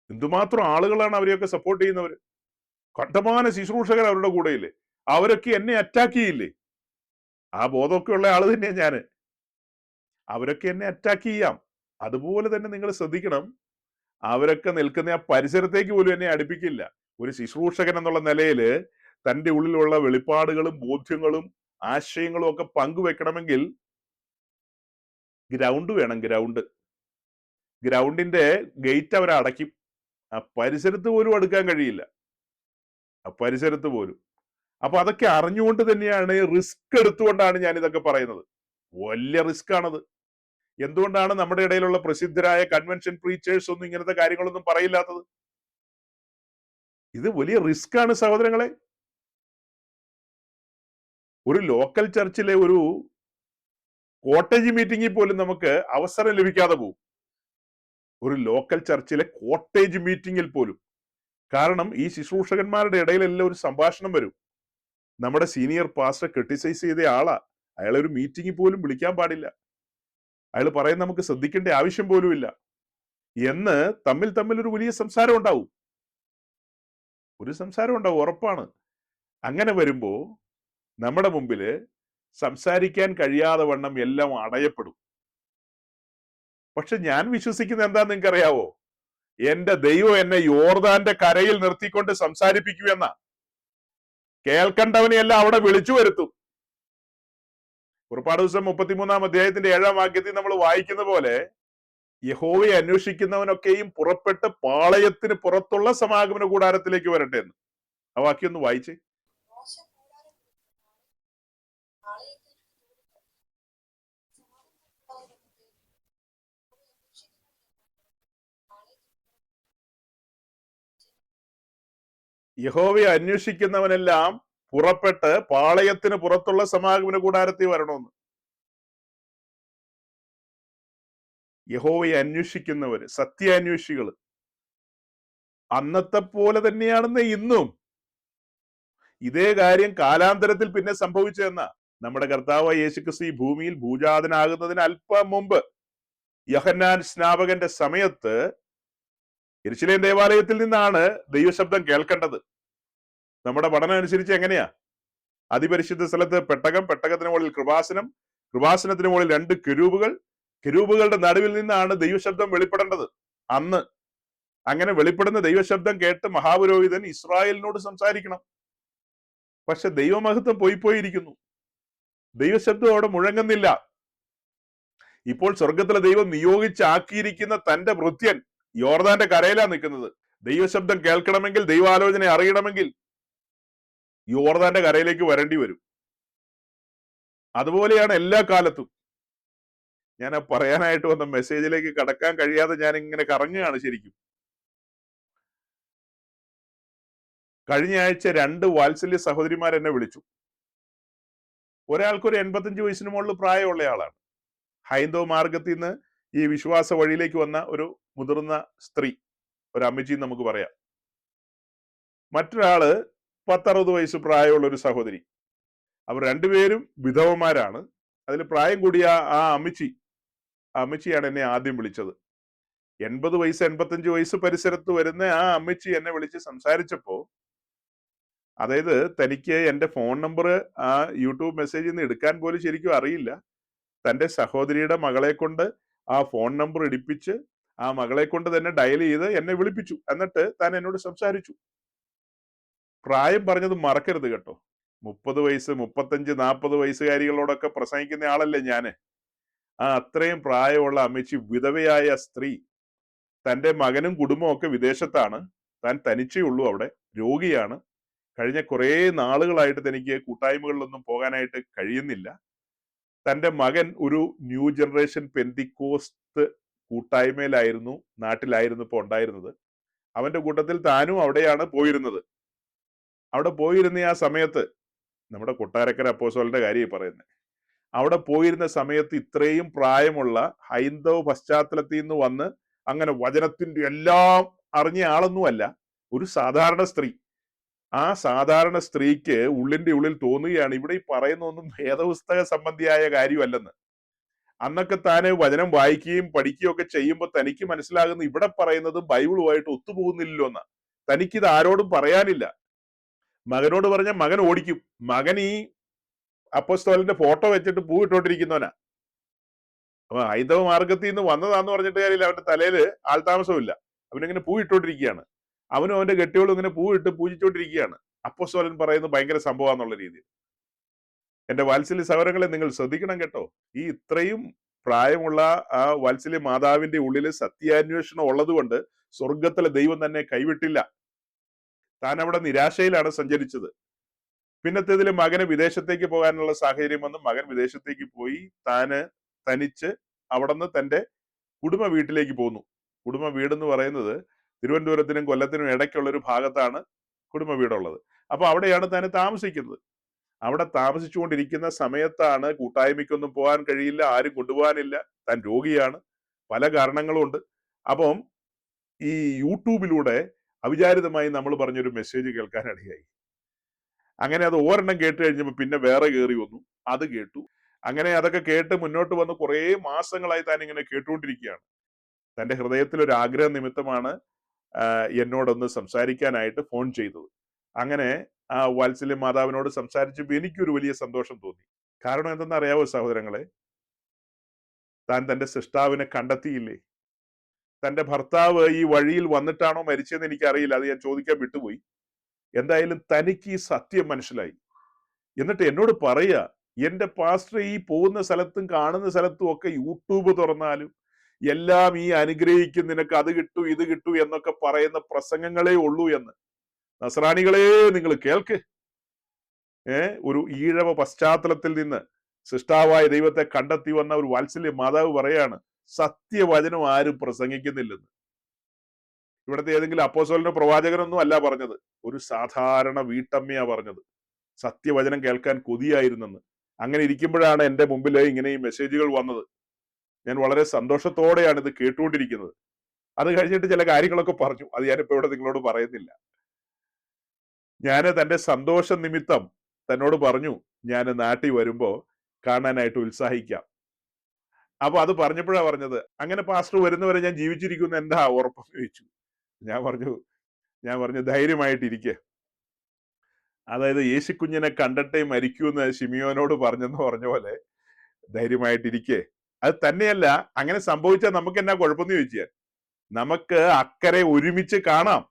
എന്തുമാത്രം ആളുകളാണ് അവരെയൊക്കെ സപ്പോർട്ട് ചെയ്യുന്നവര്. കണ്ടമാന ശുശ്രൂഷകർ അവരുടെ കൂടെയില്ലേ. അവരൊക്കെ എന്നെ അറ്റാക്ക് ചെയ്യില്ലേ? ആ ബോധമൊക്കെ ഉള്ള ആള് തന്നെയാണ് ഞാന്. അവരൊക്കെ എന്നെ അറ്റാക്ക് ചെയ്യാം. അതുപോലെ തന്നെ നിങ്ങൾ ശ്രദ്ധിക്കണം, അവരൊക്കെ നിൽക്കുന്ന ആ പരിസരത്തേക്ക് പോലും എന്നെ അടുപ്പിക്കില്ല. ഒരു ശുശ്രൂഷകൻ എന്നുള്ള നിലയില് തന്റെ ഉള്ളിലുള്ള വെളിപ്പാടുകളും ബോധ്യങ്ങളും ആശയങ്ങളും ഒക്കെ പങ്കുവെക്കണമെങ്കിൽ ഗ്രൗണ്ട് വേണം. ഗ്രൗണ്ടിന്റെ ഗേറ്റ് അവർ അടയ്ക്കും. ആ പരിസരത്ത് പോലും അടുക്കാൻ കഴിയില്ല. ആ പരിസരത്ത് പോലും. അപ്പൊ അതൊക്കെ അറിഞ്ഞുകൊണ്ട് തന്നെയാണ്, റിസ്ക് എടുത്തുകൊണ്ടാണ് ഞാൻ ഇതൊക്കെ പറയുന്നത്. വലിയ റിസ്ക് ആണത്. എന്തുകൊണ്ടാണ് നമ്മുടെ ഇടയിലുള്ള പ്രസിദ്ധരായ കൺവെൻഷൻ പ്രീച്ചേഴ്സ് ഒന്നും ഇങ്ങനത്തെ കാര്യങ്ങളൊന്നും പറയില്ലാത്തത്? ഇത് വലിയ റിസ്ക് ആണ് സഹോദരങ്ങളെ. ഒരു ലോക്കൽ ചർച്ചിലെ ഒരു കോട്ടേജ് മീറ്റിംഗിൽ പോലും നമുക്ക് അവസരം ലഭിക്കാതെ പോകും. ഒരു ലോക്കൽ ചർച്ചിലെ കോട്ടേജ് മീറ്റിംഗിൽ പോലും. കാരണം ഈ ശുശ്രൂഷകന്മാരുടെ ഇടയിലെല്ലാം ഒരു സംഭാഷണം വരും. നമ്മുടെ സീനിയർ പാസ്റ്റർ ക്രിട്ടിസൈസ് ചെയ്ത ആളാ, അയാളെ ഒരു മീറ്റിംഗിൽ പോലും വിളിക്കാൻ പാടില്ല, അയാൾ പറയുന്നത് നമുക്ക് ശ്രദ്ധിക്കേണ്ട ആവശ്യം പോലും ഇല്ല എന്ന് തമ്മിൽ ഒരു വലിയ സംസാരം ഉണ്ടാവും. ഉറപ്പാണ്. അങ്ങനെ വരുമ്പോ നമ്മുടെ മുമ്പില് സംസാരിക്കാൻ കഴിയാതെ വണ്ണം എല്ലാം അടയപ്പെടും. പക്ഷെ ഞാൻ വിശ്വസിക്കുന്നത് എന്താന്ന് നിങ്ങൾക്ക് അറിയാവോ? എന്റെ ദൈവം എന്നെ യോർദാന്റെ കരയിൽ നിർത്തിക്കൊണ്ട് സംസാരിപ്പിക്കുമെന്ന. കേൾക്കണ്ടവനെയെല്ലാം അവിടെ വിളിച്ചു വരുത്തും. പുറപ്പാട് ദിവസം 33-ാം അധ്യായത്തിന്റെ 7-ാം വാക്യത്തിൽ നമ്മൾ വായിക്കുന്ന പോലെ, യഹോവയെ അന്വേഷിക്കുന്നവനൊക്കെയും പുറപ്പെട്ട് പാളയത്തിന് പുറത്തുള്ള സമാഗമന കൂടാരത്തിലേക്ക് വരട്ടെ എന്ന്. ആ വാക്യം ഒന്ന് വായിച്ചേ. യഹോവയെ അന്വേഷിക്കുന്നവനെല്ലാം പുറപ്പെട്ട് പാളയത്തിന് പുറത്തുള്ള സമാഗമന കൂടാരത്തിൽ വരണമെന്ന്. യഹോവയെ അന്വേഷിക്കുന്നവര്, സത്യാന്വേഷികള്. അന്നത്തെ പോലെ തന്നെയാണെന്ന് ഇന്നും. ഇതേ കാര്യം കാലാന്തരത്തിൽ പിന്നെ സംഭവിച്ചതെന്ന. നമ്മുടെ കർത്താവ് യേശുക്രിസ്തു ഈ ഭൂമിയിൽ ഭൂജാതനാകുന്നതിന് അല്പം മുമ്പ് യോഹന്നാൻ സ്നാപകന്റെ സമയത്ത് യെരൂശലേം ദേവാലയത്തിൽ നിന്നാണ് ദൈവശബ്ദം കേൾക്കേണ്ടത്. നമ്മുടെ പഠനം അനുസരിച്ച് എങ്ങനെയാ? അതിപരിശുദ്ധ സ്ഥലത്ത് പെട്ടകം, പെട്ടകത്തിന് മുകളിൽ കൃപാസനം, കൃപാസനത്തിന് മുകളിൽ 2 കെരൂബുകൾ, കെരൂബുകളുടെ നടുവിൽ നിന്നാണ് ദൈവശബ്ദം വെളിപ്പെടേണ്ടത്. അന്ന് അങ്ങനെ വെളിപ്പെടുന്ന ദൈവശബ്ദം കേട്ട് മഹാപുരോഹിതൻ ഇസ്രായേലിനോട് സംസാരിക്കണം. പക്ഷെ ദൈവമഹത്വം പോയിരിക്കുന്നു. ദൈവശബ്ദം അവിടെ മുഴങ്ങുന്നില്ല. ഇപ്പോൾ സ്വർഗത്തിലെ ദൈവം നിയോഗിച്ചാക്കിയിരിക്കുന്ന തന്റെ ഭൃത്യൻ യോർദാന്റെ കരയിലാ നിൽക്കുന്നത്. ദൈവശബ്ദം കേൾക്കണമെങ്കിൽ, ദൈവാലോചന അറിയണമെങ്കിൽ യോർദാന്റെ കരയിലേക്ക് വരേണ്ടി വരും. അതുപോലെയാണ് എല്ലാ കാലത്തും. ഞാൻ പറയാനായിട്ട് വന്ന മെസ്സേജിലേക്ക് കടക്കാൻ കഴിയാതെ ഞാൻ ഇങ്ങനെ കറങ്ങുകയാണ് ശരിക്കും. കഴിഞ്ഞ ആഴ്ച 2 വാത്സല്യ സഹോദരിമാർ എന്നെ വിളിച്ചു. ഒരാൾക്ക് ഒരു 85 വയസ്സിന് മുകളിൽ പ്രായമുള്ള ആളാണ്. ഹൈന്ദവ മാർഗത്തിൽ നിന്ന് ഈ വിശ്വാസ വഴിയിലേക്ക് വന്ന ഒരു മുതിർന്ന സ്ത്രീ, ഒരു അമ്മച്ചി നമുക്ക് പറയാം. മറ്റൊരാള് 10-60 വയസ്സ് പ്രായമുള്ള ഒരു സഹോദരി. അവർ രണ്ടുപേരും വിധവമാരാണ്. അതിൽ പ്രായം കൂടിയ ആ അമ്മച്ചിയാണ് എന്നെ ആദ്യം വിളിച്ചത്. 80 വയസ്സ് 85 വയസ്സ് പരിസരത്ത് വരുന്ന ആ അമ്മച്ചി എന്നെ വിളിച്ച് സംസാരിച്ചപ്പോ, അതായത് തനിക്ക് എന്റെ ഫോൺ നമ്പർ ആ യൂട്യൂബ് മെസ്സേജിൽ നിന്ന് എടുക്കാൻ പോലും ശരിക്കും അറിയില്ല. തന്റെ സഹോദരിയുടെ മകളെ കൊണ്ട് ആ ഫോൺ നമ്പർ ഇടിപ്പിച്ച് ആ മകളെ കൊണ്ട് തന്നെ ഡയൽ ചെയ്ത് എന്നെ വിളിപ്പിച്ചു. എന്നിട്ട് താൻ എന്നോട് സംസാരിച്ചു. പ്രായം പറഞ്ഞത് മറക്കരുത് കേട്ടോ. 30 വയസ്സ് 35 40 വയസ്സുകാരികളോടൊക്കെ പ്രസംഗിക്കുന്ന ആളല്ലേ ഞാന്. ആ അത്രയും പ്രായമുള്ള അമ്മച്ചി, വിധവയായ സ്ത്രീ, തന്റെ മകനും കുടുംബവും ഒക്കെ വിദേശത്താണ്. താൻ തനിച്ചേ ഉള്ളൂ അവിടെ, രോഗിയാണ്. കഴിഞ്ഞ കുറേ നാളുകളായിട്ട് തനിക്ക് കൂട്ടായ്മകളിലൊന്നും പോകാനായിട്ട് കഴിയുന്നില്ല. തന്റെ മകൻ ഒരു ന്യൂ ജനറേഷൻ പെന്തിക്കോസ്ത് കൂട്ടായ്മയിലായിരുന്നു, നാട്ടിലായിരുന്നു ഇപ്പൊ ഉണ്ടായിരുന്നത്. അവന്റെ കൂട്ടത്തിൽ താനും അവിടെയാണ് പോയിരുന്നത്. അവിടെ പോയിരുന്ന ആ സമയത്ത്, നമ്മുടെ കൊട്ടാരക്കര അപ്പോസ്തലന്റെ കാര്യം പറയുന്നത്, അവിടെ പോയിരുന്ന സമയത്ത് ഇത്രയും പ്രായമുള്ള ഹൈന്ദവ പശ്ചാത്തലത്തിൽ നിന്ന് വന്ന് അങ്ങനെ വചനത്തിന്റെ എല്ലാം അറിഞ്ഞ ആളൊന്നുമല്ല, ഒരു സാധാരണ സ്ത്രീ. ആ സാധാരണ സ്ത്രീക്ക് ഉള്ളിന്റെ ഉള്ളിൽ തോന്നുകയാണ് ഇവിടെ ഈ പറയുന്നൊന്നും വേദപുസ്തക സംബന്ധിയായ കാര്യമല്ലെന്ന്. അന്നൊക്കെ താന് വചനം വായിക്കുകയും പഠിക്കുകയും ഒക്കെ ചെയ്യുമ്പോൾ തനിക്ക് മനസ്സിലാകുന്ന ഇവിടെ പറയുന്നത് ബൈബിളുമായിട്ട് ഒത്തുപോകുന്നില്ലല്ലോ എന്ന്. തനിക്കിത് ആരോടും പറയാനില്ല. മകനോട് പറഞ്ഞ മകൻ ഓടിക്കും. മകൻ ഈ അപ്പോസ്തലന്റെ ഫോട്ടോ വെച്ചിട്ട് പൂ ഇട്ടോണ്ടിരിക്കുന്നവനാ. അപ്പൊ ഹൈന്ദവ മാർഗത്തിൽ നിന്ന് വന്നതാന്ന് പറഞ്ഞിട്ട് കാര്യമില്ല, അവന്റെ തലയില് ആൾതാമസമില്ല. അവനിങ്ങനെ പൂ ഇട്ടോണ്ടിരിക്കുകയാണ്. അവനും അവന്റെ കെട്ടിയോളും ഇങ്ങനെ പൂ ഇട്ട് പൂജിച്ചോണ്ടിരിക്കുകയാണ്. അപ്പോസ്തലൻ പറയുന്നത് ഭയങ്കര സംഭവമാന്നുള്ള രീതിയിൽ. എന്റെ വാത്സല്യ സഹോദരങ്ങളെ, നിങ്ങൾ ശ്രദ്ധിക്കണം കേട്ടോ. ഈ ഇത്രയും പ്രായമുള്ള ആ വാത്സല്യ മാതാവിന്റെ ഉള്ളില് സത്യാന്വേഷണം ഉള്ളത് കൊണ്ട് സ്വർഗത്തിലെ ദൈവം തന്നെ കൈവിട്ടില്ല. താൻ അവിടെ നിരാശയിലാണ് സഞ്ചരിച്ചത്. പിന്നത്തേതിൽ മകന് വിദേശത്തേക്ക് പോകാനുള്ള സാഹചര്യം വന്ന് മകൻ വിദേശത്തേക്ക് പോയി. താന് തനിച്ച് അവിടുന്ന് തന്റെ കുടുംബ വീട്ടിലേക്ക് പോന്നു. കുടുംബ വീടെന്ന് പറയുന്നത് തിരുവനന്തപുരത്തിനും കൊല്ലത്തിനും ഇടയ്ക്കുള്ള ഒരു ഭാഗത്താണ് കുടുംബ വീടുള്ളത്. അപ്പൊ അവിടെയാണ് താൻ താമസിക്കുന്നത്. അവിടെ താമസിച്ചുകൊണ്ടിരിക്കുന്ന സമയത്താണ് കൂട്ടായ്മയ്ക്കൊന്നും പോകാൻ കഴിയില്ല, ആരും കൊണ്ടുപോകാനില്ല, താൻ രോഗിയാണ്, പല കാരണങ്ങളും ഉണ്ട്. അപ്പം ഈ യൂട്യൂബിലൂടെ അവിചാരിതമായി നമ്മൾ പറഞ്ഞൊരു മെസ്സേജ് കേൾക്കാനിടയായി. അങ്ങനെ അത് ഒരെണ്ണം കേട്ട് കഴിഞ്ഞപ്പോൾ പിന്നെ വേറെ കയറി വന്നു, അത് കേട്ടു. അങ്ങനെ അതൊക്കെ കേട്ട് മുന്നോട്ട് വന്ന് കുറേ മാസങ്ങളായി താൻ ഇങ്ങനെ കേട്ടുകൊണ്ടിരിക്കുകയാണ്. തന്റെ ഹൃദയത്തിൽ ഒരു ആഗ്രഹ നിമിത്തമാണ് എന്നോടൊന്ന് സംസാരിക്കാനായിട്ട് ഫോൺ ചെയ്തത്. അങ്ങനെ ആ വാത്സല്യ മാതാവിനോട് സംസാരിച്ചപ്പോൾ എനിക്കൊരു വലിയ സന്തോഷം തോന്നി. കാരണം എന്തെന്നറിയാവോ സഹോദരങ്ങളെ? താൻ തന്റെ സൃഷ്ടാവിനെ കണ്ടെത്തിയില്ലേ? തന്റെ ഭർത്താവ് ഈ വഴിയിൽ വന്നിട്ടാണോ മരിച്ചതെന്ന് എനിക്കറിയില്ല, അത് ഞാൻ ചോദിക്കാൻ വിട്ടുപോയി. എന്തായാലും തനിക്ക് ഈ സത്യം മനസ്സിലായി. എന്നിട്ട് എന്നോട് പറയുക, എന്റെ പാസ്റ്റർ ഈ പോകുന്ന സ്ഥലത്തും കാണുന്ന സ്ഥലത്തും ഒക്കെ യൂട്യൂബ് തുറന്നാലും എല്ലാം ഈ അനുഗ്രഹിക്കും, നിനക്ക് അത് കിട്ടൂ ഇത് കിട്ടൂ എന്നൊക്കെ പറയുന്ന പ്രസംഗങ്ങളേ ഉള്ളൂ എന്ന്. നസ്രാണികളെ, നിങ്ങൾ കേൾക്ക്. ഒരു ഈഴവ പശ്ചാത്തലത്തിൽ നിന്ന് സൃഷ്ടാവായ ദൈവത്തെ കണ്ടെത്തി വന്ന ഒരു വാത്സല്യ മാതാവ് പറയാണ്, സത്യവചനം ആരും പ്രസംഗിക്കുന്നില്ലെന്ന്. ഇവിടുത്തെ ഏതെങ്കിലും അപ്പോസ്തലനോ പ്രവാചകനൊന്നും അല്ല പറഞ്ഞത്, ഒരു സാധാരണ വീട്ടമ്മയാ പറഞ്ഞത്. സത്യവചനം കേൾക്കാൻ കൊതിയായിരുന്നെന്ന്. അങ്ങനെ ഇരിക്കുമ്പോഴാണ് എന്റെ മുമ്പിൽ ഇങ്ങനെ ഈ മെസ്സേജുകൾ വന്നത്. ഞാൻ വളരെ സന്തോഷത്തോടെയാണ് ഇത് കേട്ടുകൊണ്ടിരിക്കുന്നത്. അത് കഴിഞ്ഞിട്ട് ചില കാര്യങ്ങളൊക്കെ പറഞ്ഞു, അത് ഞാനിപ്പോ ഇവിടെ നിങ്ങളോട് പറയുന്നില്ല. ഞാൻ തന്റെ സന്തോഷ നിമിത്തം തന്നോട് പറഞ്ഞു, ഞാൻ നാട്ടിൽ വരുമ്പോ കാണാനായിട്ട് ഉത്സാഹിക്കാം. അപ്പൊ അത് പറഞ്ഞപ്പോഴാ പറഞ്ഞത്, അങ്ങനെ പാസ്റ്റർ വരുന്നവരെ ഞാൻ ജീവിച്ചിരിക്കുന്ന എന്താ ഉറപ്പെന്ന് ചോദിച്ചു. ഞാൻ പറഞ്ഞു ധൈര്യമായിട്ടിരിക്കെ. അതായത് യേശുക്കുഞ്ഞിനെ കണ്ടിട്ടേ മരിക്കൂ എന്ന് ശിമിയോനോട് പറഞ്ഞെന്ന് പറഞ്ഞ പോലെ ധൈര്യമായിട്ടിരിക്കെ. അത് തന്നെയല്ല, അങ്ങനെ സംഭവിച്ചാൽ നമുക്ക് എന്നാ കുഴപ്പമെന്ന് ചോദിച്ചാൽ, നമുക്ക് അക്കരെ ഒരുമിച്ച് കാണാം.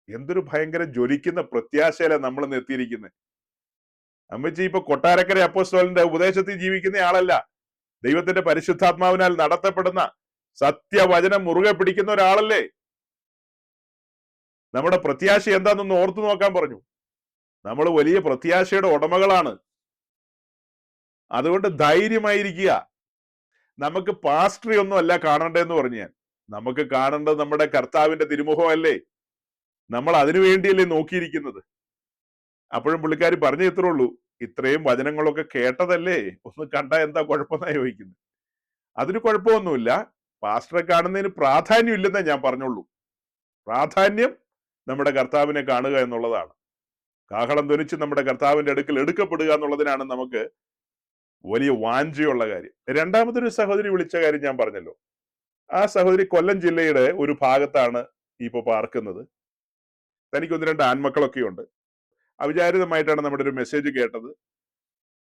എന്തൊരു ഭയങ്കര ജ്വലിക്കുന്ന പ്രത്യാശയിലാണ് നമ്മൾ എത്തിയിരിക്കുന്നത്. അമ്മച്ചി ഇപ്പൊ കൊട്ടാരക്കര അപ്പോസ്തലന്റെ ഉപദേശത്തിൽ ജീവിക്കുന്ന ആളല്ല, ദൈവത്തിന്റെ പരിശുദ്ധാത്മാവിനാൽ നടത്തപ്പെടുന്ന സത്യവചനം മുറുകെ പിടിക്കുന്ന ഒരാളല്ലേ. നമ്മുടെ പ്രത്യാശ എന്താണെന്ന് ഓർത്തു നോക്കാൻ പറഞ്ഞു. നമ്മൾ വലിയ പ്രത്യാശയുടെ ഉടമകളാണ്. അതുകൊണ്ട് ധൈര്യമായിരിക്കുക. നമുക്ക് പാസ്റ്ററി ഒന്നും അല്ല കാണണ്ടേന്ന് പറഞ്ഞു ഞാൻ. നമുക്ക് കാണേണ്ടത് നമ്മുടെ കർത്താവിന്റെ തിരുമുഖമല്ലേ. നമ്മൾ അതിനു വേണ്ടിയല്ലേ നോക്കിയിരിക്കുന്നത്. അപ്പോഴും പുള്ളിക്കാരി പറഞ്ഞു ഇത്രേ ഉള്ളൂ, ഇത്രയും വചനങ്ങളൊക്കെ കേട്ടതല്ലേ, ഒന്ന് കണ്ടാ എന്താ കുഴപ്പമെന്നാ ചോദിക്കുന്നത്. അതിന് കുഴപ്പമൊന്നുമില്ല. പാസ്റ്ററെ കാണുന്നതിന് പ്രാധാന്യം ഇല്ലെന്നേ ഞാൻ പറഞ്ഞുള്ളൂ. പ്രാധാന്യം നമ്മുടെ കർത്താവിനെ കാണുക എന്നുള്ളതാണ്. കാഹളം ധ്വനിച്ച് നമ്മുടെ കർത്താവിന്റെ അടുക്കൽ എടുക്കപ്പെടുക എന്നുള്ളതിനാണ് നമുക്ക് വലിയ വാഞ്ചയുള്ള കാര്യം. രണ്ടാമതൊരു സഹോദരി വിളിച്ച കാര്യം ഞാൻ പറഞ്ഞല്ലോ. ആ സഹോദരി കൊല്ലം ജില്ലയുടെ ഒരു ഭാഗത്താണ് ഇപ്പൊ പാർക്കുന്നത്. തനിക്ക് 1-2 ആൺമക്കളൊക്കെ ഉണ്ട്. അവിചാരിതമായിട്ടാണ് നമ്മുടെ ഒരു മെസ്സേജ് കേട്ടത്.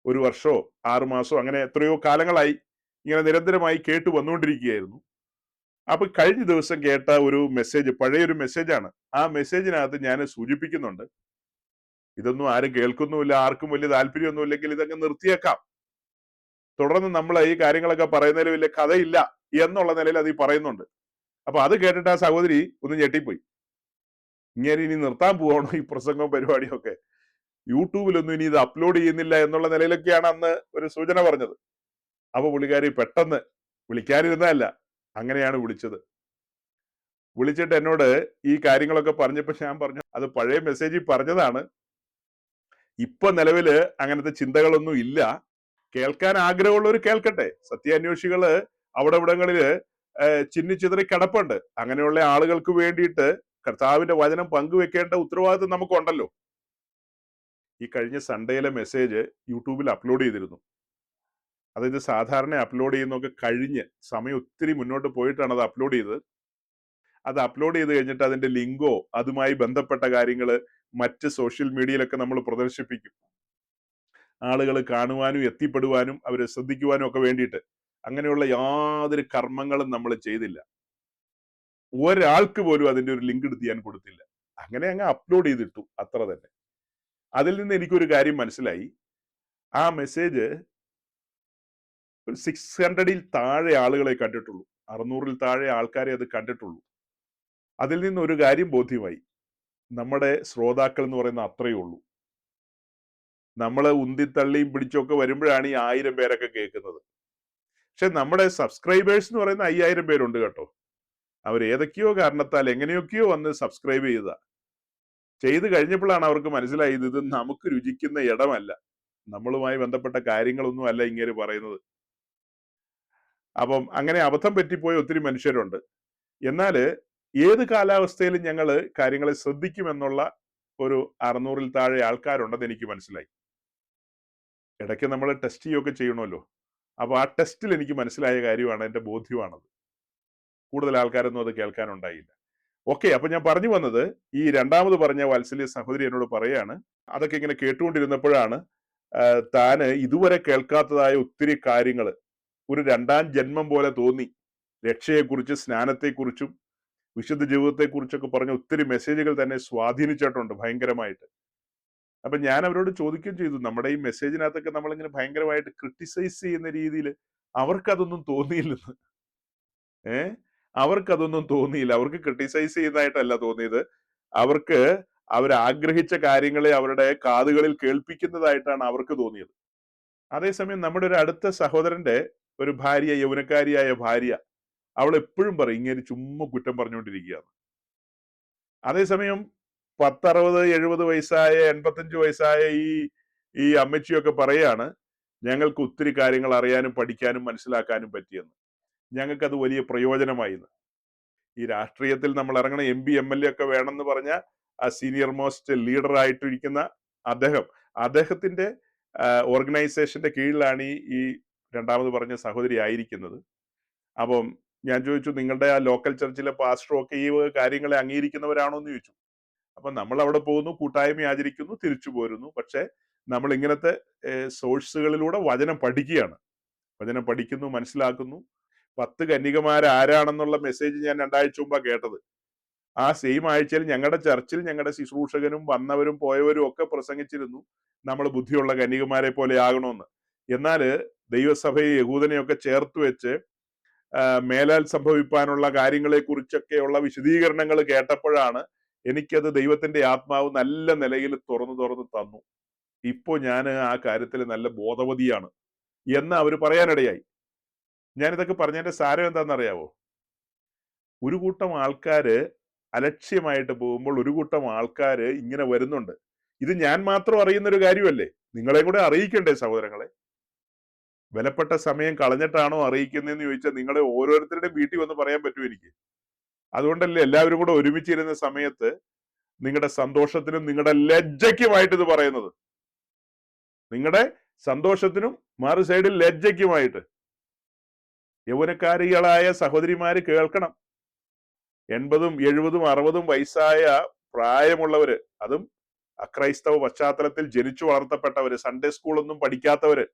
1 വർഷമോ 6 മാസമോ അങ്ങനെ എത്രയോ കാലങ്ങളായി ഇങ്ങനെ നിരന്തരമായി കേട്ടു വന്നുകൊണ്ടിരിക്കുകയായിരുന്നു. അപ്പൊ കഴിഞ്ഞ ദിവസം കേട്ട ഒരു മെസ്സേജ്, പഴയൊരു മെസ്സേജാണ്. ആ മെസ്സേജിനകത്ത് ഞാൻ സൂചിപ്പിക്കുന്നുണ്ട്, ഇതൊന്നും ആരും കേൾക്കുന്നുമില്ല, ആർക്കും വലിയ താല്പര്യമൊന്നും ഇല്ലെങ്കിൽ ഇതൊക്കെ നിർത്തിയേക്കാം, തുടർന്ന് നമ്മൾ ഈ കാര്യങ്ങളൊക്കെ പറയുന്നതിൽ വലിയ കഥയില്ല എന്നുള്ള നിലയിൽ അത് ഈ പറയുന്നുണ്ട്. അപ്പൊ അത് കേട്ടിട്ട് ആ സഹോദരി ഒന്ന് ഞെട്ടിപ്പോയി. ഇങ്ങനെ ഇനി നിർത്താൻ പോവാണോ ഈ പ്രസംഗവും പരിപാടിയും ഒക്കെ, യൂട്യൂബിലൊന്നും ഇനി ഇത് അപ്ലോഡ് ചെയ്യുന്നില്ല എന്നുള്ള നിലയിലൊക്കെയാണ് അന്ന് ഒരു സൂചന പറഞ്ഞത്. അപ്പൊ പുള്ളിക്കാരി പെട്ടെന്ന്, വിളിക്കാനിരുന്നതല്ല, അങ്ങനെയാണ് വിളിച്ചത്. വിളിച്ചിട്ട് എന്നോട് ഈ കാര്യങ്ങളൊക്കെ പറഞ്ഞപ്പോ ഞാൻ പറഞ്ഞു, അത് പഴയ മെസ്സേജിൽ പറഞ്ഞതാണ്, ഇപ്പൊ നിലവില് അങ്ങനത്തെ ചിന്തകളൊന്നും ഇല്ല, കേൾക്കാൻ ആഗ്രഹമുള്ളവർ കേൾക്കട്ടെ. സത്യാന്വേഷികള് അവിടെ ഇവിടങ്ങളില് ചിന്നിച്ചിതറി കിടപ്പുണ്ട്. അങ്ങനെയുള്ള ആളുകൾക്ക് വേണ്ടിയിട്ട് കർത്താവിന്റെ വചനം പങ്കുവെക്കേണ്ട ഉത്തരവാദിത്വം നമുക്കുണ്ടല്ലോ. ഈ കഴിഞ്ഞ സൺഡേയിലെ മെസ്സേജ് യൂട്യൂബിൽ അപ്ലോഡ് ചെയ്തിരുന്നു. അതായത് സാധാരണ അപ്ലോഡ് ചെയ്യുന്നതൊക്കെ കഴിഞ്ഞ് സമയം ഒത്തിരി മുന്നോട്ട് പോയിട്ടാണ് അത് അപ്ലോഡ് ചെയ്തത്. അത് അപ്ലോഡ് ചെയ്ത് കഴിഞ്ഞിട്ട് അതിന്റെ ലിങ്കോ അതുമായി ബന്ധപ്പെട്ട കാര്യങ്ങൾ മറ്റ് സോഷ്യൽ മീഡിയയിലൊക്കെ നമ്മൾ പ്രദർശിപ്പിക്കും, ആളുകൾ കാണുവാനും എത്തിപ്പെടുവാനും അവരെ ശ്രദ്ധിക്കുവാനും ഒക്കെ വേണ്ടിയിട്ട്. അങ്ങനെയുള്ള യാതൊരു കർമ്മങ്ങളും നമ്മൾ ചെയ്തില്ല. ഒരാൾക്ക് പോലും അതിന്റെ ഒരു ലിങ്ക് എടുത്ത് ഞാൻ കൊടുത്തില്ല. അങ്ങനെ അങ്ങ് അപ്ലോഡ് ചെയ്തിട്ടു, അത്ര തന്നെ. അതിൽ നിന്ന് എനിക്കൊരു കാര്യം മനസ്സിലായി, ആ മെസ്സേജ് ഒരു 600-ൽ താഴെ ആളുകളെ കണ്ടിട്ടുള്ളൂ, 600-ൽ താഴെ ആൾക്കാരെ അത് കണ്ടിട്ടുള്ളൂ. അതിൽ നിന്ന് ഒരു കാര്യം ബോധ്യമായി, നമ്മുടെ ശ്രോതാക്കൾ എന്ന് പറയുന്ന അത്രയേ ഉള്ളൂ. നമ്മള് ഉന്തിത്തള്ളിയും പിടിച്ചൊക്കെ വരുമ്പോഴാണ് ഈ 1000 പേരൊക്കെ കേൾക്കുന്നത്. പക്ഷെ നമ്മുടെ സബ്സ്ക്രൈബേഴ്സ് എന്ന് പറയുന്ന 5000 പേരുണ്ട് കേട്ടോ. അവർ ഏതൊക്കെയോ കാരണത്താൽ എങ്ങനെയൊക്കെയോ വന്ന് സബ്സ്ക്രൈബ് ചെയ്ത് കഴിഞ്ഞപ്പോഴാണ് അവർക്ക് മനസ്സിലായത് ഇത് നമുക്ക് രുചിക്കുന്ന ഇടമല്ല, നമ്മളുമായി ബന്ധപ്പെട്ട കാര്യങ്ങളൊന്നും അല്ല ഇങ്ങനെ പറയുന്നത്. അപ്പം അങ്ങനെ അബദ്ധം പറ്റിപ്പോയ ഒത്തിരി മനുഷ്യരുണ്ട്. എന്നാല് ഏത് കാലാവസ്ഥയിലും ഞങ്ങൾ കാര്യങ്ങളെ ശ്രദ്ധിക്കുമെന്നുള്ള ഒരു 600-ൽ താഴെ ആൾക്കാരുണ്ടെന്ന് എനിക്ക് മനസ്സിലായി. ഇടയ്ക്ക് നമ്മൾ ടെസ്റ്റ് ചെയ്യുകയൊക്കെ ചെയ്യണമല്ലോ. അപ്പൊ ആ ടെസ്റ്റിൽ എനിക്ക് മനസ്സിലായ കാര്യമാണ്, എന്റെ ബോധ്യമാണത്. കൂടുതൽ ആൾക്കാരൊന്നും അത് കേൾക്കാനുണ്ടായില്ല. ഓക്കെ, അപ്പൊ ഞാൻ പറഞ്ഞു വന്നത്, ഈ രണ്ടാമത് പറഞ്ഞ വാത്സല്യ സഹോദരി എന്നോട് പറയാണ്, അതൊക്കെ ഇങ്ങനെ കേട്ടുകൊണ്ടിരുന്നപ്പോഴാണ് താന് ഇതുവരെ കേൾക്കാത്തതായ ഒത്തിരി കാര്യങ്ങൾ ഒരു 2ാം ജന്മം പോലെ തോന്നി. രക്ഷയെക്കുറിച്ച്, സ്നാനത്തെക്കുറിച്ചും വിശുദ്ധ ജീവിതത്തെക്കുറിച്ചൊക്കെ പറഞ്ഞ ഒത്തിരി മെസ്സേജുകൾ തന്നെ സ്വാധീനിച്ചിട്ടുണ്ട് ഭയങ്കരമായിട്ട്. അപ്പൊ ഞാൻ അവരോട് ചോദിക്കുകയും ചെയ്തു, നമ്മുടെ ഈ മെസ്സേജിനകത്തൊക്കെ നമ്മളിങ്ങനെ ഭയങ്കരമായിട്ട് ക്രിട്ടിസൈസ് ചെയ്യുന്ന രീതിയിൽ അവർക്കതൊന്നും തോന്നിയില്ലെന്ന്. അവർക്കതൊന്നും തോന്നിയില്ല. അവർക്ക് ക്രിട്ടിസൈസ് ചെയ്യുന്നതായിട്ടല്ല തോന്നിയത്, അവർക്ക് അവരാഗ്രഹിച്ച കാര്യങ്ങളെ അവരുടെ കാതുകളിൽ കേൾപ്പിക്കുന്നതായിട്ടാണ് അവർക്ക് തോന്നിയത്. അതേസമയം നമ്മുടെ ഒരു അടുത്ത സഹോദരന്റെ ഒരു ഭാര്യ, യൗവനക്കാരിയായ ഭാര്യ, അവൾ എപ്പോഴും പറയും ഇങ്ങനെ ചുമ്മാ കുറ്റം പറഞ്ഞുകൊണ്ടിരിക്കുകയാണ്. അതേസമയം 10, 60, 70 വയസ്സായ, 85 വയസ്സായ ഈ അമ്മച്ചിയൊക്കെ പറയാണ്, ഞങ്ങൾക്ക് ഒത്തിരി കാര്യങ്ങൾ അറിയാനും പഠിക്കാനും മനസ്സിലാക്കാനും പറ്റിയെന്ന്, ഞങ്ങൾക്കത് വലിയ പ്രയോജനമായി. ഈ രാഷ്ട്രീയത്തിൽ നമ്മൾ ഇറങ്ങണ MP MLA ഒക്കെ വേണമെന്ന് പറഞ്ഞ ആ സീനിയർ മോസ്റ്റ് ലീഡർ ആയിട്ടിരിക്കുന്ന അദ്ദേഹത്തിന്റെ ഓർഗനൈസേഷന്റെ കീഴിലാണ് ഈ രണ്ടാമത് പറഞ്ഞ സഹോദരി ആയിരിക്കുന്നത്. അപ്പം ഞാൻ ചോദിച്ചു, നിങ്ങളുടെ ആ ലോക്കൽ ചർച്ചിലെ പാസ്റ്ററും ഒക്കെ ഈ കാര്യങ്ങളെ അംഗീകരിക്കുന്നവരാണോ എന്ന് ചോദിച്ചു. അപ്പൊ നമ്മൾ അവിടെ പോകുന്നു, കൂട്ടായ്മ ആചരിക്കുന്നു, തിരിച്ചു പോരുന്നു. പക്ഷെ നമ്മൾ ഇങ്ങനത്തെ സോഴ്സുകളിലൂടെ വചനം പഠിക്കുകയാണ്, വചനം പഠിക്കുന്നു, മനസ്സിലാക്കുന്നു. 10 കന്യകമാർ ആരാണെന്നുള്ള മെസ്സേജ് ഞാൻ 2 ആഴ്ച മുമ്പാണ് കേട്ടത്. ആ സെയിം ആഴ്ചയിൽ ഞങ്ങളുടെ ചർച്ചിൽ ഞങ്ങളുടെ ശുശ്രൂഷകനും വന്നവരും പോയവരും ഒക്കെ പ്രസംഗിച്ചിരുന്നു, നമ്മൾ ബുദ്ധിയുള്ള കന്യകമാരെ പോലെ ആകണമെന്ന്. എന്നാല് ദൈവസഭയെ യഹൂദനെയൊക്കെ ചേർത്ത് വെച്ച് മേലാൽ സംഭവിപ്പാനുള്ള കാര്യങ്ങളെ കുറിച്ചൊക്കെയുള്ള വിശദീകരണങ്ങൾ കേട്ടപ്പോഴാണ് എനിക്കത് ദൈവത്തിന്റെ ആത്മാവ് നല്ല നിലയിൽ തുറന്നു തന്നു. ഇപ്പോ ഞാൻ ആ കാര്യത്തിൽ നല്ല ബോധവതിയാണ് എന്ന് അവർ പറയാനിടയായി. ഞാനിതൊക്കെ പറഞ്ഞതിന്റെ സാരം എന്താണെന്നറിയാവോ? ഒരു കൂട്ടം ആൾക്കാര് അലക്ഷ്യമായിട്ട് പോകുമ്പോൾ ഒരു കൂട്ടം ആൾക്കാര് ഇങ്ങനെ വരുന്നുണ്ട്. ഇത് ഞാൻ മാത്രം അറിയുന്ന ഒരു കാര്യമല്ലേ? നിങ്ങളെ കൂടെ അറിയിക്കണ്ടേ സഹോദരങ്ങളെ? വിലപ്പെട്ട സമയം കളഞ്ഞിട്ടാണോ അറിയിക്കുന്നതെന്ന് ചോദിച്ചാൽ നിങ്ങളെ ഓരോരുത്തരുടെയും വീട്ടിൽ വന്ന് പറയാൻ പറ്റും എനിക്ക്. അതുകൊണ്ടല്ലേ എല്ലാവരും കൂടെ ഒരുമിച്ചിരുന്ന സമയത്ത് നിങ്ങളുടെ സന്തോഷത്തിനും നിങ്ങളുടെ ലജ്ജയ്ക്കുമായിട്ട് ഇത് പറയുന്നത്. നിങ്ങളുടെ സന്തോഷത്തിനും മറു സൈഡിൽ ലജ്ജയ്ക്കുമായിട്ട്. യൗവനക്കാരികളായ സഹോദരിമാര് കേൾക്കണം. 80, 70, 60 വയസ്സായ പ്രായമുള്ളവര്, അതും അക്രൈസ്തവ പശ്ചാത്തലത്തിൽ ജനിച്ചു വളർത്തപ്പെട്ടവര്, സൺഡേ സ്കൂളൊന്നും പഠിക്കാത്തവര്,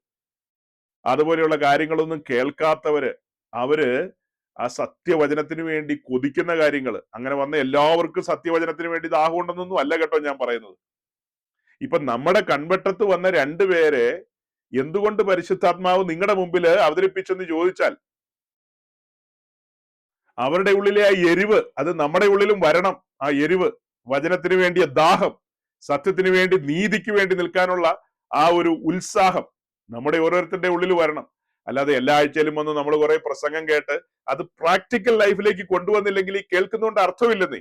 അതുപോലെയുള്ള കാര്യങ്ങളൊന്നും കേൾക്കാത്തവര്, അവര് ആ സത്യവചനത്തിന് വേണ്ടി കൊതിക്കുന്ന കാര്യങ്ങൾ, അങ്ങനെ വന്ന എല്ലാവർക്കും സത്യവചനത്തിന് വേണ്ടി ദാഹമുണ്ടെന്നൊന്നും അല്ല കേട്ടോ ഞാൻ പറയുന്നത്. ഇപ്പൊ നമ്മുടെ കൺവെട്ടത്ത് വന്ന രണ്ടുപേരെ എന്തുകൊണ്ട് പരിശുദ്ധാത്മാവ് നിങ്ങളുടെ മുമ്പിൽ അവതരിപ്പിച്ചെന്ന് ചോദിച്ചാൽ, അവരുടെ ഉള്ളിലെ ആ എരിവ് അത് നമ്മുടെ ഉള്ളിലും വരണം. ആ എരിവ്, വചനത്തിന് വേണ്ടിയ ദാഹം, സത്യത്തിന് വേണ്ടി, നീതിക്ക് വേണ്ടി നിൽക്കാനുള്ള ആ ഒരു ഉത്സാഹം നമ്മുടെ ഓരോരുത്തരുടെ ഉള്ളിൽ വരണം. അല്ലാതെ എല്ലാ ആഴ്ചയിലും വന്ന് നമ്മൾ കുറെ പ്രസംഗം കേട്ട് അത് പ്രാക്ടിക്കൽ ലൈഫിലേക്ക് കൊണ്ടുവന്നില്ലെങ്കിൽ ഈ കേൾക്കുന്നതുകൊണ്ട് അർത്ഥമില്ലെന്നേ.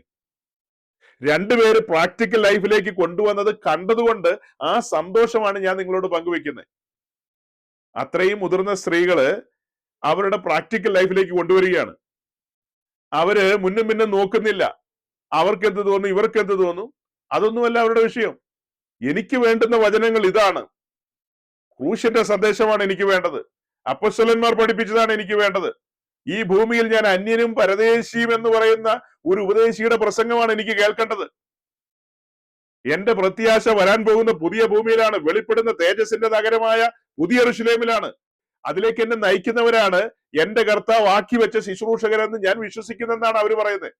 രണ്ടുപേര് പ്രാക്ടിക്കൽ ലൈഫിലേക്ക് കൊണ്ടുവന്നത് കണ്ടതുകൊണ്ട് ആ സന്തോഷമാണ് ഞാൻ നിങ്ങളോട് പങ്കുവെക്കുന്നത്. അത്രയും മുതിർന്ന സ്ത്രീകള് അവരുടെ പ്രാക്ടിക്കൽ ലൈഫിലേക്ക് കൊണ്ടുവരികയാണ്. അവര് മുന്നും പിന്നും നോക്കുന്നില്ല. അവർക്ക് എന്ത് തോന്നുന്നു, ഇവർക്ക് എന്ത് തോന്നുന്നു, അതൊന്നുമല്ല അവരുടെ വിഷയം. എനിക്ക് വേണ്ടുന്ന വചനങ്ങൾ ഇതാണ്. ക്രൂശിന്റെ സന്ദേശമാണ് എനിക്ക് വേണ്ടത്. അപ്പോസ്തലന്മാർ പഠിപ്പിച്ചതാണ് എനിക്ക് വേണ്ടത്. ഈ ഭൂമിയിൽ ഞാൻ അന്യനും പരദേശിയും എന്ന് പറയുന്ന ഒരു ഉപദേശിയുടെ പ്രസംഗമാണ് എനിക്ക് കേൾക്കേണ്ടത്. എന്റെ പ്രത്യാശ വരാൻ പോകുന്ന പുതിയ ഭൂമിയിലാണ്, വെളിപ്പെടുന്ന തേജസ്സിന്റെ നഗരമായ പുതിയ യെരൂശലേമിലാണ്. അതിലേക്ക് എന്നെ നയിക്കുന്നവരാണ് എന്റെ കർത്താവ് ആക്കി വെച്ച ശുശ്രൂഷകരെന്ന് ഞാൻ വിശ്വസിക്കുന്നെന്നാണ് അവർ പറയുന്നത്.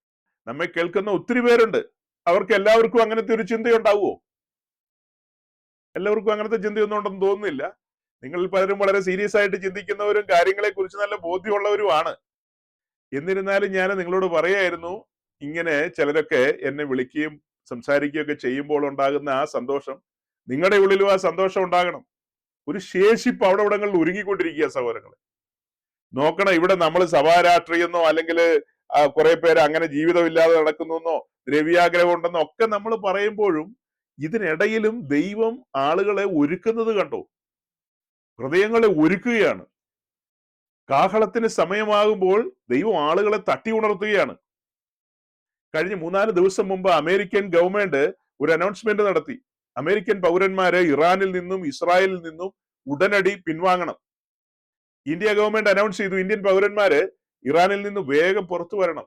നമ്മെ കേൾക്കുന്ന ഒത്തിരി പേരുണ്ട്. അവർക്ക് എല്ലാവർക്കും അങ്ങനത്തെ ഒരു ചിന്തയുണ്ടാവുമോ? എല്ലാവർക്കും അങ്ങനത്തെ ചിന്തയൊന്നും ഉണ്ടെന്ന് തോന്നുന്നില്ല. നിങ്ങളിൽ പലരും വളരെ സീരിയസ് ആയിട്ട് ചിന്തിക്കുന്നവരും കാര്യങ്ങളെ കുറിച്ച് നല്ല ബോധ്യമുള്ളവരുമാണ്. എന്നിരുന്നാലും ഞാൻ നിങ്ങളോട് പറയായിരുന്നു, ഇങ്ങനെ ചിലരൊക്കെ എന്നെ വിളിക്കുകയും സംസാരിക്കുകയൊക്കെ ചെയ്യുമ്പോൾ ഉണ്ടാകുന്ന ആ സന്തോഷം നിങ്ങളുടെ ഉള്ളിലും ആ സന്തോഷം ഉണ്ടാകണം. ഒരു ശേഷിപ്പ് അവിടെ ഇവിടങ്ങളിൽ ഒരുങ്ങിക്കൊണ്ടിരിക്കുക സഹോദരങ്ങളെ. നോക്കണം, ഇവിടെ നമ്മൾ സഭാരാഷ്ട്രീയെന്നോ അല്ലെങ്കിൽ കുറെ പേര് അങ്ങനെ ജീവിതമില്ലാതെ നടക്കുന്നെന്നോ ദ്രവ്യാഗ്രഹം ഉണ്ടെന്നോ ഒക്കെ നമ്മൾ പറയുമ്പോഴും ഇതിനിടയിലും ദൈവം ആളുകളെ ഒരുക്കുന്നത് കണ്ടോ? ഹൃദയങ്ങളെ ഒരുക്കുകയാണ്. കാഹളത്തിന് സമയമാകുമ്പോൾ ദൈവം ആളുകളെ തട്ടി ഉണർത്തുകയാണ്. കഴിഞ്ഞ 3-4 ദിവസം മുമ്പ് അമേരിക്കൻ ഗവൺമെന്റ് ഒരു അനൗൺസ്മെന്റ് നടത്തി. അമേരിക്കൻ പൗരന്മാരെ ഇറാനിൽ നിന്നും ഇസ്രായേലിൽ നിന്നും ഉടനടി പിൻവാങ്ങണം. ഇന്ത്യ ഗവൺമെന്റ് അനൗൺസ് ചെയ്തു, ഇന്ത്യൻ പൗരന്മാര് ഇറാനിൽ നിന്ന് വേഗം പുറത്തു വരണം.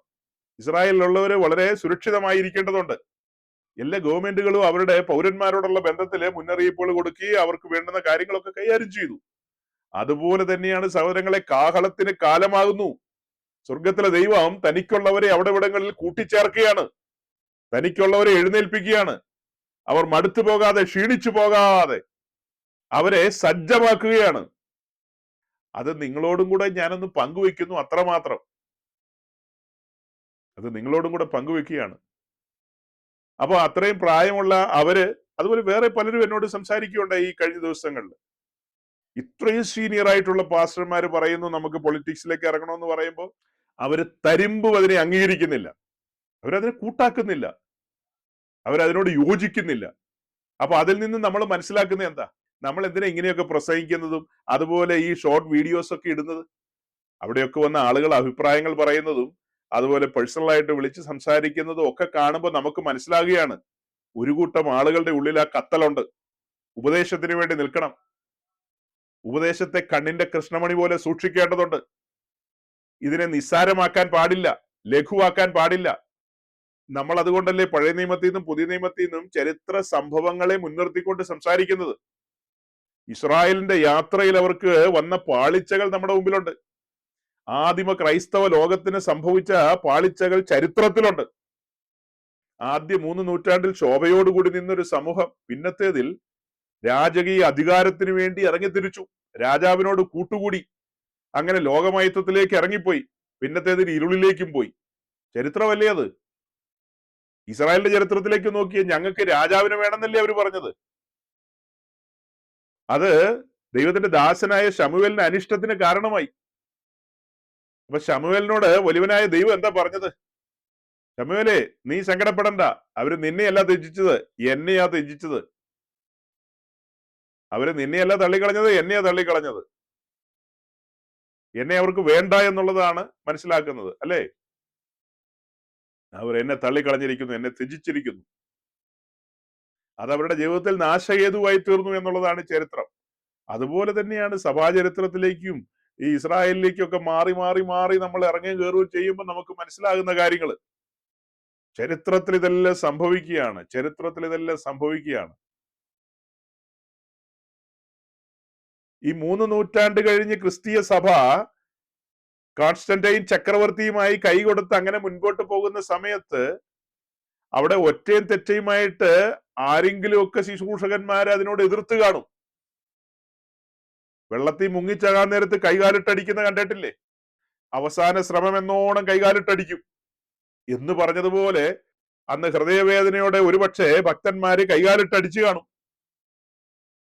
ഇസ്രായേലിലുള്ളവര് വളരെ സുരക്ഷിതമായിരിക്കേണ്ടതുണ്ട്. എല്ലാ ഗവൺമെന്റുകളും അവരുടെ പൗരന്മാരോടുള്ള ബന്ധത്തില് മുന്നറിയിപ്പുകൾ കൊടുക്കുകയും അവർക്ക് വേണ്ടുന്ന കാര്യങ്ങളൊക്കെ കൈകാര്യം ചെയ്തു. അതുപോലെ തന്നെയാണ് സഹോദരങ്ങളെ, കാഹളത്തിന് കാലമാകുന്നു. സ്വർഗത്തിലെ ദൈവം തനിക്കുള്ളവരെ അവിടെ ഇവിടങ്ങളിൽ കൂട്ടിച്ചേർക്കുകയാണ്. തനിക്കുള്ളവരെ എഴുന്നേൽപ്പിക്കുകയാണ്. അവർ മടുത്തു പോകാതെ, ക്ഷീണിച്ചു പോകാതെ അവരെ സജ്ജമാക്കുകയാണ്. അത് നിങ്ങളോടും കൂടെ ഞാനൊന്ന് പങ്കുവെക്കുന്നു, അത്രമാത്രം. അത് നിങ്ങളോടും കൂടെ പങ്കുവെക്കുകയാണ്. അപ്പൊ അത്രയും പ്രായമുള്ള അവര്, അതുപോലെ വേറെ പലരും എന്നോട് സംസാരിക്കുകയുണ്ടായി ഈ കഴിഞ്ഞ ദിവസങ്ങളിൽ. ഇത്രയും സീനിയർ ആയിട്ടുള്ള പാസ്റ്റർമാർ പറയുന്നു നമുക്ക് പൊളിറ്റിക്സിലേക്ക് ഇറങ്ങണമെന്ന് പറയുമ്പോൾ അവര് തരിമ്പും അതിനെ അംഗീകരിക്കുന്നില്ല, അവരതിനെ കൂട്ടാക്കുന്നില്ല, അവരതിനോട് യോജിക്കുന്നില്ല. അപ്പൊ അതിൽ നിന്ന് നമ്മൾ മനസ്സിലാക്കുന്നത് എന്താ? നമ്മൾ എന്തിനാ ഇങ്ങനെയൊക്കെ പ്രസംഗിക്കുന്നതും അതുപോലെ ഈ ഷോർട്ട് വീഡിയോസ് ഒക്കെ ഇടുന്നത്? അവിടെയൊക്കെ വന്ന ആളുകൾ അഭിപ്രായങ്ങൾ പറയുന്നതും അതുപോലെ പേഴ്സണലായിട്ട് വിളിച്ച് സംസാരിക്കുന്നതും ഒക്കെ കാണുമ്പോൾ നമുക്ക് മനസ്സിലാകുകയാണ്, ഒരു കൂട്ടം ആളുകളുടെ ഉള്ളിൽ ആ കത്തലുണ്ട്. ഉപദേശത്തിന് വേണ്ടി നിൽക്കണം. ഉപദേശത്തെ കണ്ണിന്റെ കൃഷ്ണമണി പോലെ സൂക്ഷിക്കേണ്ടതുണ്ട്. ഇതിനെ നിസ്സാരമാക്കാൻ പാടില്ല, ലഘുവാക്കാൻ പാടില്ല. നമ്മൾ അതുകൊണ്ടല്ലേ പഴയ നിയമത്തിൽ നിന്നും പുതിയ നിയമത്തിൽ നിന്നും ചരിത്ര സംഭവങ്ങളെ മുൻനിർത്തിക്കൊണ്ട് സംസാരിക്കുന്നത്. ഇസ്രായേലിന്റെ യാത്രയിൽ അവർക്ക് വന്ന പാളിച്ചകൾ നമ്മുടെ മുമ്പിലുണ്ട്. ആദിമ ക്രൈസ്തവ ലോകത്തിന് സംഭവിച്ച പാളിച്ചകൾ ചരിത്രത്തിലുണ്ട്. ആദ്യ 3 നൂറ്റാണ്ടിൽ ശോഭയോടുകൂടി നിന്നൊരു സമൂഹം പിന്നത്തേതിൽ രാജകീയ അധികാരത്തിന് വേണ്ടി ഇറങ്ങിത്തിരിച്ചു, രാജാവിനോട് കൂട്ടുകൂടി, അങ്ങനെ ലോകമയത്വത്തിലേക്ക് ഇറങ്ങിപ്പോയി. പിന്നത്തേതിൽ ഇരുളിലേക്കും പോയി. ചരിത്രമല്ലേ അത്? ഇസ്രായേലിന്റെ ചരിത്രത്തിലേക്ക് നോക്കിയ ഞങ്ങൾക്ക് രാജാവിനെ വേണമെന്നല്ലേ അവർ പറഞ്ഞത്. അത് ദൈവത്തിന്റെ ദാസനായ ശമൂവേലിന്റെ അനിഷ്ടത്തിന് കാരണമായി. അപ്പൊ ശമൂവേലിനോട് വലിയവനായ ദൈവം എന്താ പറഞ്ഞത്? ശമൂവേലേ, നീ സങ്കടപ്പെടണ്ട, അവര് നിന്നെയല്ല ത്യജിച്ചത്, എന്നെയാ ത്യജിച്ചത്. അവര് നിന്നെയല്ല തള്ളിക്കളഞ്ഞത്, എന്നെയാ തള്ളിക്കളഞ്ഞത്. എന്നെ അവർക്ക് വേണ്ട എന്നുള്ളതാണ് മനസ്സിലാക്കുന്നത്, അല്ലേ? അവർ എന്നെ തള്ളിക്കളഞ്ഞിരിക്കുന്നു, എന്നെ ത്യജിച്ചിരിക്കുന്നു. അത് അവരുടെ ജീവിതത്തിൽ നാശഹേതുവായി തീർന്നു എന്നുള്ളതാണ് ചരിത്രം. അതുപോലെ തന്നെയാണ് സഭാചരിത്രത്തിലേക്കും ഈ ഇസ്രായേലിലേക്കും ഒക്കെ മാറി മാറി മാറി നമ്മൾ ഇറങ്ങുകയും കയറുകയും ചെയ്യുമ്പോൾ നമുക്ക് മനസ്സിലാകുന്ന കാര്യങ്ങൾ. ചരിത്രത്തിൽ ഇതെല്ലാം സംഭവിക്കുകയാണ്. ചരിത്രത്തിൽ ഇതെല്ലാം സംഭവിക്കുകയാണ്. ഈ 3 നൂറ്റാണ്ട് കഴിഞ്ഞ് ക്രിസ്തീയ സഭ കോൺസ്റ്റന്റൈൻ ചക്രവർത്തിയുമായി കൈകൊടുത്ത് അങ്ങനെ മുൻപോട്ട് പോകുന്ന സമയത്ത് അവിടെ ഒറ്റയും തെറ്റയുമായിട്ട് ആരെങ്കിലും ഒക്കെ ശുശ്രൂഷകന്മാർ അതിനോട് എതിർത്ത് കാണും. വെള്ളത്തിൽ മുങ്ങിച്ചകാൻ നേരത്ത് കൈകാലിട്ടടിക്കുന്ന കണ്ടിട്ടില്ലേ? അവസാന ശ്രമം എന്നോണം കൈകാലിട്ടടിക്കും എന്ന് പറഞ്ഞതുപോലെ അന്ന് ഹൃദയവേദനയോടെ ഒരുപക്ഷെ ഭക്തന്മാര് കൈകാലിട്ടടിച്ചു കാണും.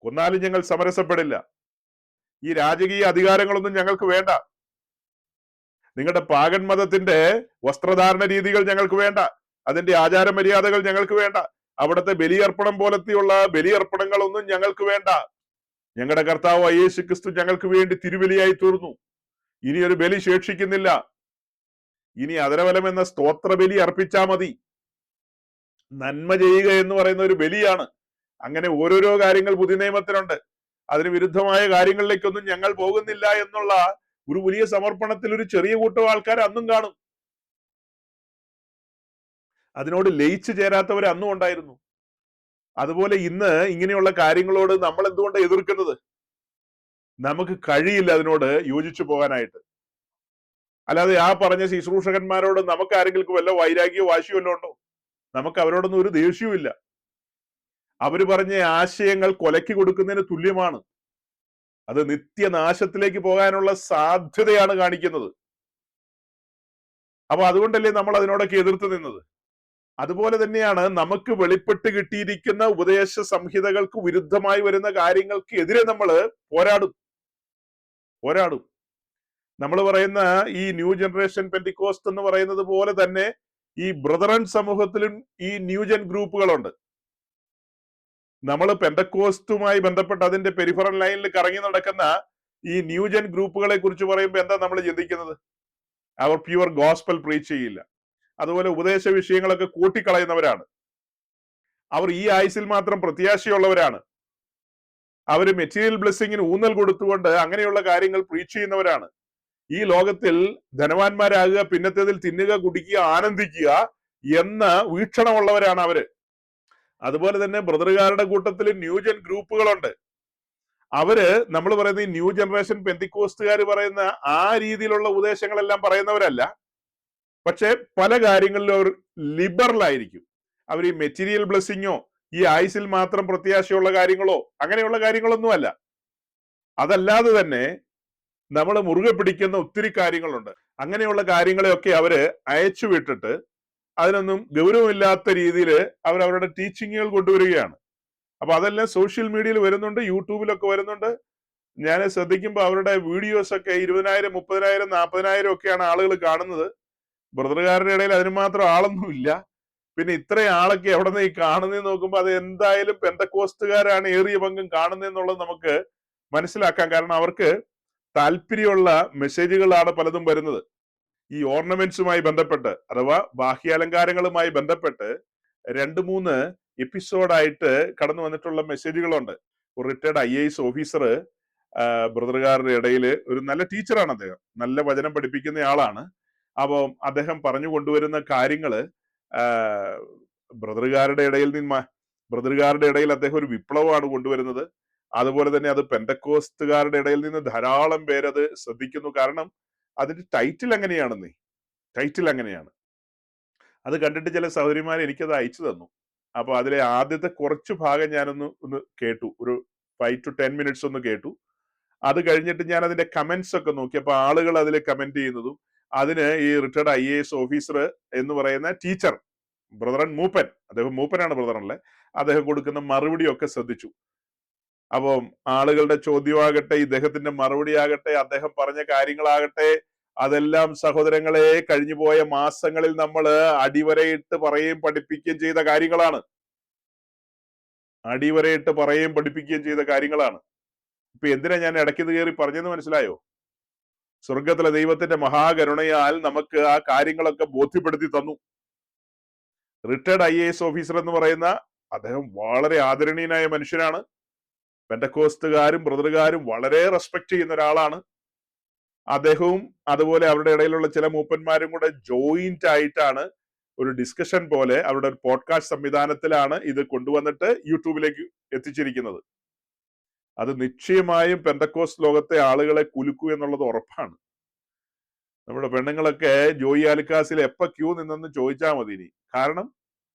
കൊന്നാലും ഞങ്ങൾ സമരസപ്പെടില്ല, ഈ രാജകീയ അധികാരങ്ങളൊന്നും ഞങ്ങൾക്ക് വേണ്ട, നിങ്ങളുടെ പാഗൻ മതത്തിന്റെ വസ്ത്രധാരണ രീതികൾ ഞങ്ങൾക്ക് വേണ്ട, അതിന്റെ ആചാര മര്യാദകൾ ഞങ്ങൾക്ക് വേണ്ട, അവിടുത്തെ ബലിയർപ്പണം പോലത്തെയുള്ള ബലിയർപ്പണങ്ങളൊന്നും ഞങ്ങൾക്ക് വേണ്ട. ഞങ്ങളുടെ കർത്താവ് യേശു ക്രിസ്തു ഞങ്ങൾക്ക് വേണ്ടി തിരുബലിയായി തീർന്നു. ഇനി ഒരു ബലി ശേഷിക്കുന്നില്ല. ഇനി അതരവലം എന്ന സ്തോത്ര ബലി അർപ്പിച്ചാൽ മതി. നന്മ ചെയ്യുക എന്ന് പറയുന്ന ഒരു ബലിയാണ്. അങ്ങനെ ഓരോരോ കാര്യങ്ങൾ പുതിയ നിയമത്തിലുണ്ട്. അതിന് വിരുദ്ധമായ കാര്യങ്ങളിലേക്കൊന്നും ഞങ്ങൾ പോകുന്നില്ല എന്നുള്ള ഒരു വലിയ സമർപ്പണത്തിൽ ഒരു ചെറിയ കൂട്ടം ആൾക്കാർ അന്നും കാണും. അതിനോട് ലയിച്ചു ചേരാത്തവർ അന്നും ഉണ്ടായിരുന്നു. അതുപോലെ ഇന്ന് ഇങ്ങനെയുള്ള കാര്യങ്ങളോട് നമ്മൾ എന്തുകൊണ്ട് എതിർക്കുന്നത്? നമുക്ക് കഴിയില്ല അതിനോട് യോജിച്ചു പോകാനായിട്ട്. അല്ലാതെ ആ പറഞ്ഞ ശുശ്രൂഷകന്മാരോട് നമുക്ക് ആരെങ്കിലും വല്ല വൈരാഗ്യമോ വാശിയോ വല്ലതും ഉണ്ടോ? നമുക്ക് അവരോടൊന്നും ഒരു ദേഷ്യവും ഇല്ല. അവര് പറഞ്ഞ ആശയങ്ങൾ കൊലയ്ക്ക് കൊടുക്കുന്നതിന് തുല്യമാണ്. അത് നിത്യനാശത്തിലേക്ക് പോകാനുള്ള സാധ്യതയാണ് കാണിക്കുന്നത്. അപ്പൊ അതുകൊണ്ടല്ലേ നമ്മൾ അതിനോടൊക്കെ എതിർത്ത് നിന്നത്. അതുപോലെ തന്നെയാണ് നമുക്ക് വെളിപ്പെട്ട് കിട്ടിയിരിക്കുന്ന ഉപദേശ സംഹിതകൾക്ക് വിരുദ്ധമായി വരുന്ന കാര്യങ്ങൾക്ക് എതിരെ നമ്മൾ പോരാടും. നമ്മൾ പറയുന്ന ഈ ന്യൂ ജനറേഷൻ പെന്റിക്കോസ്റ്റ് എന്ന് പറയുന്നത് പോലെ തന്നെ ഈ ബ്രദറൻ സമൂഹത്തിലും ഈ ന്യൂജൻ ഗ്രൂപ്പുകളുണ്ട്. നമ്മൾ പെന്തക്കോസ്റ്റുമായി ബന്ധപ്പെട്ട് അതിന്റെ പെരിഫറൽ ലൈനിൽ കറങ്ങി നടക്കുന്ന ഈ ന്യൂജൻ ഗ്രൂപ്പുകളെ കുറിച്ച് പറയുമ്പോൾ എന്താ നമ്മൾ ചിന്തിക്കുന്നത്? അവർ പ്യുവർ ഗോസ്പൽ പ്രീച്ച് ചെയ്യില്ല, അതുപോലെ ഉപദേശ വിഷയങ്ങളൊക്കെ കൂട്ടിക്കളയുന്നവരാണ്, അവർ ഈ ആയുസിൽ മാത്രം പ്രത്യാശയുള്ളവരാണ്, അവര് മെറ്റീരിയൽ ബ്ലെസ്സിങ്ങിന് ഊന്നൽ കൊടുത്തുകൊണ്ട് അങ്ങനെയുള്ള കാര്യങ്ങൾ പ്രീച്ച് ചെയ്യുന്നവരാണ്. ഈ ലോകത്തിൽ ധനവാന്മാരാകുക, പിന്നത്തേതിൽ തിന്നുക, കുടിക്കുക, ആനന്ദിക്കുക എന്ന വീക്ഷണമുള്ളവരാണ് അവര്. അതുപോലെ തന്നെ ബ്രദറുകാരുടെ കൂട്ടത്തിൽ ന്യൂജൻ ഗ്രൂപ്പുകളുണ്ട്. അവര് നമ്മൾ പറയുന്ന ഈ ന്യൂ ജനറേഷൻ പെന്തിക്കോസ്റ്റുകാർ പറയുന്ന ആ രീതിയിലുള്ള ഉപദേശങ്ങളെല്ലാം പറയുന്നവരല്ല. പക്ഷെ പല കാര്യങ്ങളിലും അവർ ലിബറൽ ആയിരിക്കും. അവർ ഈ മെറ്റീരിയൽ ബ്ലെസ്സിങ്ങോ ഈ ആയുസിൽ മാത്രം പ്രത്യാശയുള്ള കാര്യങ്ങളോ അങ്ങനെയുള്ള കാര്യങ്ങളൊന്നുമല്ല. അതല്ലാതെ തന്നെ നമ്മൾ മുറുകെ പിടിക്കുന്ന ഒത്തിരി കാര്യങ്ങളുണ്ട്. അങ്ങനെയുള്ള കാര്യങ്ങളെയൊക്കെ അവര് അയച്ചു വിട്ടിട്ട് അതിനൊന്നും ഗൗരവമില്ലാത്ത രീതിയിൽ അവരവരുടെ ടീച്ചിങ്ങുകൾ കൊണ്ടുവരികയാണ്. അപ്പൊ അതെല്ലാം സോഷ്യൽ മീഡിയയിൽ വരുന്നുണ്ട്, യൂട്യൂബിലൊക്കെ വരുന്നുണ്ട്. ഞാൻ ശ്രദ്ധിക്കുമ്പോൾ അവരുടെ വീഡിയോസ് ഒക്കെ 20,000, 30,000, 40,000 ഒക്കെയാണ് ആളുകൾ കാണുന്നത്. ബ്രദറുകാരുടെ ഇടയിൽ അതിന് മാത്രം ആളൊന്നുമില്ല. പിന്നെ ഇത്രയും ആളൊക്കെ എവിടെ നിന്ന് ഈ കാണുന്നതെന്ന് നോക്കുമ്പോൾ അത് എന്തായാലും പെന്തക്കോസ്റ്റുകാരാണ് ഏറിയ പങ്കും കാണുന്നതെന്നുള്ളത് നമുക്ക് മനസ്സിലാക്കാം. കാരണം അവർക്ക് താല്പര്യമുള്ള മെസ്സേജുകളാണ് പലതും വരുന്നത്. ഈ ഓർണമെന്റ്സുമായി ബന്ധപ്പെട്ട് അഥവാ ബാഹ്യാലങ്കാരങ്ങളുമായി ബന്ധപ്പെട്ട് 2-3 എപ്പിസോഡായിട്ട് കടന്നു വന്നിട്ടുള്ള മെസ്സേജുകളുണ്ട്. ഒരു റിട്ടയർഡ് IAS ഓഫീസർ ബ്രദറുകാരുടെ ഇടയിൽ ഒരു നല്ല ടീച്ചറാണ് അദ്ദേഹം, നല്ല വചനം പഠിപ്പിക്കുന്ന ആളാണ്. അപ്പം അദ്ദേഹം പറഞ്ഞു കൊണ്ടുവരുന്ന കാര്യങ്ങള് ബ്രദറുകാരുടെ ഇടയിൽ അദ്ദേഹം ഒരു വിപ്ലവമാണ് കൊണ്ടുവരുന്നത്. അതുപോലെ തന്നെ അത് പെന്തക്കോസ്റ്റുകാരുടെ ഇടയിൽ നിന്ന് ധാരാളം പേരത് ശ്രദ്ധിക്കുന്നു. കാരണം അതിന്റെ ടൈറ്റിൽ അങ്ങനെയാണ്. അത് കണ്ടിട്ട് ചില സഹോദരിമാർ എനിക്കത് അയച്ചു തന്നു. അപ്പൊ അതിലെ ആദ്യത്തെ കുറച്ച് ഭാഗം ഞാനൊന്ന് കേട്ടു, ഒരു 5 to 10 minutes ഒന്ന് കേട്ടു. അത് കഴിഞ്ഞിട്ട് ഞാൻ അതിന്റെ കമന്റ്സ് ഒക്കെ നോക്കി. അപ്പൊ ആളുകൾ അതിൽ കമന്റ് ചെയ്യുന്നതും അതിന് ഈ റിട്ടയർഡ് IAS ഓഫീസർ എന്ന് പറയുന്ന ടീച്ചർ, ബ്രദറൻ മൂപ്പൻ, അദ്ദേഹം മൂപ്പനാണ് ബ്രദറനിലെ, അദ്ദേഹം കൊടുക്കുന്ന മറുപടിയൊക്കെ ശ്രദ്ധിച്ചു. അപ്പം ആളുകളുടെ ചോദ്യമാകട്ടെ, ഇദ്ദേഹത്തിന്റെ മറുപടി ആകട്ടെ, അദ്ദേഹം പറഞ്ഞ കാര്യങ്ങളാകട്ടെ, അതെല്ലാം സഹോദരങ്ങളെ കഴിഞ്ഞുപോയ മാസങ്ങളിൽ നമ്മൾ അടിവരയിട്ട് പറയുകയും പഠിപ്പിക്കുകയും ചെയ്ത കാര്യങ്ങളാണ്. അടിവരയിട്ട് പറയുകയും പഠിപ്പിക്കുകയും ചെയ്ത കാര്യങ്ങളാണ്. ഇപ്പൊ എന്തിനാ ഞാൻ ഇടയ്ക്ക് കയറി പറഞ്ഞെന്ന് മനസ്സിലായോ? സ്വർഗത്തിലെ ദൈവത്തിന്റെ മഹാകരുണയാൽ നമുക്ക് ആ കാര്യങ്ങളൊക്കെ ബോധ്യപ്പെടുത്തി തന്നു. റിട്ടയർഡ് IAS ഓഫീസർ എന്ന് പറയുന്ന അദ്ദേഹം വളരെ ആദരണീയനായ മനുഷ്യനാണ്. പെന്തക്കോസ്തുകാരും ബ്രദറുകാരും വളരെ റെസ്പെക്ട് ചെയ്യുന്ന ഒരാളാണ്. അദ്ദേഹവും അതുപോലെ അവരുടെ ഇടയിലുള്ള ചില മൂപ്പന്മാരും കൂടെ ജോയിന്റ് ആയിട്ടാണ് ഒരു ഡിസ്കഷൻ പോലെ അവരുടെ ഒരു പോഡ്കാസ്റ്റ് സംവിധാനത്തിലാണ് ഇത് കൊണ്ടുവന്നിട്ട് യൂട്യൂബിലേക്ക് എത്തിച്ചിരിക്കുന്നത്. അത് നിശ്ചയമായും പെന്തക്കോസ്റ്റ് ലോകത്തെ ആളുകളെ കുലുക്കൂ എന്നുള്ളത് ഉറപ്പാണ്. നമ്മുടെ പെണ്ണുങ്ങളൊക്കെ ജോയി ആലുക്കാസിൽ എപ്പോ ക്യൂ നിന്നെന്ന് ചോദിച്ചാൽ മതി ഇനി. കാരണം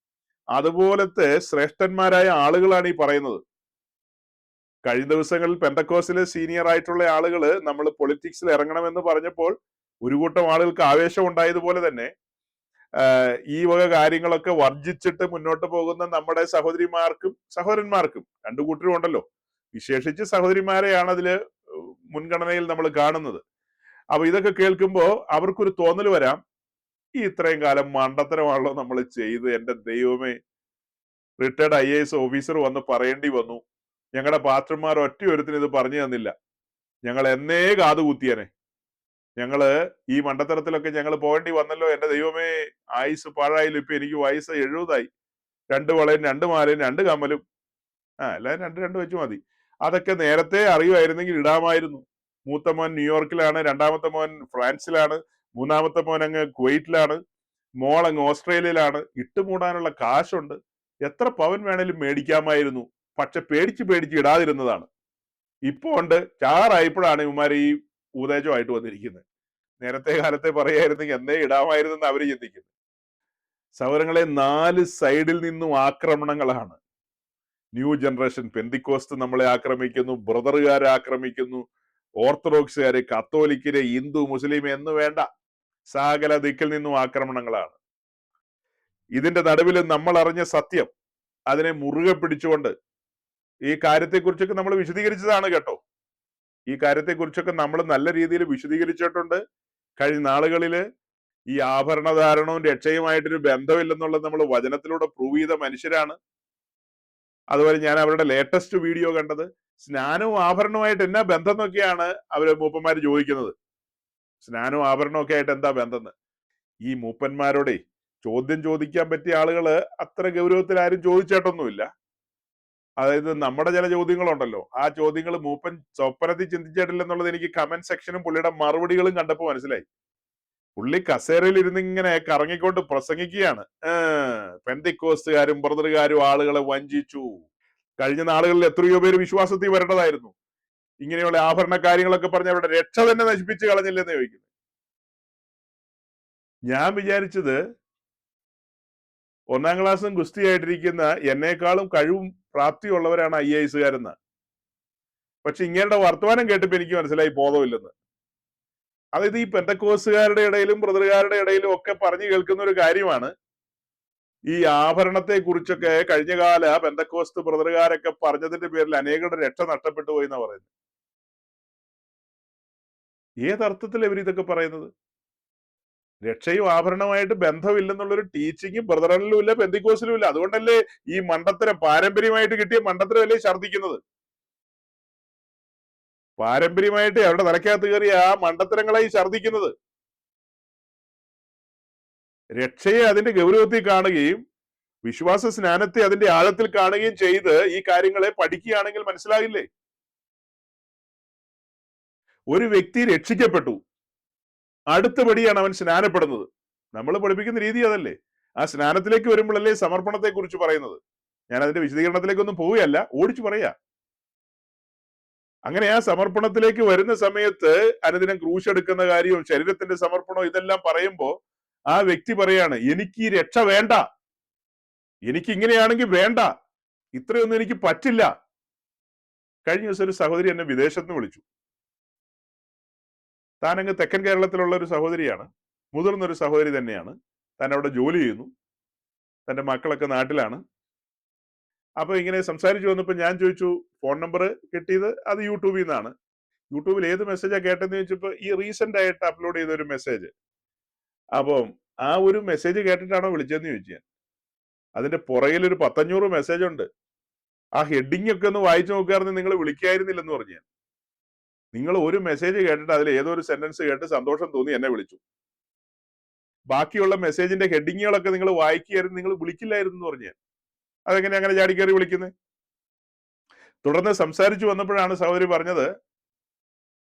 അതുപോലത്തെ ശ്രേഷ്ഠന്മാരായ ആളുകളാണ് ഈ പറയുന്നത്. കഴിഞ്ഞ ദിവസങ്ങളിൽ പെന്തക്കോസിലെ സീനിയർ ആയിട്ടുള്ള ആളുകള് നമ്മൾ പൊളിറ്റിക്സിൽ ഇറങ്ങണമെന്ന് പറഞ്ഞപ്പോൾ ഒരു കൂട്ടം ആളുകൾക്ക് ആവേശം ഉണ്ടായതുപോലെ തന്നെ ഈ വക കാര്യങ്ങളൊക്കെ വർജിച്ചിട്ട് മുന്നോട്ട് പോകുന്ന നമ്മുടെ സഹോദരിമാർക്കും സഹോദരന്മാർക്കും രണ്ടു കൂട്ടരും ഉണ്ടല്ലോ, വിശേഷിച്ച് സഹോദരിമാരെയാണ് അതില് മുൻഗണനയിൽ നമ്മൾ കാണുന്നത്. അപ്പൊ ഇതൊക്കെ കേൾക്കുമ്പോ അവർക്കൊരു തോന്നൽ വരാം, ഈ ഇത്രയും കാലം മണ്ടത്തരമാണല്ലോ നമ്മൾ ചെയ്ത്, എന്റെ ദൈവമേ, റിട്ടയർഡ് IAS ഓഫീസർ വന്ന് പറയേണ്ടി വന്നു, ഞങ്ങളുടെ പാത്രന്മാർ ഒറ്റ ഒരുത്തിന് ഇത് പറഞ്ഞു തന്നില്ല, ഞങ്ങൾ എന്നേ കാതുകുത്തിയനെ, ഞങ്ങള് ഈ മണ്ടത്തരത്തിലൊക്കെ ഞങ്ങൾ പോകേണ്ടി വന്നല്ലോ, എന്റെ ദൈവമേ, ആയുസ് പാഴായില്ല, ഇപ്പൊ എനിക്ക് വയസ്സ് 70 2 വളയും 2 മാലയും 2 കമ്മലും, എല്ലാവരും 2 വെച്ച് മതി, അതൊക്കെ നേരത്തെ അറിയുമായിരുന്നെങ്കിൽ ഇടാമായിരുന്നു. മൂത്ത മോൻ ന്യൂയോർക്കിലാണ്, രണ്ടാമത്തെ മോൻ ഫ്രാൻസിലാണ്, മൂന്നാമത്തെ മോൻ അങ്ങ് കുവൈറ്റിലാണ്, മോൾ അങ്ങ് ഓസ്ട്രേലിയയിലാണ്. ഇട്ടുമൂടാനുള്ള കാശുണ്ട്, എത്ര പവൻ വേണേലും മേടിക്കാമായിരുന്നു. പക്ഷെ പേടിച്ച് ഇടാതിരുന്നതാണ്. ഇപ്പൊ ഉണ്ട്, ചാറായപ്പോഴാണ് ഇവന്മാർ ഈ ഉപദേശമായിട്ട് വന്നിരിക്കുന്നത്. നേരത്തെ കാലത്തെ പറയായിരുന്നെങ്കിൽ എന്നേ ഇടാമായിരുന്നെന്ന് അവര് ചിന്തിക്കുന്നു. സൗരങ്ങളെ 4 സൈഡിൽ നിന്നും ആക്രമണങ്ങളാണ്. ന്യൂ ജനറേഷൻ പെന്തിക്കോസ്റ്റ് നമ്മളെ ആക്രമിക്കുന്നു, ബ്രദറുകാരെ ആക്രമിക്കുന്നു, ഓർത്തഡോക്സുകാരെ, കത്തോലിക്കരെ, ഹിന്ദു മുസ്ലിം എന്ന് വേണ്ട, സകല ദിക്കിൽ നിന്നും ആക്രമണങ്ങളാണ്. ഇതിന്റെ നടുവിൽ നമ്മൾ അറിഞ്ഞ സത്യം അതിനെ മുറുകെ പിടിച്ചുകൊണ്ട് ഈ കാര്യത്തെക്കുറിച്ചൊക്കെ നമ്മൾ വിശദീകരിച്ചതാണ് കേട്ടോ. ഈ കാര്യത്തെക്കുറിച്ചൊക്കെ നമ്മൾ നല്ല രീതിയിൽ വിശദീകരിച്ചിട്ടുണ്ട്. കഴിഞ്ഞ നാളുകളില് ഈ ആഭരണധാരണവും രക്ഷയുമായിട്ടൊരു ബന്ധമില്ലെന്നുള്ളത് നമ്മൾ വചനത്തിലൂടെ പ്രൂവ് ചെയ്ത മനുഷ്യരാണ്. അതുപോലെ ഞാൻ അവരുടെ ലേറ്റസ്റ്റ് വീഡിയോ കണ്ടത്, സ്നാനവും ആഭരണവുമായിട്ട് എന്നാ ബന്ധം എന്നൊക്കെയാണ് അവര് മൂപ്പന്മാര് ചോദിക്കുന്നത്. സ്നാനവും ആഭരണവും ഒക്കെ ആയിട്ട് എന്താ ബന്ധം എന്ന്. ഈ മൂപ്പന്മാരോടെ ചോദ്യം ചോദിക്കാൻ പറ്റിയ ആളുകള് അത്ര ഗൗരവത്തിൽ ആരും ചോദിച്ചിട്ടൊന്നുമില്ല. അതായത് നമ്മുടെ ചില ചോദ്യങ്ങളുണ്ടല്ലോ, ആ ചോദ്യങ്ങൾ മൂപ്പൻ സ്വപ്നത്തിൽ ചിന്തിച്ചിട്ടില്ലെന്നുള്ളത് എനിക്ക് കമന്റ് സെക്ഷനും പുള്ളിയുടെ മറുപടികളും കണ്ടപ്പോ മനസ്സിലായി. പുള്ളി കസേരയിൽ ഇരുന്ന് ഇങ്ങനെ കറങ്ങിക്കൊണ്ട് പ്രസംഗിക്കുകയാണ്, പെന്തിക്കോസ്തുകാരും ബ്രദറുകാരും ആളുകളെ വഞ്ചിച്ചു. കഴിഞ്ഞ നാളുകളിൽ എത്രയോ പേര് വിശ്വാസത്തിൽ വരേണ്ടതായിരുന്നു. ഇങ്ങനെയുള്ള ആഭരണ കാര്യങ്ങളൊക്കെ പറഞ്ഞ് അവരുടെ രക്ഷ തന്നെ നശിപ്പിച്ച് കളഞ്ഞില്ലെന്ന് ചോദിക്കുന്നു. ഞാൻ വിചാരിച്ചത് 1ാം ക്ലാസ്സും ഗുസ്തിയായിട്ടിരിക്കുന്ന എന്നേക്കാളും കഴിവും പ്രാപ്തിയുള്ളവരാണ് IASകാരെന്ന്. പക്ഷെ ഇങ്ങനെയുള്ള വർത്തമാനം കേട്ടപ്പോ എനിക്ക് മനസ്സിലായി ബോധമില്ലെന്ന്. അതായത് ഈ പെന്തക്കോസുകാരുടെ ഇടയിലും ബ്രദറുകാരുടെ ഇടയിലും ഒക്കെ പറഞ്ഞു കേൾക്കുന്ന ഒരു കാര്യമാണ്, ഈ ആഭരണത്തെ കുറിച്ചൊക്കെ കഴിഞ്ഞകാല പെന്തക്കോസ്ത് ബ്രദറുകാരൊക്കെ പറഞ്ഞതിന്റെ പേരിൽ അനേകരുടെ രക്ഷ നഷ്ടപ്പെട്ടു പോയി എന്നാ പറയുന്നത്. ഏതർത്ഥത്തിൽ ഇവർ ഇതൊക്കെ പറയുന്നത്? രക്ഷയും ആഭരണമായിട്ട് ബന്ധമില്ലെന്നുള്ളൊരു ടീച്ചിങ് ബ്രദറിലും ഇല്ല, പെന്തിക്കോസിലും ഇല്ല. അതുകൊണ്ടല്ലേ ഈ മണ്ടത്തരം, പാരമ്പര്യമായിട്ട് കിട്ടിയ മണ്ടത്തരമല്ലേ ഛർദ്ദിക്കുന്നത്. പാരമ്പര്യമായിട്ട് അവരുടെ തലക്കകത്ത് കയറിയ ആ മണ്ടത്തരങ്ങളായി ഛർദ്ദിക്കുന്നത്. രക്ഷയെ അതിന്റെ ഗൗരവത്തിൽ കാണുകയും വിശ്വാസ സ്നാനത്തെ അതിന്റെ ആഴത്തിൽ കാണുകയും ചെയ്ത് ഈ കാര്യങ്ങളെ പഠിക്കുകയാണെങ്കിൽ മനസ്സിലാകില്ലേ? ഒരു വ്യക്തി രക്ഷിക്കപ്പെട്ടു, അടുത്തപടിയാണ് അവൻ സ്നാനപ്പെടുന്നത്. നമ്മൾ പഠിപ്പിക്കുന്ന രീതി അതല്ലേ. ആ സ്നാനത്തിലേക്ക് വരുമ്പോഴല്ലേ സമർപ്പണത്തെ കുറിച്ച് പറയുന്നത്. ഞാൻ അതിന്റെ വിശദീകരണത്തിലേക്കൊന്നും പോവുകയല്ല, ഓടിച്ചു പറയാ. അങ്ങനെ ആ സമർപ്പണത്തിലേക്ക് വരുന്ന സമയത്ത് അനുദിനം ക്രൂശ് എടുക്കുന്ന കാര്യവും ശരീരത്തിന്റെ സമർപ്പണവും ഇതെല്ലാം പറയുമ്പോ ആ വ്യക്തി പറയാണ്, എനിക്ക് ഈ രക്ഷ വേണ്ട, എനിക്ക് ഇങ്ങനെയാണെങ്കിൽ വേണ്ട, ഇത്രയൊന്നും എനിക്ക് പറ്റില്ല. കഴിഞ്ഞ ദിവസം ഒരു സഹോദരി എന്നെ വിദേശത്ത് നിന്ന് വിളിച്ചു. താനങ്ങ് തെക്കൻ കേരളത്തിലുള്ള ഒരു സഹോദരിയാണ്, മുതിർന്നൊരു സഹോദരി തന്നെയാണ്. താൻ അവിടെ ജോലി ചെയ്യുന്നു. തന്റെ മക്കളൊക്കെ നാട്ടിലാണ്. അപ്പൊ ഇങ്ങനെ സംസാരിച്ചു വന്നപ്പോൾ ഞാൻ ചോദിച്ചു, ഫോൺ നമ്പർ കിട്ടിയത് അത് യൂട്യൂബിൽ നിന്നാണ്. യൂട്യൂബിൽ ഏത് മെസ്സേജാ കേട്ടെന്ന് ചോദിച്ചപ്പോ ഈ റീസെന്റ് ആയിട്ട് അപ്ലോഡ് ചെയ്ത ഒരു മെസ്സേജ്. അപ്പം ആ ഒരു മെസ്സേജ് കേട്ടിട്ടാണോ വിളിച്ചതെന്ന് ചോദിച്ചു ഞാൻ. അതിന്റെ പുറകിൽ ഒരു 100-500 മെസ്സേജ് ഉണ്ട്. ആ ഹെഡിങ് ഒക്കെ ഒന്ന് വായിച്ചു നോക്കാറുണ്ട്, നിങ്ങൾ വിളിക്കായിരുന്നില്ലെന്ന് പറഞ്ഞു ഞാൻ. നിങ്ങൾ ഒരു മെസ്സേജ് കേട്ടിട്ട് അതിൽ ഏതോ ഒരു സെന്റൻസ് കേട്ട് സന്തോഷം തോന്നി എന്നെ വിളിച്ചു. ബാക്കിയുള്ള മെസ്സേജിന്റെ ഹെഡിങ്ങുകളൊക്കെ നിങ്ങൾ വായിക്കുകയായിരുന്നു, നിങ്ങൾ വിളിക്കില്ലായിരുന്നു എന്ന് പറഞ്ഞു ഞാൻ. അതെങ്ങനെ അങ്ങനെ ചാടിക്കയറി വിളിക്കുന്നത്? തുടർന്ന് സംസാരിച്ചു വന്നപ്പോഴാണ് സഹോദരി പറഞ്ഞത്,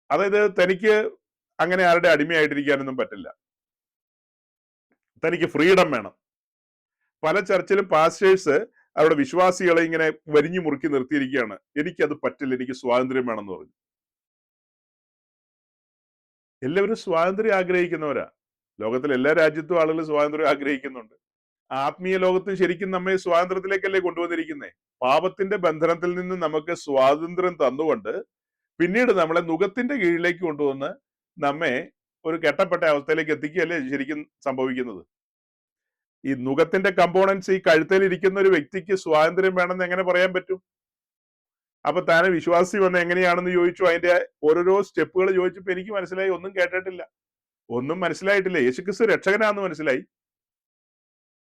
അതായത് തനിക്ക് അങ്ങനെ ആരുടെ അടിമയായിട്ടിരിക്കാനൊന്നും പറ്റില്ല, തനിക്ക് ഫ്രീഡം വേണം. പല ചർച്ചിലും പാസ്റ്റേഴ്സ് അവരുടെ വിശ്വാസികളെ ഇങ്ങനെ വരിഞ്ഞു മുറുക്കി നിർത്തിയിരിക്കുകയാണ്. എനിക്കത് പറ്റില്ല, എനിക്ക് സ്വാതന്ത്ര്യം വേണമെന്ന് പറഞ്ഞു. എല്ലാവരും സ്വാതന്ത്ര്യം ആഗ്രഹിക്കുന്നവരാ. ലോകത്തിലെ എല്ലാ രാജ്യത്തും ആളുകൾ സ്വാതന്ത്ര്യം ആഗ്രഹിക്കുന്നുണ്ട്. ആത്മീയ ലോകത്ത് ശരിക്കും നമ്മെ സ്വാതന്ത്ര്യത്തിലേക്കല്ലേ കൊണ്ടുവന്നിരിക്കുന്നേ. പാപത്തിന്റെ ബന്ധനത്തിൽ നിന്ന് നമുക്ക് സ്വാതന്ത്ര്യം തന്നുകൊണ്ട് പിന്നീട് നമ്മളെ നുകത്തിന്റെ കീഴിലേക്ക് കൊണ്ടുവന്ന് നമ്മെ ഒരു കെട്ടപ്പെട്ട അവസ്ഥയിലേക്ക് എത്തിക്കുകയല്ലേ ശരിക്കും സംഭവിക്കുന്നത്. ഈ നുകത്തിന്റെ കമ്പോണൻസ് ഈ കഴുത്തിൽ ഇരിക്കുന്ന ഒരു വ്യക്തിക്ക് സ്വാതന്ത്ര്യം വേണമെന്ന് എങ്ങനെ പറയാൻ പറ്റും? അപ്പൊ താനെ വിശ്വാസി വന്ന് എങ്ങനെയാണെന്ന് ചോദിച്ചു. അതിന്റെ ഓരോരോ സ്റ്റെപ്പുകൾ ചോദിച്ചപ്പോ എനിക്ക് മനസ്സിലായി, ഒന്നും കേട്ടിട്ടില്ല, ഒന്നും മനസ്സിലായിട്ടില്ല. യേശുക്രിസ്തു രക്ഷകനാന്ന് മനസ്സിലായി.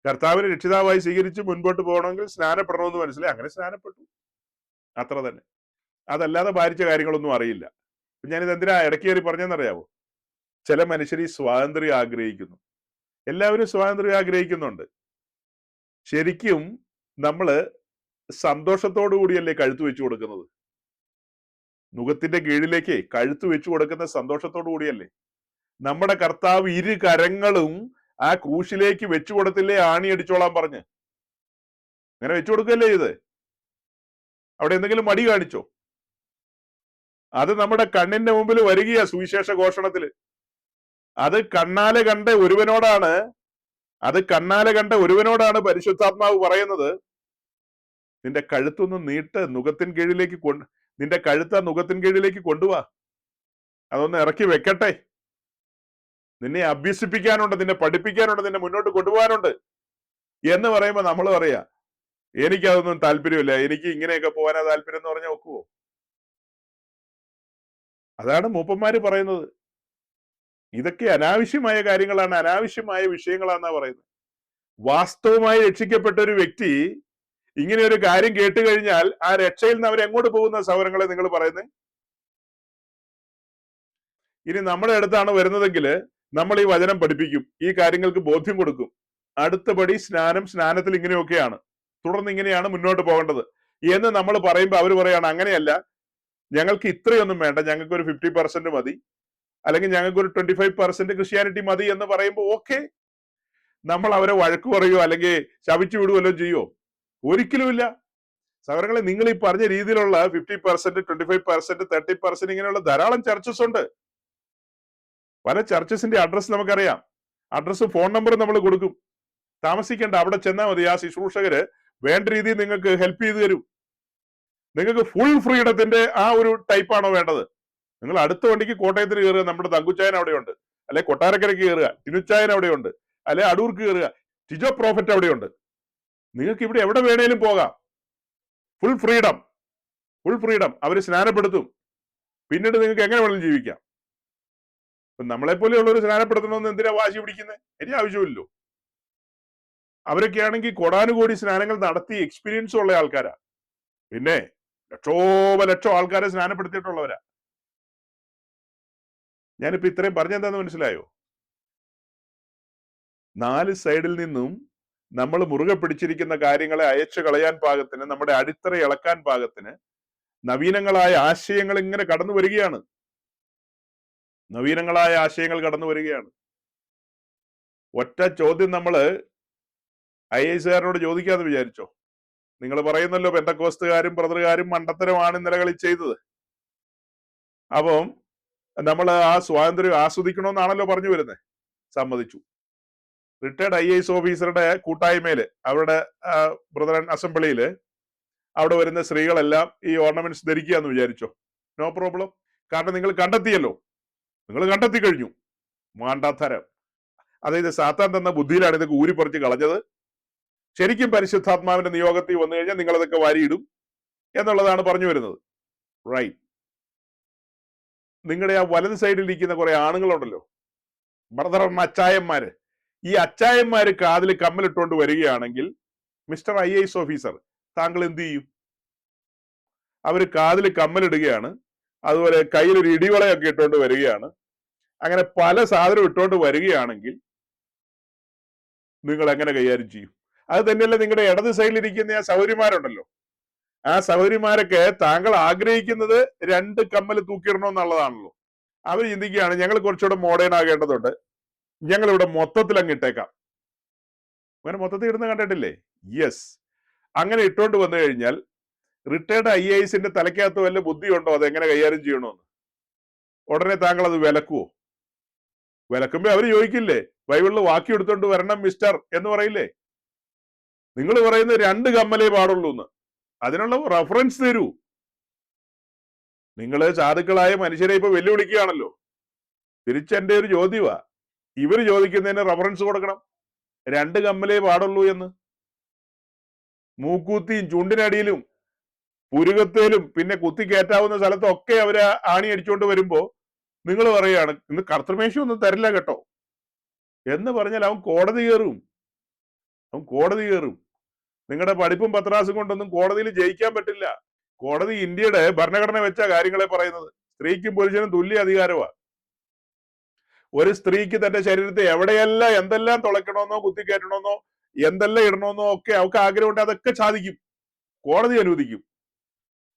കർത്താവിനെ രക്ഷിതാവായി സ്വീകരിച്ച് മുൻപോട്ട് പോകണമെങ്കിൽ സ്നാനപ്പെടണമെന്ന് മനസ്സിലായി. അങ്ങനെ സ്നാനപ്പെട്ടു, അത്ര തന്നെ. അതല്ലാതെ ഭാരിച്ച കാര്യങ്ങളൊന്നും അറിയില്ല. ഞാനിത് എന്തിനാ ഇടയ്ക്ക് കയറി പറഞ്ഞെന്നറിയാവോ? ചില മനുഷ്യർ ഈ സ്വാതന്ത്ര്യം ആഗ്രഹിക്കുന്നു. എല്ലാവരും സ്വാതന്ത്ര്യം ആഗ്രഹിക്കുന്നുണ്ട്. ശരിക്കും നമ്മള് സന്തോഷത്തോടു കൂടിയല്ലേ കഴുത്ത് വെച്ചു കൊടുക്കുന്നത്? നുകത്തിന്റെ കീഴിലേക്ക് കഴുത്ത് വെച്ചു കൊടുക്കുന്ന സന്തോഷത്തോടു കൂടിയല്ലേ? നമ്മുടെ കർത്താവ് ഇരു കരങ്ങളും ആ ക്രൂശിലേക്ക് വെച്ചു കൊടുത്തില്ലേ ആണി അടിച്ചോളാൻ പറഞ്ഞ്? അങ്ങനെ വെച്ചു കൊടുക്കല്ലേ ഇത്? അവിടെ എന്തെങ്കിലും മടി കാണിച്ചോ? അത് നമ്മുടെ കണ്ണിന്റെ മുമ്പിൽ വരികയാ സുവിശേഷ ഘോഷണത്തില്. അത് കണ്ണാലെ കണ്ട ഒരുവനോടാണ് പരിശുദ്ധാത്മാവ് പറയുന്നത്, നിന്റെ കഴുത്തൊന്ന് നീട്ട്, നുകത്തിൻ കീഴിലേക്ക് നിന്റെ കഴുത്ത നുകത്തിൻ കീഴിലേക്ക് കൊണ്ടുവാ, അതൊന്ന് ഇറക്കി വെക്കട്ടെ. നിന്നെ അഭ്യസിപ്പിക്കാനുണ്ട്, നിന്നെ പഠിപ്പിക്കാനുണ്ട്, നിന്നെ മുന്നോട്ട് കൊണ്ടുപോകാനുണ്ട് എന്ന് പറയുമ്പോ നമ്മൾ പറയാ എനിക്കതൊന്നും താല്പര്യമില്ല, എനിക്ക് ഇങ്ങനെയൊക്കെ പോകാനാ താല്പര്യം എന്ന് പറഞ്ഞാൽ ഒക്കുവോ? അതാണ് മൂപ്പന്മാര് പറയുന്നത്. ഇതൊക്കെ അനാവശ്യമായ കാര്യങ്ങളാണ്, അനാവശ്യമായ വിഷയങ്ങളാണെന്നാ പറയുന്നത്. വാസ്തവമായി രക്ഷിക്കപ്പെട്ട ഒരു വ്യക്തി ഇങ്ങനെ ഒരു കാര്യം കേട്ട് കഴിഞ്ഞാൽ ആ രക്ഷയിൽ നിന്ന് അവരെങ്ങോട്ട് പോകുന്ന സഹോദരങ്ങളെ നിങ്ങൾ പറയുന്നത്? ഇനി നമ്മുടെ അടുത്താണ് വരുന്നതെങ്കിൽ നമ്മൾ ഈ വചനം പഠിപ്പിക്കും, ഈ കാര്യങ്ങൾക്ക് ബോധ്യം കൊടുക്കും. അടുത്ത പടി സ്നാനം, സ്നാനത്തിൽ ഇങ്ങനെയൊക്കെയാണ്, തുടർന്ന് ഇങ്ങനെയാണ് മുന്നോട്ട് പോകേണ്ടത് എന്ന് നമ്മൾ പറയുമ്പോൾ അവർ പറയാണ് അങ്ങനെയല്ല, ഞങ്ങൾക്ക് ഇത്രയൊന്നും വേണ്ട, ഞങ്ങൾക്ക് ഒരു 50% മതി, അല്ലെങ്കിൽ ഞങ്ങൾക്ക് ഒരു 25% ക്രിസ്ത്യാനിറ്റി മതി എന്ന് പറയുമ്പോൾ ഓക്കെ, നമ്മൾ അവരെ വഴക്ക് പറയുകയോ അല്ലെങ്കിൽ ശപിച്ചു വിടുവല്ലോ ചെയ്യോ? ഒരിക്കലുമില്ല. സഹോദരങ്ങളെ, നിങ്ങൾ ഈ പറഞ്ഞ രീതിയിലുള്ള 50%, 25%, 30% ഇങ്ങനെയുള്ള ധാരാളം ചർച്ചസ് ഉണ്ട്. പല ചർച്ചസിന്റെ അഡ്രസ് നമുക്കറിയാം, അഡ്രസ്സും ഫോൺ നമ്പറും നമ്മൾ കൊടുക്കും. താമസിക്കേണ്ട, അവിടെ ചെന്നാൽ മതി. ആ ശുശ്രൂഷകര് വേണ്ട രീതിയിൽ നിങ്ങൾക്ക് ഹെൽപ്പ് ചെയ്തു തരും. നിങ്ങൾക്ക് ഫുൾ ഫ്രീഡത്തിന്റെ ആ ഒരു ടൈപ്പാണോ വേണ്ടത്? നിങ്ങൾ അടുത്ത വണ്ടിക്ക് കോട്ടയത്തിന് കയറുക, നമ്മുടെ തങ്കുച്ചായൻ അവിടെയുണ്ട്, അല്ലെ കൊട്ടാരക്കരയ്ക്ക് കയറുക, ടിനുച്ചായൻ അവിടെയുണ്ട്, അല്ലെ അടൂർക്ക് കയറുക, ടിജോ പ്രോഫറ്റ് അവിടെയുണ്ട്. നിങ്ങൾക്ക് ഇവിടെ എവിടെ വേണേലും പോകാം. Full freedom, full freedom. അവർ സ്നാനപ്പെടുത്തും, പിന്നീട് നിങ്ങൾക്ക് എങ്ങനെ വേണമെങ്കിലും ജീവിക്കാം. നമ്മളെ പോലെയുള്ളവർ സ്നാനപ്പെടുത്തണമെന്ന് എന്തിനാ വാശി പിടിക്കുന്നത്? എനിക്ക് ആവശ്യമില്ലല്ലോ. അവരൊക്കെ ആണെങ്കിൽ കൊടാനുകൂടി സ്നാനങ്ങൾ നടത്തി എക്സ്പീരിയൻസ് ഉള്ള ആൾക്കാരാ. പിന്നെ ലക്ഷോപലക്ഷം ആൾക്കാരെ സ്നാനപ്പെടുത്തിയിട്ടുള്ളവരാ. ഞാനിപ്പോ ഇത്രയും പറഞ്ഞെന്താന്ന് മനസ്സിലായോ? 4 സൈഡിൽ നിന്നും നമ്മൾ മുറുകെ പിടിച്ചിരിക്കുന്ന കാര്യങ്ങളെ അയച്ചു കളയാൻ പാകത്തിന്, നമ്മുടെ അടിത്തറ ഇളക്കാൻ പാകത്തിന് നവീനങ്ങളായ ആശയങ്ങൾ ഇങ്ങനെ കടന്നു വരികയാണ്. നവീനങ്ങളായ ആശയങ്ങൾ കടന്നു വരികയാണ്. ഒറ്റ ചോദ്യം നമ്മൾ IASകാരനോട് ചോദിക്കാന്ന് വിചാരിച്ചോ? നിങ്ങൾ പറയുന്നല്ലോ പെന്തക്കോസ്തുകാരും ബ്രദറുകാരും മണ്ടത്തരമാണ് ഇന്നലകളിൽ ചെയ്തത്. അപ്പം നമ്മൾ ആ സ്വാതന്ത്ര്യം ആസ്വദിക്കണമെന്നാണല്ലോ പറഞ്ഞു വരുന്നത്. സമ്മതിച്ചു. റിട്ടയർഡ് IAS ഓഫീസറുടെ കൂട്ടായ്മയില്, അവരുടെ ബ്രദറൻ അസംബ്ലിയില് അവിടെ വരുന്ന സ്ത്രീകളെല്ലാം ഈ ഓർണമെന്റ്സ് ധരിക്കുക എന്ന് വിചാരിച്ചോ? No problem. കാരണം നിങ്ങൾ കണ്ടെത്തിയല്ലോ, നിങ്ങൾ കണ്ടെത്തി കഴിഞ്ഞു. മാണ്ടാത്തരം. അതായത് സാത്താൻ തന്ന ബുദ്ധിയിലാണ് ഇതൊക്കെ ഊരിപ്പറിച്ച് കളഞ്ഞത്. ശരിക്കും പരിശുദ്ധാത്മാവിന്റെ നിയോഗത്തിൽ വന്നു കഴിഞ്ഞാൽ നിങ്ങൾ അതൊക്കെ വാരിയിടും എന്നുള്ളതാണ് പറഞ്ഞു വരുന്നത്. റൈറ്റ്. നിങ്ങളുടെ ആ വലത് സൈഡിൽ ഇരിക്കുന്ന കുറെ ആണുങ്ങളുണ്ടല്ലോ, ബ്രദർ അച്ചായന്മാര്, ഈ അച്ചായന്മാര് കാതിൽ കമ്മലിട്ടുകൊണ്ട് വരികയാണെങ്കിൽ മിസ്റ്റർ IAS ഓഫീസർ, താങ്കൾ എന്ത് ചെയ്യും? അവര് കാതിൽ കമ്മലിടുകയാണ്, അതുപോലെ കയ്യിൽ ഒരു ഇടിവളയൊക്കെ ഇട്ടുകൊണ്ട് വരികയാണ്, അങ്ങനെ പല സാധനം ഇട്ടുകൊണ്ട് വരികയാണെങ്കിൽ നിങ്ങൾ എങ്ങനെ കൈകാര്യം ചെയ്യും? അത് തന്നെയല്ല നിങ്ങളുടെ ഇടത് സൈഡിലിരിക്കുന്ന ആ സഹോദരിമാരുണ്ടല്ലോ, ആ സഹോദരിമാരൊക്കെ താങ്കൾ ആഗ്രഹിക്കുന്നത് 2 കമ്മൽ തൂക്കിയിടണമെന്നുള്ളതാണല്ലോ. അവർ ചിന്തിക്കുകയാണ്, ഞങ്ങൾ കുറച്ചുകൂടെ മോഡേൺ ആകേണ്ടതുണ്ട്, ഞങ്ങൾ ഇവിടെ മൊത്തത്തിൽ അങ്ങ് ഇട്ടേക്കാം. അങ്ങനെ മൊത്തത്തിൽ ഇടുന്ന കണ്ടിട്ടില്ലേ? യെസ്. അങ്ങനെ ഇട്ടുകൊണ്ട് വന്നു കഴിഞ്ഞാൽ റിട്ടയർഡ് IASന്റെ തലയ്ക്കകത്ത് വല്ല ബുദ്ധിയുണ്ടോ അതെങ്ങനെ കൈകാര്യം ചെയ്യണമെന്ന്? ഉടനെ താങ്കൾ അത് വിലക്കുവോ? വിലക്കുമ്പോ അവര് ചോദിക്കില്ലേ, ബൈബിളിൽ വാക്യം എടുത്തോണ്ട് വരണം മിസ്റ്റർ എന്ന് പറയില്ലേ? നിങ്ങൾ പറയുന്നത് 2 കമ്മലേ പാടുള്ളൂ എന്ന്. അതിനുള്ള റെഫറൻസ് തരൂ. നിങ്ങൾ സാധുക്കളായ മനുഷ്യരെ ഇപ്പൊ വെല്ലുവിളിക്കുകയാണല്ലോ. തിരിച്ചെന്റെ ഒരു ചോദ്യമാ, ഇവര് ചോദിക്കുന്നതിന് റെഫറൻസ് കൊടുക്കണം. 2 കമ്മലേ പാടുള്ളൂ എന്ന്. മൂക്കൂത്തിയും ചുണ്ടിനടിയിലും പുരുകത്തേലും പിന്നെ കുത്തി കയറ്റാവുന്ന സ്ഥലത്തൊക്കെ അവര് ആണി അടിച്ചുകൊണ്ട് വരുമ്പോ നിങ്ങൾ പറയുകയാണ് ഇന്ന് കർത്തൃമേശ ഒന്നും തരില്ല കേട്ടോ എന്ന് പറഞ്ഞാൽ അവൻ കോടതി കയറും. നിങ്ങളുടെ പഠിപ്പും പത്രാസും കൊണ്ടൊന്നും കോടതിയിൽ ജയിക്കാൻ പറ്റില്ല. കോടതി ഇന്ത്യയുടെ ഭരണഘടന വെച്ച കാര്യങ്ങളെ പറയുന്നത്. സ്ത്രീക്കും പുരുഷനും തുല്യ അധികാരമാണ്. ഒരു സ്ത്രീക്ക് തന്റെ ശരീരത്തെ എവിടെയെല്ലാം എന്തെല്ലാം തുളയ്ക്കണമെന്നോ കുത്തിക്കയറ്റണമെന്നോ എന്തെല്ലാം ഇടണമെന്നോ ഒക്കെ അവർക്ക് ആഗ്രഹമുണ്ട്, അതൊക്കെ സാധിക്കും, കോടതി അനുവദിക്കും.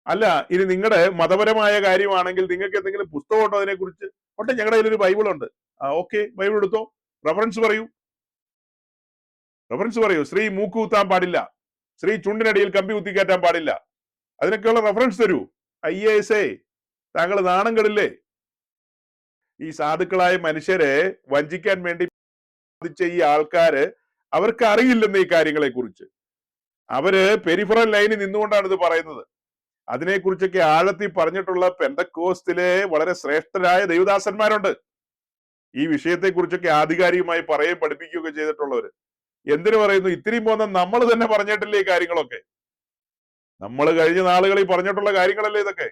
അല്ല, ഇനി നിങ്ങളുടെ മതപരമായ കാര്യമാണെങ്കിൽ നിങ്ങൾക്ക് എന്തെങ്കിലും പുസ്തകം ഉണ്ടോ അതിനെക്കുറിച്ച്? ഉണ്ട്, ഞങ്ങളുടെ കയ്യിൽ ഒരു ബൈബിൾ ഉണ്ട്. ഓക്കെ, ബൈബിൾ എടുത്തോ, റെഫറൻസ് പറയൂ. സ്ത്രീ മൂക്ക് കുത്താൻ പാടില്ല, സ്ത്രീ ചുണ്ടിനടിയിൽ കമ്പി കുത്തിക്കയറ്റാൻ പാടില്ല, അതിനൊക്കെയുള്ള റെഫറൻസ് തരൂ. IAS, താങ്കൾ നാണം കെടില്ലേ? ഈ സാധുക്കളായ മനുഷ്യരെ വഞ്ചിക്കാൻ വേണ്ടി സാധിച്ച ഈ ആൾക്കാര്, അവർക്ക് അറിയില്ലെന്ന് ഈ കാര്യങ്ങളെ കുറിച്ച്. അവര് പെരിഫറൽ ലൈനിൽ നിന്നുകൊണ്ടാണ് ഇത് പറയുന്നത്. അതിനെക്കുറിച്ചൊക്കെ ആഴത്തിൽ പറഞ്ഞിട്ടുള്ള പെന്തക്കോസ്തിലെ വളരെ ശ്രേഷ്ഠരായ ദൈവദാസന്മാരുണ്ട്. ഈ വിഷയത്തെക്കുറിച്ചൊക്കെ ആധികാരികമായി പറയുകയും പഠിപ്പിക്കുകയൊക്കെ ചെയ്തിട്ടുള്ളവര്. എന്തിനു പറയുന്നു? ഇത്തിരി പോന്ന നമ്മൾ തന്നെ പറഞ്ഞിട്ടില്ലേ ഈ കാര്യങ്ങളൊക്കെ? നമ്മൾ കഴിഞ്ഞ നാളുകളിൽ പറഞ്ഞിട്ടുള്ള കാര്യങ്ങളല്ലേ ഇതൊക്കെ?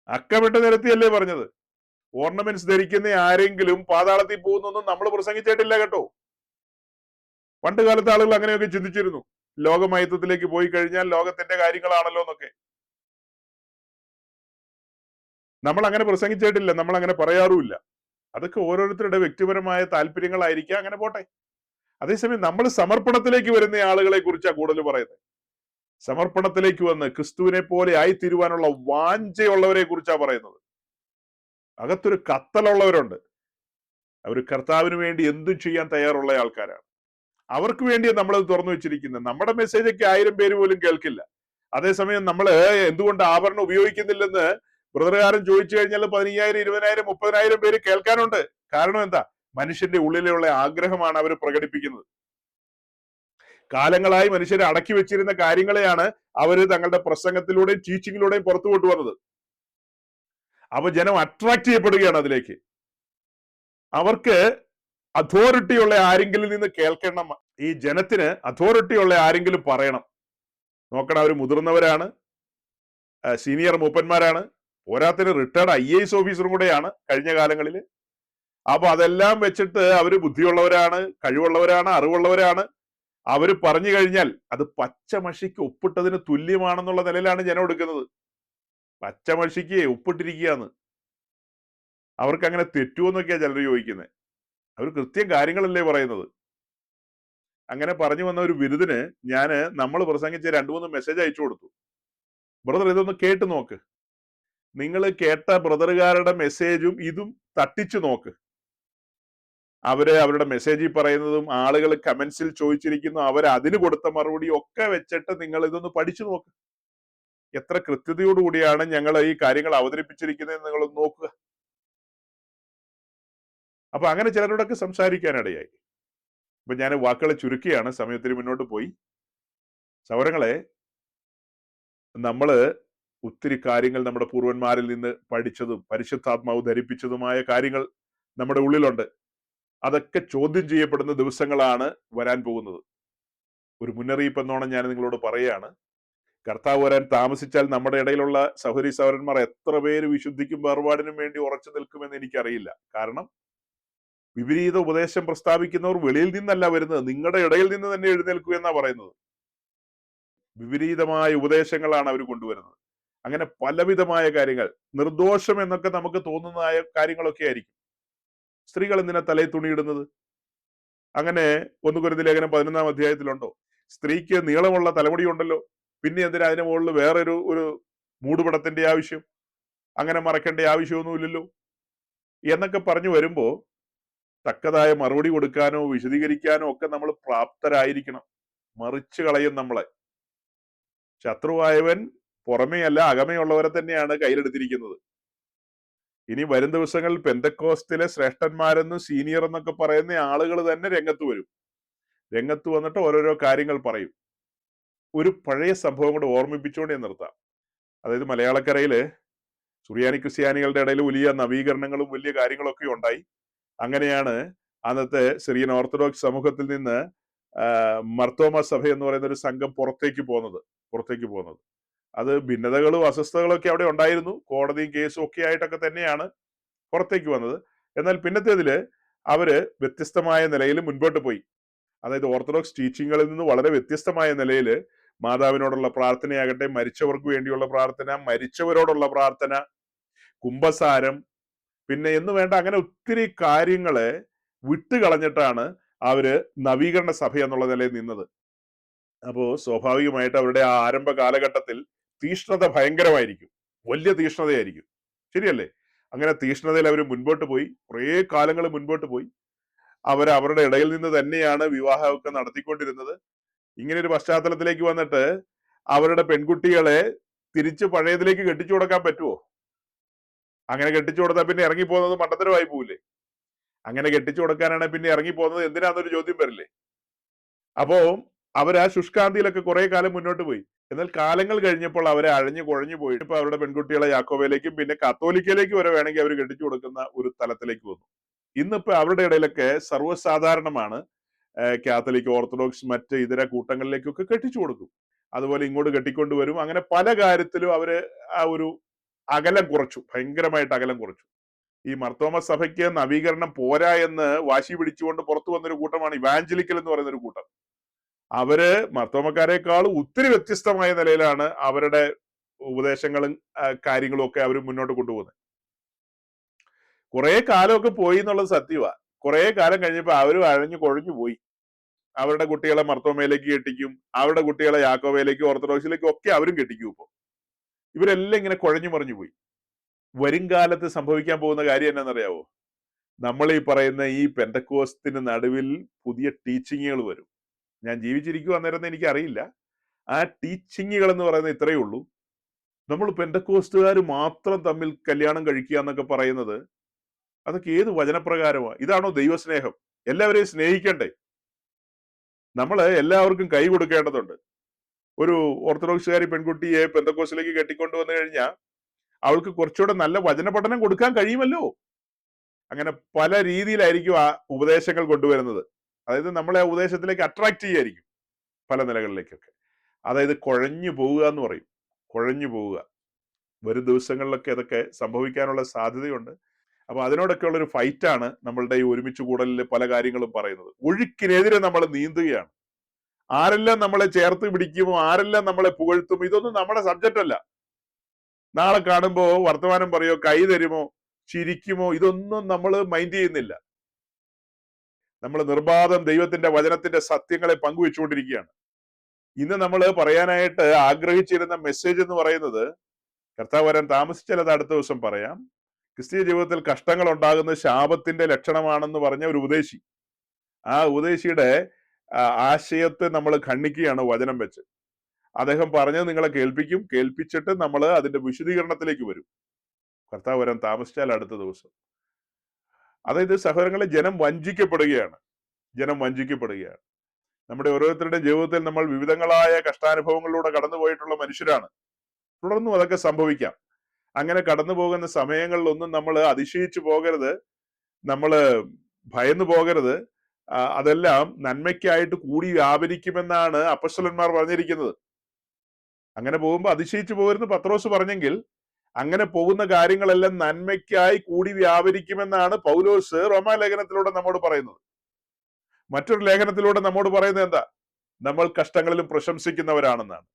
അക്കമിട്ട് നിരത്തിയല്ലേ പറഞ്ഞത്? ഓർണമെന്റ്സ് ധരിക്കുന്ന ആരെങ്കിലും പാതാളത്തിൽ പോകുന്നൊന്നും നമ്മൾ പ്രസംഗിച്ചിട്ടില്ല കേട്ടോ. പണ്ട് കാലത്ത് ആളുകൾ അങ്ങനെയൊക്കെ ചിന്തിച്ചിരുന്നു, ലോകമയത്വത്തിലേക്ക് പോയി കഴിഞ്ഞാൽ ലോകത്തിന്റെ കാര്യങ്ങളാണല്ലോ എന്നൊക്കെ. നമ്മൾ അങ്ങനെ പ്രസംഗിച്ചിട്ടില്ല, നമ്മൾ അങ്ങനെ പറയാറുമില്ല. അതൊക്കെ ഓരോരുത്തരുടെ വ്യക്തിപരമായ താല്പര്യങ്ങളായിരിക്കാം, അങ്ങനെ പോട്ടെ. അതേസമയം നമ്മൾ സമർപ്പണത്തിലേക്ക് വരുന്ന ആളുകളെ കുറിച്ചാണ് കൂടുതൽ പറയുന്നത്. സമർപ്പണത്തിലേക്ക് വന്ന് ക്രിസ്തുവിനെ പോലെ ആയിത്തീരുവാനുള്ള വാഞ്ചയുള്ളവരെ കുറിച്ചാണ് പറയുന്നത്. അകത്തൊരു കത്തലുള്ളവരുണ്ട്, അവർ കർത്താവിന് വേണ്ടി എന്തും ചെയ്യാൻ തയ്യാറുള്ള ആൾക്കാരാണ്. അവർക്ക് വേണ്ടിയാണ് നമ്മളത് തുറന്നു വെച്ചിരിക്കുന്നത്. നമ്മുടെ മെസ്സേജൊക്കെ 1000 പേര് പോലും കേൾക്കില്ല. അതേസമയം നമ്മൾ എന്തുകൊണ്ട് ആഭരണം ഉപയോഗിക്കുന്നില്ലെന്ന് ബ്രദറുകാരൻ ചോദിച്ചു കഴിഞ്ഞാൽ 15,000, 20,000, 30,000 പേര് കേൾക്കാനുണ്ട്. കാരണം എന്താ? മനുഷ്യന്റെ ഉള്ളിലുള്ള ആഗ്രഹമാണ് അവർ പ്രകടിപ്പിക്കുന്നത്. കാലങ്ങളായി മനുഷ്യരെ അടക്കി വെച്ചിരുന്ന കാര്യങ്ങളെയാണ് അവര് തങ്ങളുടെ പ്രസംഗത്തിലൂടെയും ടീച്ചിങ്ങിലൂടെയും പുറത്തു കൊണ്ടുവന്നത്. അപ്പൊ ജനം അട്രാക്ട് ചെയ്യപ്പെടുകയാണ് അതിലേക്ക്. അവർക്ക് അതോറിറ്റി ഉള്ള ആരെങ്കിലും നിന്ന് കേൾക്കണം. ഈ ജനത്തിന് അതോറിറ്റി ഉള്ള ആരെങ്കിലും പറയണം. നോക്കണം, അവർ മുതിർന്നവരാണ്, സീനിയർ മൂപ്പന്മാരാണ്, പോരാത്തിന് റിട്ടയർഡ് IAS ഓഫീസറും കൂടെയാണ് കഴിഞ്ഞ കാലങ്ങളിൽ. അപ്പൊ അതെല്ലാം വെച്ചിട്ട് അവര് ബുദ്ധിയുള്ളവരാണ്, കഴിവുള്ളവരാണ്, അറിവുള്ളവരാണ്. അവര് പറഞ്ഞു കഴിഞ്ഞാൽ അത് പച്ചമഷിക്ക് ഒപ്പിട്ടതിന് തുല്യമാണെന്നുള്ള നിലയിലാണ് ജനം എടുക്കുന്നത്. പച്ചമഷിക്ക് ഒപ്പിട്ടിരിക്കുകയാണ്. അവർക്ക് അങ്ങനെ തെറ്റുമെന്നൊക്കെയാ ചിലർ ചോദിക്കുന്നത്. അവർ കൃത്യം കാര്യങ്ങളല്ലേ പറയുന്നത്. അങ്ങനെ പറഞ്ഞു വന്ന ഒരു ബിരുദിന് നമ്മൾ പ്രസംഗിച്ച 2-3 മെസ്സേജ് അയച്ചു കൊടുത്തു. ബ്രദർ, ഇതൊന്ന് കേട്ട് നോക്ക്. നിങ്ങൾ കേട്ട ബ്രദറുകാരുടെ മെസ്സേജും ഇതും തട്ടിച്ചു നോക്ക്. അവരുടെ മെസ്സേജിൽ പറയുന്നതും ആളുകൾ കമന്റ്സിൽ ചോദിച്ചിരിക്കുന്നു, അവർ അതിന് കൊടുത്ത മറുപടി ഒക്കെ വെച്ചിട്ട് നിങ്ങൾ ഇതൊന്ന് പഠിച്ചു നോക്ക്. എത്ര കൃത്യതയോടുകൂടിയാണ് ഞങ്ങൾ ഈ കാര്യങ്ങൾ അവതരിപ്പിച്ചിരിക്കുന്നത് നിങ്ങളൊന്ന് നോക്കുക. അപ്പൊ അങ്ങനെ ചിലരോടൊക്കെ സംസാരിക്കാനിടയായി. അപ്പൊ ഞാൻ വാക്കുകളെ ചുരുക്കിയാണ്, സമയത്തിന് മുന്നോട്ട് പോയി. സൗരങ്ങളെ, നമ്മള് ഒത്തിരി കാര്യങ്ങൾ നമ്മുടെ പൂർവന്മാരിൽ നിന്ന് പഠിച്ചതും പരിശുദ്ധാത്മാവ് ധരിപ്പിച്ചതുമായ കാര്യങ്ങൾ നമ്മുടെ ഉള്ളിലുണ്ട്. അതൊക്കെ ചോദ്യം ചെയ്യപ്പെടുന്ന ദിവസങ്ങളാണ് വരാൻ പോകുന്നത്. ഒരു മുന്നറിയിപ്പ് എന്നോണം ഞാൻ നിങ്ങളോട് പറയുകയാണ്. കർത്താവ് വരാൻ താമസിച്ചാൽ നമ്മുടെ ഇടയിലുള്ള സഹോദരി സഹോദരന്മാർ എത്ര പേര് വിശുദ്ധിക്കും വേർപാടിനും വേണ്ടി ഉറച്ചു നിൽക്കുമെന്ന് എനിക്കറിയില്ല. കാരണം വിപരീത ഉപദേശം പ്രസ്താവിക്കുന്നവർ വെളിയിൽ നിന്നല്ല വരുന്നത്, നിങ്ങളുടെ ഇടയിൽ നിന്ന് തന്നെ എഴുന്നേൽക്കൂ എന്നാ പറയുന്നത്. വിപരീതമായ ഉപദേശങ്ങളാണ് അവർ കൊണ്ടുവരുന്നത്. അങ്ങനെ പലവിധമായ കാര്യങ്ങൾ, നിർദോഷം എന്നൊക്കെ നമുക്ക് തോന്നുന്നതായ കാര്യങ്ങളൊക്കെ ആയിരിക്കും. സ്ത്രീകൾ എന്തിനാ തലയിൽ തുണിയിടുന്നത്? അങ്ങനെ 1 കൊരിന്ത്യർ ലേഖനം 11-ാം അധ്യായത്തിലുണ്ടോ? സ്ത്രീക്ക് നീളമുള്ള തലമുടി ഉണ്ടല്ലോ, പിന്നെ എന്തിനാ അതിന് മുകളിൽ വേറൊരു മൂടുപടത്തിന്റെ ആവശ്യം? അങ്ങനെ മറക്കേണ്ട ആവശ്യമൊന്നുമില്ലല്ലോ എന്നൊക്കെ പറഞ്ഞു വരുമ്പോ തക്കതായ മറുപടി കൊടുക്കാനോ വിശദീകരിക്കാനോ ഒക്കെ നമ്മൾ പ്രാപ്തരായിരിക്കണം. മറിച്ചു കളയും നമ്മളെ. ശത്രുവായവൻ പുറമേയല്ല അകമേയുള്ളവരെ തന്നെയാണ് കയ്യിലെടുത്തിരിക്കുന്നത്. ഇനി വരും ദിവസങ്ങളിൽ പെന്തക്കോസ്തിലെ ശ്രേഷ്ഠന്മാരെന്നും സീനിയർ എന്നൊക്കെ പറയുന്ന ആളുകൾ തന്നെ രംഗത്ത് വരും. രംഗത്ത് വന്നിട്ട് ഓരോരോ കാര്യങ്ങൾ പറയും. ഒരു പഴയ സംഭവം കൂടെ ഓർമ്മിപ്പിച്ചുകൊണ്ട് ഞാൻ നിർത്താം. അതായത് മലയാളക്കരയില് സുറിയാനി ക്രിസ്ത്യാനികളുടെ ഇടയിൽ വലിയ നവീകരണങ്ങളും വലിയ കാര്യങ്ങളൊക്കെ ഉണ്ടായി. അങ്ങനെയാണ് അന്നത്തെ സിറിയൻ ഓർത്തഡോക്സ് സമൂഹത്തിൽ നിന്ന് മർത്തോമ സഭ എന്ന് പറയുന്ന ഒരു സംഘം പുറത്തേക്ക് പോകുന്നത്. അത് ഭിന്നതകളും അസ്വസ്ഥതകളും ഒക്കെ അവിടെ ഉണ്ടായിരുന്നു. കോടതിയും കേസും ഒക്കെ ആയിട്ടൊക്കെ തന്നെയാണ് പുറത്തേക്ക് വന്നത്. എന്നാൽ പിന്നത്തേതില് അവര് വ്യത്യസ്തമായ നിലയിൽ മുൻപോട്ട് പോയി. അതായത് ഓർത്തഡോക്സ് ടീച്ചിങ്ങുകളിൽ നിന്ന് വളരെ വ്യത്യസ്തമായ നിലയിൽ മാതാവിനോടുള്ള പ്രാർത്ഥനയാകട്ടെ, മരിച്ചവർക്ക് വേണ്ടിയുള്ള പ്രാർത്ഥന, മരിച്ചവരോടുള്ള പ്രാർത്ഥന, കുംഭസാരം, പിന്നെ എന്ന് വേണ്ട അങ്ങനെ ഒത്തിരി കാര്യങ്ങളെ വിട്ടുകളഞ്ഞിട്ടാണ് അവര് നവീകരണ സഭ എന്നുള്ള നിലയിൽ നിന്നത്. അപ്പോ സ്വാഭാവികമായിട്ട് അവരുടെ ആ ആരംഭ കാലഘട്ടത്തിൽ തീഷ്ണത ഭയങ്കരമായിരിക്കും, വലിയ തീഷ്ണതയായിരിക്കും. ശരിയല്ലേ? അങ്ങനെ തീഷ്ണതയിൽ അവർ മുൻപോട്ട് പോയി, കുറേ കാലങ്ങൾ മുൻപോട്ട് പോയി. അവരുടെ ഇടയിൽ നിന്ന് തന്നെയാണ് വിവാഹമൊക്കെ നടത്തിക്കൊണ്ടിരുന്നത്. ഇങ്ങനെ ഒരു പശ്ചാത്തലത്തിലേക്ക് വന്നിട്ട് അവരുടെ പെൺകുട്ടികളെ തിരിച്ച് പഴയതിലേക്ക് കെട്ടിച്ചു കൊടുക്കാൻ പറ്റുമോ? അങ്ങനെ കെട്ടിച്ചു കൊടുത്താൽ പിന്നെ ഇറങ്ങിപ്പോകുന്നത് മണ്ടത്തരമായി പോവില്ലേ? അങ്ങനെ കെട്ടിച്ചു കൊടുക്കാനാണ് പിന്നെ ഇറങ്ങിപ്പോകുന്നത് എന്തിനാന്നൊരു ചോദ്യം വരില്ലേ? അപ്പോ അവർ ആ ശുഷ്കാന്തിയിലൊക്കെ കുറെ കാലം മുന്നോട്ട് പോയി. എന്നാൽ കാലങ്ങൾ കഴിഞ്ഞപ്പോൾ അവരെ അഴഞ്ഞു കുഴഞ്ഞു പോയിട്ട് ഇപ്പൊ അവരുടെ പെൺകുട്ടികളെ യാക്കോബയിലേക്കും പിന്നെ കത്തോലിക്കയിലേക്കും വരെ വേണമെങ്കിൽ അവർ കെട്ടിച്ചു കൊടുക്കുന്ന ഒരു തലത്തിലേക്ക് വന്നു. ഇന്നിപ്പോ അവരുടെ ഇടയിലൊക്കെ സർവ്വസാധാരണമാണ് കാത്തലിക്, ഓർത്തഡോക്സ്, മറ്റ് ഇതര കൂട്ടങ്ങളിലേക്കൊക്കെ കെട്ടിച്ചു കൊടുക്കും. അതുപോലെ ഇങ്ങോട്ട് കെട്ടിക്കൊണ്ടുവരും. അങ്ങനെ പല കാര്യത്തിലും അവര് ആ ഒരു അകലം കുറച്ചു, ഭയങ്കരമായിട്ട് അകലം കുറച്ചു. ഈ മർത്തോമ സഭയ്ക്ക് നവീകരണം പോരാ എന്ന് വാശി പിടിച്ചുകൊണ്ട് പുറത്തു വന്നൊരു കൂട്ടമാണ് ഇവാഞ്ചലിക്കൽ എന്ന് പറയുന്ന ഒരു കൂട്ടം. അവര് മർത്തോമക്കാരെക്കാൾ ഒത്തിരി വ്യത്യസ്തമായ നിലയിലാണ് അവരുടെ ഉപദേശങ്ങളും കാര്യങ്ങളും ഒക്കെ അവർ മുന്നോട്ട് കൊണ്ടുപോകുന്നത്. കുറെ കാലമൊക്കെ പോയി എന്നുള്ളത് സത്യമാണ്. കുറെ കാലം കഴിഞ്ഞപ്പോ അവരും അഴഞ്ഞു കൊഴഞ്ഞു പോയി. അവരുടെ കുട്ടികളെ മർത്തോമയിലേക്ക് കെട്ടിക്കും, അവരുടെ കുട്ടികളെ യാക്കോബയിലേക്കും ഓർത്തഡോക്സിലേക്കും ഒക്കെ അവരും കെട്ടിക്കും. ഇപ്പൊ ഇവരെല്ലാം ഇങ്ങനെ കുഴഞ്ഞു മറിഞ്ഞു പോയി. വരും കാലത്ത് സംഭവിക്കാൻ പോകുന്ന കാര്യം എന്നാണെന്നറിയാവോ? നമ്മൾ ഈ പറയുന്ന ഈ പെന്തക്കോസ്തിന് നടുവിൽ പുതിയ ടീച്ചിങ്ങുകൾ വരും. ഞാൻ ജീവിച്ചിരിക്കുക അന്നേരം എനിക്ക് അറിയില്ല. ആ ടീച്ചിങ്ങുകൾ എന്ന് പറയുന്നത് ഇത്രയേ ഉള്ളൂ. നമ്മൾ പെന്തക്കോസ്തുകാർ മാത്രം തമ്മിൽ കല്യാണം കഴിക്കുക എന്നൊക്കെ പറയുന്നത് അതൊക്കെ ഏത് വചനപ്രകാരമാണ്? ഇതാണോ ദൈവസ്നേഹം? എല്ലാവരെയും സ്നേഹിക്കണ്ടേ? നമ്മൾ എല്ലാവർക്കും കൈ കൊടുക്കേണ്ടതുണ്ട്. ഒരു ഓർത്തഡോക്സുകാരി പെൺകുട്ടിയെ പെന്തക്കോസിലേക്ക് കെട്ടിക്കൊണ്ടുവന്നു കഴിഞ്ഞാൽ അവൾക്ക് കുറച്ചുകൂടെ നല്ല വചന പഠനം കൊടുക്കാൻ കഴിയുമല്ലോ. അങ്ങനെ പല രീതിയിലായിരിക്കും ആ ഉപദേശങ്ങൾ കൊണ്ടുവരുന്നത്. അതായത് നമ്മളെ ആ ഉപദേശത്തിലേക്ക് അട്രാക്ട് ചെയ്യായിരിക്കും പല നിലകളിലേക്കൊക്കെ. അതായത് കുഴഞ്ഞു പോവുക എന്ന് പറയും, കുഴഞ്ഞു പോവുക. വരും ദിവസങ്ങളിലൊക്കെ അതൊക്കെ സംഭവിക്കാനുള്ള സാധ്യതയുണ്ട്. അപ്പൊ അതിനോടൊക്കെ ഉള്ളൊരു ഫൈറ്റാണ് നമ്മളുടെ ഈ ഒരുമിച്ച് കൂടലിൽ പല കാര്യങ്ങളും പറയുന്നത്. ഒഴുക്കിനെതിരെ നമ്മൾ നീന്തുകയാണ്. ആരെല്ലാം നമ്മളെ ചേർത്ത് പിടിക്കുമോ, ആരെല്ലാം നമ്മളെ പുകഴ്ത്തുമോ, ഇതൊന്നും നമ്മുടെ സബ്ജക്റ്റ് അല്ല. നാളെ കാണുമ്പോ വർത്തമാനം പറയോ, കൈ തരുമോ, ചിരിക്കുമോ, ഇതൊന്നും നമ്മൾ മൈൻഡ് ചെയ്യുന്നില്ല. നമ്മൾ നിർബാധം ദൈവത്തിന്റെ വചനത്തിന്റെ സത്യങ്ങളെ പങ്കുവെച്ചുകൊണ്ടിരിക്കുകയാണ്. ഇന്ന് നമ്മൾ പറയാനായിട്ട് ആഗ്രഹിച്ചിരുന്ന മെസ്സേജ് എന്ന് പറയുന്നത്, കർത്താവ് വരാൻ താമസിച്ചാൽ അത് അടുത്ത ദിവസം പറയാം. ക്രിസ്തീയ ജീവിതത്തിൽ കഷ്ടങ്ങൾ ഉണ്ടാകുന്നത് ശാപത്തിന്റെ ലക്ഷണമാണെന്ന് പറഞ്ഞ ഒരു ഉപദേശി, ആ ഉപദേശിയുടെ ആശയത്തെ നമ്മൾ ഖണ്ഡിക്കുകയാണ് വചനം വെച്ച്. അദ്ദേഹം പറഞ്ഞത് നിങ്ങളെ കേൾപ്പിക്കും, കേൾപ്പിച്ചിട്ട് നമ്മൾ അതിന്റെ വിശദീകരണത്തിലേക്ക് വരും. കർത്താവ് വരാൻ താമസിച്ചാൽ അടുത്ത ദിവസം. അതായത് സഹോദരങ്ങളെ, ജനം വഞ്ചിക്കപ്പെടുകയാണ്. നമ്മുടെ ഓരോരുത്തരുടെയും ജീവിതത്തിൽ നമ്മൾ വിവിധങ്ങളായ കഷ്ടാനുഭവങ്ങളിലൂടെ കടന്നുപോയിട്ടുള്ള മനുഷ്യരാണ്. തുടർന്നും അതൊക്കെ സംഭവിക്കാം. അങ്ങനെ കടന്നു പോകുന്ന സമയങ്ങളിലൊന്നും നമ്മൾ അതിശയിച്ചു പോകരുത്, നമ്മൾ ഭയന്നു പോകരുത്. അതെല്ലാം നന്മയ്ക്കായിട്ട് കൂടി വ്യാപരിക്കുമെന്നാണ് അപ്പസ്തലന്മാർ പറഞ്ഞിരിക്കുന്നത്. അങ്ങനെ പോകുമ്പോൾ അതിശയിച്ചു പോകരുന്ന് പത്രോസ് പറഞ്ഞെങ്കിൽ, അങ്ങനെ പോകുന്ന കാര്യങ്ങളെല്ലാം നന്മയ്ക്കായി കൂടി വ്യാപരിക്കുമെന്നാണ് പൗലോസ് റോമാലേഖനത്തിലൂടെ നമ്മോട് പറയുന്നത്. മറ്റൊരു ലേഖനത്തിലൂടെ നമ്മോട് പറയുന്നത് എന്താ? നമ്മൾ കഷ്ടങ്ങളിലും പ്രശംസിക്കുന്നവരാണെന്നാണ്.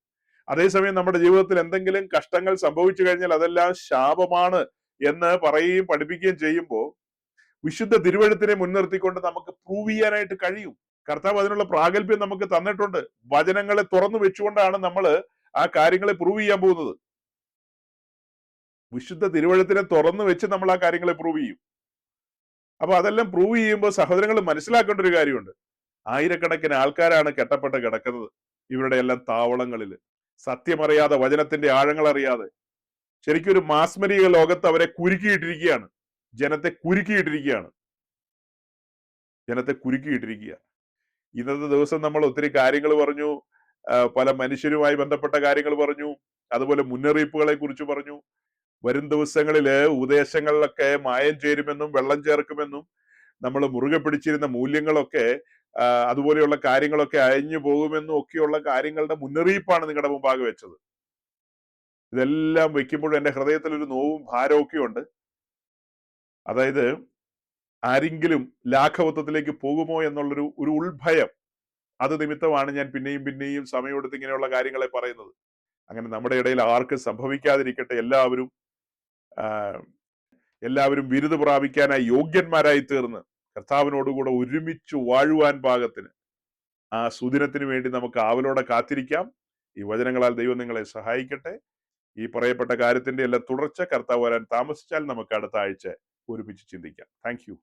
അതേസമയം നമ്മുടെ ജീവിതത്തിൽ എന്തെങ്കിലും കഷ്ടങ്ങൾ സംഭവിച്ചു കഴിഞ്ഞാൽ അതെല്ലാം ശാപമാണ് എന്ന് പറയുകയും പഠിപ്പിക്കുകയും ചെയ്യുമ്പോൾ വിശുദ്ധ തിരുവഴുത്തിനെ മുൻനിർത്തിക്കൊണ്ട് നമുക്ക് പ്രൂവ് ചെയ്യാനായിട്ട് കഴിയും. കർത്താവ് അതിനുള്ള പ്രാഗൽഭ്യം നമുക്ക് തന്നിട്ടുണ്ട്. വചനങ്ങളെ തുറന്നു വെച്ചുകൊണ്ടാണ് നമ്മൾ ആ കാര്യങ്ങളെ പ്രൂവ് ചെയ്യാൻ പോകുന്നത്. വിശുദ്ധ തിരുവഴുത്തിനെ തുറന്നു വെച്ച് നമ്മൾ ആ കാര്യങ്ങളെ പ്രൂവ് ചെയ്യും. അപ്പൊ അതെല്ലാം പ്രൂവ് ചെയ്യുമ്പോൾ സഹോദരങ്ങൾ മനസ്സിലാക്കേണ്ട ഒരു കാര്യമുണ്ട്. ആയിരക്കണക്കിന് ആൾക്കാരാണ് കെട്ടപ്പെട്ട് കിടക്കുന്നത് ഇവരുടെ എല്ലാം താവളങ്ങളിൽ, സത്യമറിയാതെ, വചനത്തിന്റെ ആഴങ്ങൾ അറിയാതെ. ശരിക്കും ഒരു മാസ്മരിക ലോകത്ത് അവരെ കുരുക്കിയിട്ടിരിക്കുകയാണ്. ജനത്തെ കുരുക്കിയിട്ടിരിക്കുകയാണ്. ഇന്നത്തെ ദിവസം നമ്മൾ ഒത്തിരി കാര്യങ്ങൾ പറഞ്ഞു, പല മനുഷ്യരുമായി ബന്ധപ്പെട്ട കാര്യങ്ങൾ പറഞ്ഞു, അതുപോലെ മുന്നറിയിപ്പുകളെ കുറിച്ച് പറഞ്ഞു. വരും ദിവസങ്ങളില് ഉപദേശങ്ങളിലൊക്കെ മായം ചേരുമെന്നും വെള്ളം ചേർക്കുമെന്നും നമ്മൾ മുറുകെ പിടിച്ചിരുന്ന മൂല്യങ്ങളൊക്കെ അതുപോലെയുള്ള കാര്യങ്ങളൊക്കെ അയഞ്ഞു പോകുമെന്നും ഒക്കെയുള്ള കാര്യങ്ങളുടെ മുന്നറിയിപ്പാണ് നിങ്ങളുടെ മുമ്പാകെ വെച്ചത്. ഇതെല്ലാം വെക്കുമ്പോഴും എൻ്റെ ഹൃദയത്തിൽ ഒരു നോവും ഭാരവും ഒക്കെ ഉണ്ട്. അതായത് ആരെങ്കിലും ലാഘവത്വത്തിലേക്ക് പോകുമോ എന്നുള്ളൊരു ഉൾഭയം. അത് നിമിത്തമാണ് ഞാൻ പിന്നെയും പിന്നെയും സമയമെടുത്ത് ഇങ്ങനെയുള്ള കാര്യങ്ങളെ പറയുന്നത്. അങ്ങനെ നമ്മുടെ ഇടയിൽ ആർക്കും സംഭവിക്കാതിരിക്കട്ടെ. എല്ലാവരും ബിരുദ പ്രാപിക്കാനായി യോഗ്യന്മാരായി തീർന്ന് കർത്താവിനോടുകൂടെ ഒരുമിച്ച് വാഴുവാൻ പാകത്തിന് ആ സുദിനത്തിന് വേണ്ടി നമുക്ക് ആവലോടെ കാത്തിരിക്കാം. ഈ വചനങ്ങളാൽ ദൈവം നിങ്ങളെ സഹായിക്കട്ടെ. ഈ പറയപ്പെട്ട കാര്യത്തിന്റെ എല്ലാം തുടർച്ച കർത്താവ് വരാൻ താമസിച്ചാൽ നമുക്ക് അടുത്ത ആഴ്ച ഒരുമിച്ച് ചിന്തിക്കാം. Thank you.